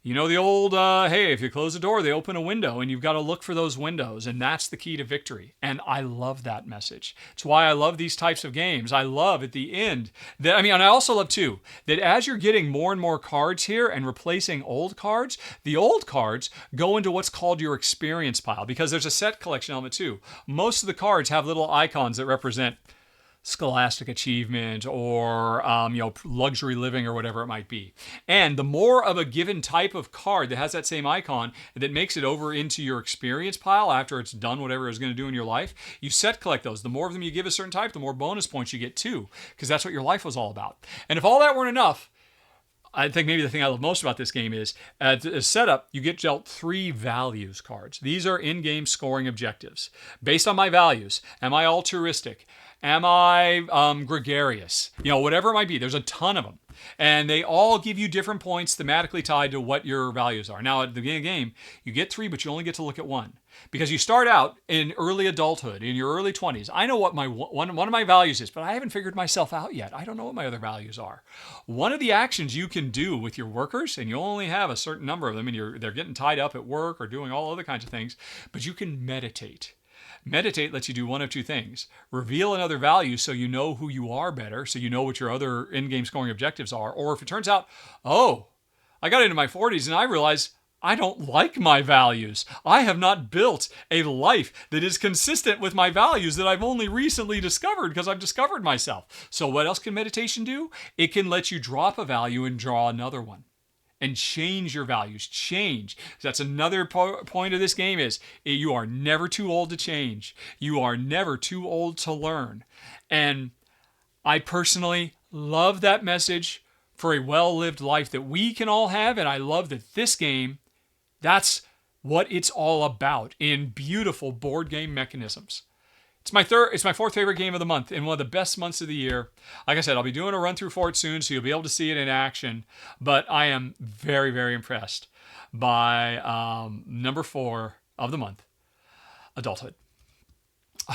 you know the old, hey, if you close a door, they open a window, and you've got to look for those windows, and that's the key to victory. And I love that message. It's why I love these types of games. I love at the end, and I also love too, that as you're getting more and more cards here and replacing old cards, the old cards go into what's called your experience pile, because there's a set collection element too. Most of the cards have little icons that represent scholastic achievement or luxury living or whatever it might be. And the more of a given type of card that has that same icon that makes it over into your experience pile after it's done whatever it's going to do in your life, you set collect those. The more of them you give a certain type, the more bonus points you get too, because that's what your life was all about. And if all that weren't enough, I think maybe the thing I love most about this game is, as setup, you get dealt 3 values cards. These are in-game scoring objectives. Based on my values, am I altruistic? Am I gregarious? Whatever it might be. There's a ton of them. And they all give you different points thematically tied to what your values are. Now, at the beginning of the game, you get 3, but you only get to look at 1. Because you start out in early adulthood, in your early 20s. I know what my one of my values is, but I haven't figured myself out yet. I don't know what my other values are. One of the actions you can do with your workers, and you only have a certain number of them, and they're getting tied up at work or doing all other kinds of things, but you can meditate. Meditate lets you do one of 2 things. Reveal another value so you know who you are better, so you know what your other in-game scoring objectives are. Or if it turns out, oh, I got into my 40s and I realized I don't like my values. I have not built a life that is consistent with my values that I've only recently discovered because I've discovered myself. So what else can meditation do? It can let you drop a value and draw another one. And change your values. Change. That's another point of this game is you are never too old to change. You are never too old to learn. And I personally love that message for a well-lived life that we can all have. And I love that this game, that's what it's all about in beautiful board game mechanisms. It's my 4th favorite game of the month and one of the best months of the year. Like I said, I'll be doing a run through for it soon, so you'll be able to see it in action. But I am very, very impressed by number 4 of the month, Adulthood.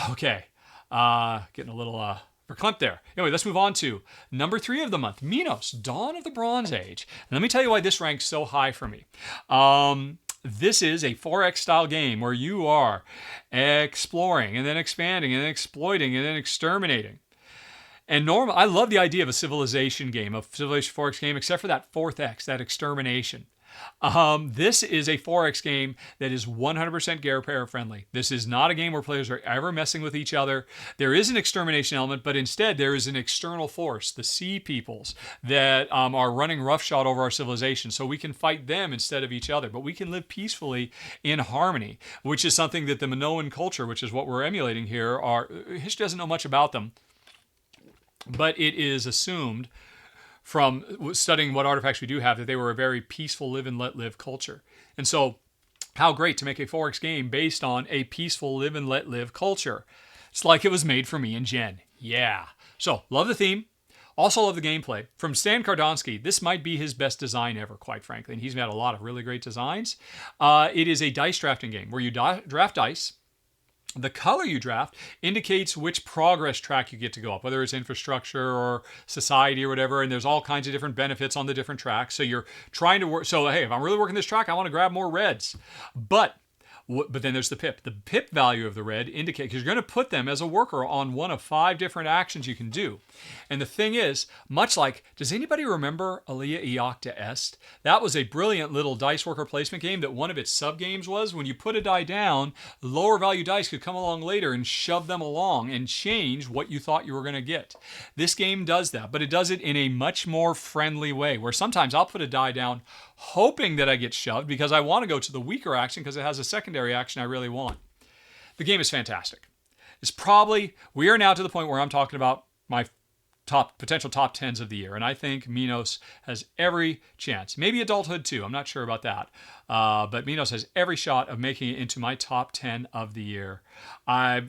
Okay, getting a little verklempt there. Anyway, let's move on to number 3 of the month, Minos, Dawn of the Bronze Age. And let me tell you why this ranks so high for me. This is a 4X style game where you are exploring and then expanding and then exploiting and then exterminating. And I love the idea of a civilization game, a Civilization 4X game, except for that 4th X, that extermination. This is a 4X game that is 100% Gear friendly. This is not a game where players are ever messing with each other. There is an extermination element, but instead there is an external force, the sea peoples, that are running roughshod over our civilization. So we can fight them instead of each other, but we can live peacefully in harmony, which is something that the Minoan culture, which is what we're emulating here, history doesn't know much about them, but it is assumed from studying what artifacts we do have that they were a very peaceful live and let live culture. And so how great to make a 4X game based on a peaceful live and let live culture. It's like it was made for me and Jen. Yeah. So love the theme. Also love the gameplay. From Stan Kardonsky, this might be his best design ever, quite frankly. And he's made a lot of really great designs. It is a dice drafting game where you draft dice. The color you draft indicates which progress track you get to go up, whether it's infrastructure or society or whatever, and there's all kinds of different benefits on the different tracks. So you're trying to work. So, hey, if I'm really working this track, I want to grab more reds. But then there's the pip. The pip value of the red indicates, because you're going to put them as a worker on one of 5 different actions you can do. And the thing is, much like, does anybody remember Alia Iacta Est? That was a brilliant little dice worker placement game that one of its sub-games was when you put a die down, lower value dice could come along later and shove them along and change what you thought you were going to get. This game does that, but it does it in a much more friendly way, where sometimes I'll put a die down hoping that I get shoved because I want to go to the weaker action because it has a secondary action I really want. The game is fantastic. We are now to the point where I'm talking about my potential top 10s of the year, and I think Minos has every chance. Maybe Adulthood too, I'm not sure about that. But Minos has every shot of making it into my top 10 of the year. I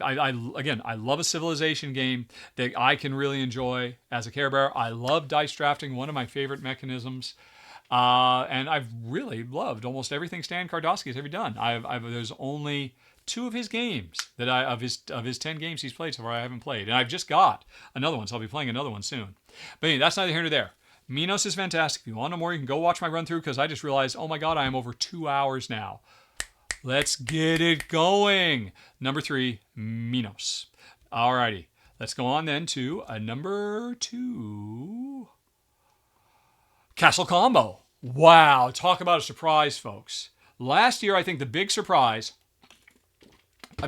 love a civilization game that I can really enjoy as a Care Bear. I love dice drafting, one of my favorite mechanisms. And I've really loved almost everything Stan Kardosky has ever done. There's only 2 of his games that of his 10 games he's played so far I haven't played. And I've just got another one, so I'll be playing another one soon. But anyway, that's neither here nor there. Minos is fantastic. If you want to know more, you can go watch my run through, because I just realized, oh my God, I am over 2 hours now. Let's get it going. Number 3, Minos. Alrighty. Let's go on then to number 2. Castle Combo. Wow, talk about a surprise, folks. Last year, I think the big surprise,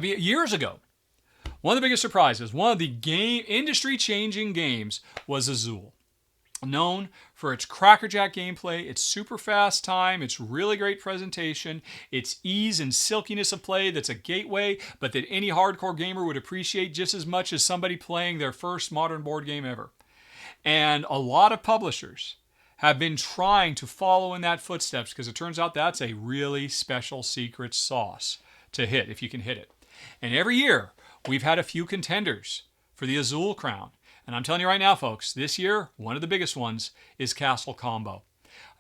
years ago, one of the biggest surprises, one of the industry-changing games was Azul. Known for its crackerjack gameplay, its super fast time, its really great presentation, its ease and silkiness of play that's a gateway, but that any hardcore gamer would appreciate just as much as somebody playing their first modern board game ever. And a lot of publishers have been trying to follow in that footsteps, because it turns out that's a really special secret sauce to hit, if you can hit it. And every year, we've had a few contenders for the Azul crown. And I'm telling you right now, folks, this year, one of the biggest ones is Castle Combo.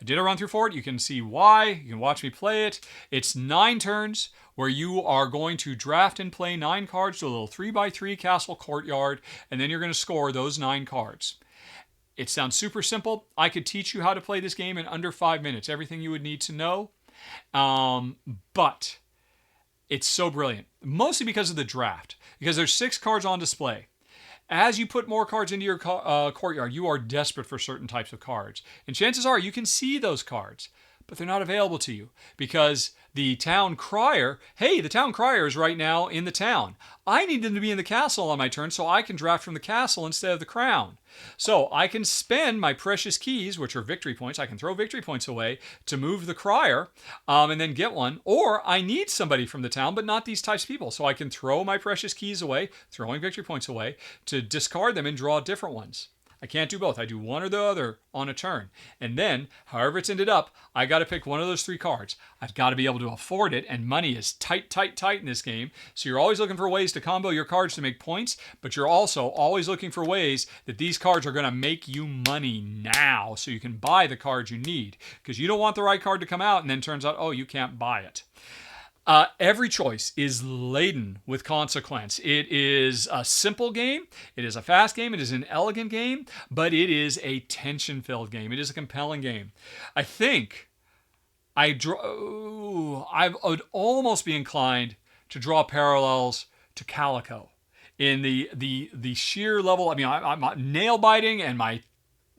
I did a run through for it. You can see why. You can watch me play it. It's 9 turns where you are going to draft and play 9 cards to a little 3x3 castle courtyard, and then you're going to score those 9 cards. It sounds super simple. I could teach you how to play this game in under 5 minutes, everything you would need to know. But it's so brilliant, mostly because of the draft, because there's 6 cards on display. As you put more cards into your courtyard, you are desperate for certain types of cards. And chances are you can see those cards, but they're not available to you because the town crier is right now in the town. I need them to be in the castle on my turn so I can draft from the castle instead of the crown. So I can spend my precious keys, which are victory points. I can throw victory points away to move the crier and then get one. Or I need somebody from the town, but not these types of people. So I can throw my precious keys away, throwing victory points away, to discard them and draw different ones. I can't do both. I do one or the other on a turn. And then, however it's ended up, I got to pick one of those 3 cards. I've got to be able to afford it, and money is tight in this game. So you're always looking for ways to combo your cards to make points, but you're also always looking for ways that these cards are going to make you money now so you can buy the cards you need. Because you don't want the right card to come out and then turns out, oh, you can't buy it. Every choice is laden with consequence. It is a simple game. It is a fast game. It is an elegant game, but it is a tension-filled game. It is a compelling game. I think I would almost be inclined to draw parallels to Calico in the sheer level. I mean, I'm nail biting and my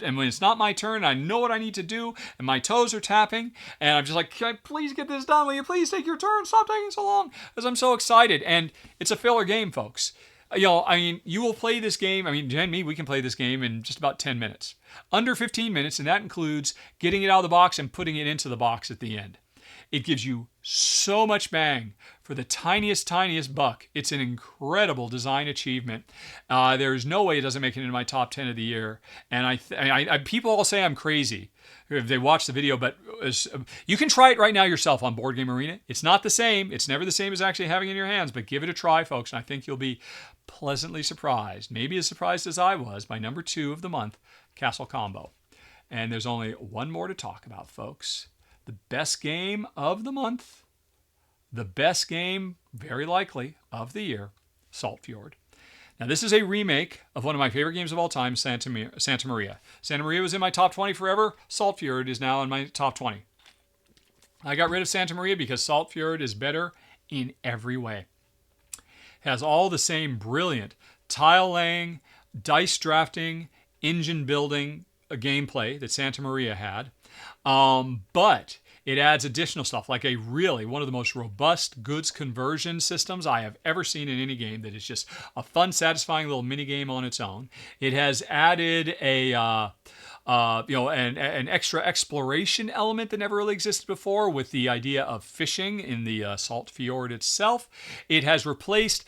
and when it's not my turn, I know what I need to do, and my toes are tapping, and I'm just like, can I please get this done? Will you please take your turn? Stop taking so long, because I'm so excited. And it's a filler game, folks. I mean, you will play this game. I mean, Jen and me, we can play this game in just about 10 minutes. Under 15 minutes, and that includes getting it out of the box and putting it into the box at the end. It gives you so much bang for the tiniest buck. It's an incredible design achievement. There's no way it doesn't make it into my top 10 of the year. And people all say I'm crazy if they watch the video, but you can try it right now yourself on Board Game Arena. It's not the same. It's never the same as actually having it in your hands, but give it a try, folks, and I think you'll be pleasantly surprised. Maybe as surprised as I was by number 2 of the month, Castle Combo. And there's only one more to talk about, folks. The best game of the month, the best game, very likely, of the year, Saltfjord. Now, this is a remake of one of my favorite games of all time, Santa Maria. Santa Maria was in my top 20 forever. Saltfjord is now in my top 20. I got rid of Santa Maria because Saltfjord is better in every way. It has all the same brilliant tile laying, dice drafting, engine building gameplay that Santa Maria had. But it adds additional stuff like one of the most robust goods conversion systems I have ever seen in any game that is just a fun, satisfying little mini game on its own. It has added an extra exploration element that never really existed before with the idea of fishing in the Saltfjord itself. It has replaced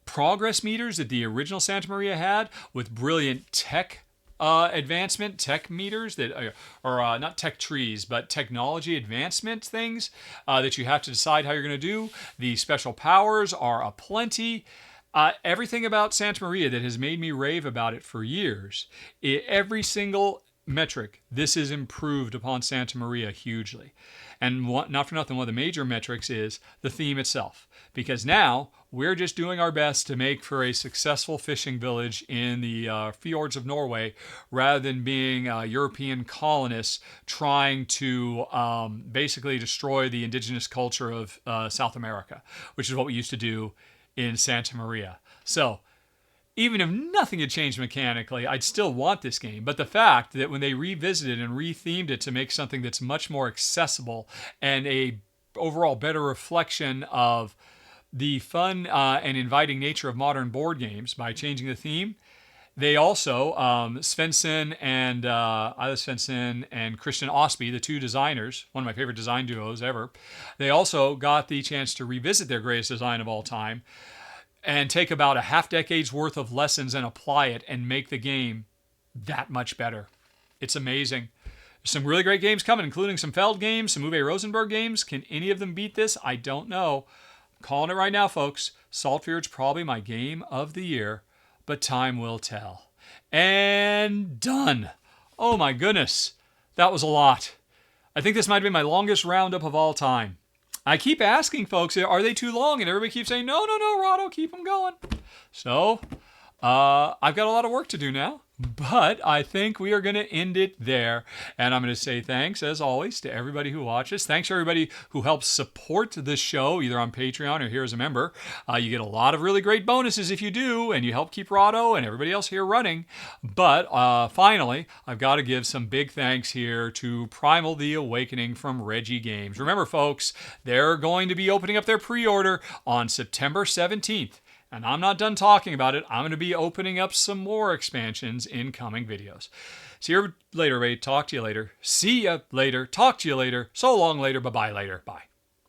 progress meters that the original Santa Maria had with brilliant tech advancement, tech meters that are not tech trees, but technology advancement things that you have to decide how you're going to do. The special powers are aplenty. Everything about Santa Maria that has made me rave about it for years, every single metric, this is improved upon Santa Maria hugely. And not for nothing, one of the major metrics is the theme itself. Because now we're just doing our best to make for a successful fishing village in the fjords of Norway rather than being European colonists trying to basically destroy the indigenous culture of South America, which is what we used to do in Santa Maria. So even if nothing had changed mechanically, I'd still want this game. But the fact that when they revisited and rethemed it to make something that's much more accessible and a overall better reflection of the fun and inviting nature of modern board games by changing the theme, they also, Svensson and Christian Osby, the two designers, one of my favorite design duos ever, they also got the chance to revisit their greatest design of all time and take about a half decade's worth of lessons and apply it and make the game that much better. It's amazing. There's some really great games coming, including some Feld games, some Uwe Rosenberg games. Can any of them beat this? I don't know. I'm calling it right now, folks. Saltfjord's probably my game of the year, but time will tell. And done. Oh my goodness. That was a lot. I think this might be my longest roundup of all time. I keep asking folks, are they too long? And everybody keeps saying, no, Rahdo, keep them going. So, I've got a lot of work to do now, but I think we are going to end it there. And I'm going to say thanks, as always, to everybody who watches. Thanks to everybody who helps support this show, either on Patreon or here as a member. You get a lot of really great bonuses if you do, and you help keep Rahdo and everybody else here running. But finally, I've got to give some big thanks here to Primal the Awakening from Reggie Games. Remember, folks, they're going to be opening up their pre-order on September 17th. And I'm not done talking about it. I'm going to be opening up some more expansions in coming videos. See you later, everybody. Talk to you later. See you later. Talk to you later. So long later. Bye-bye later. Bye.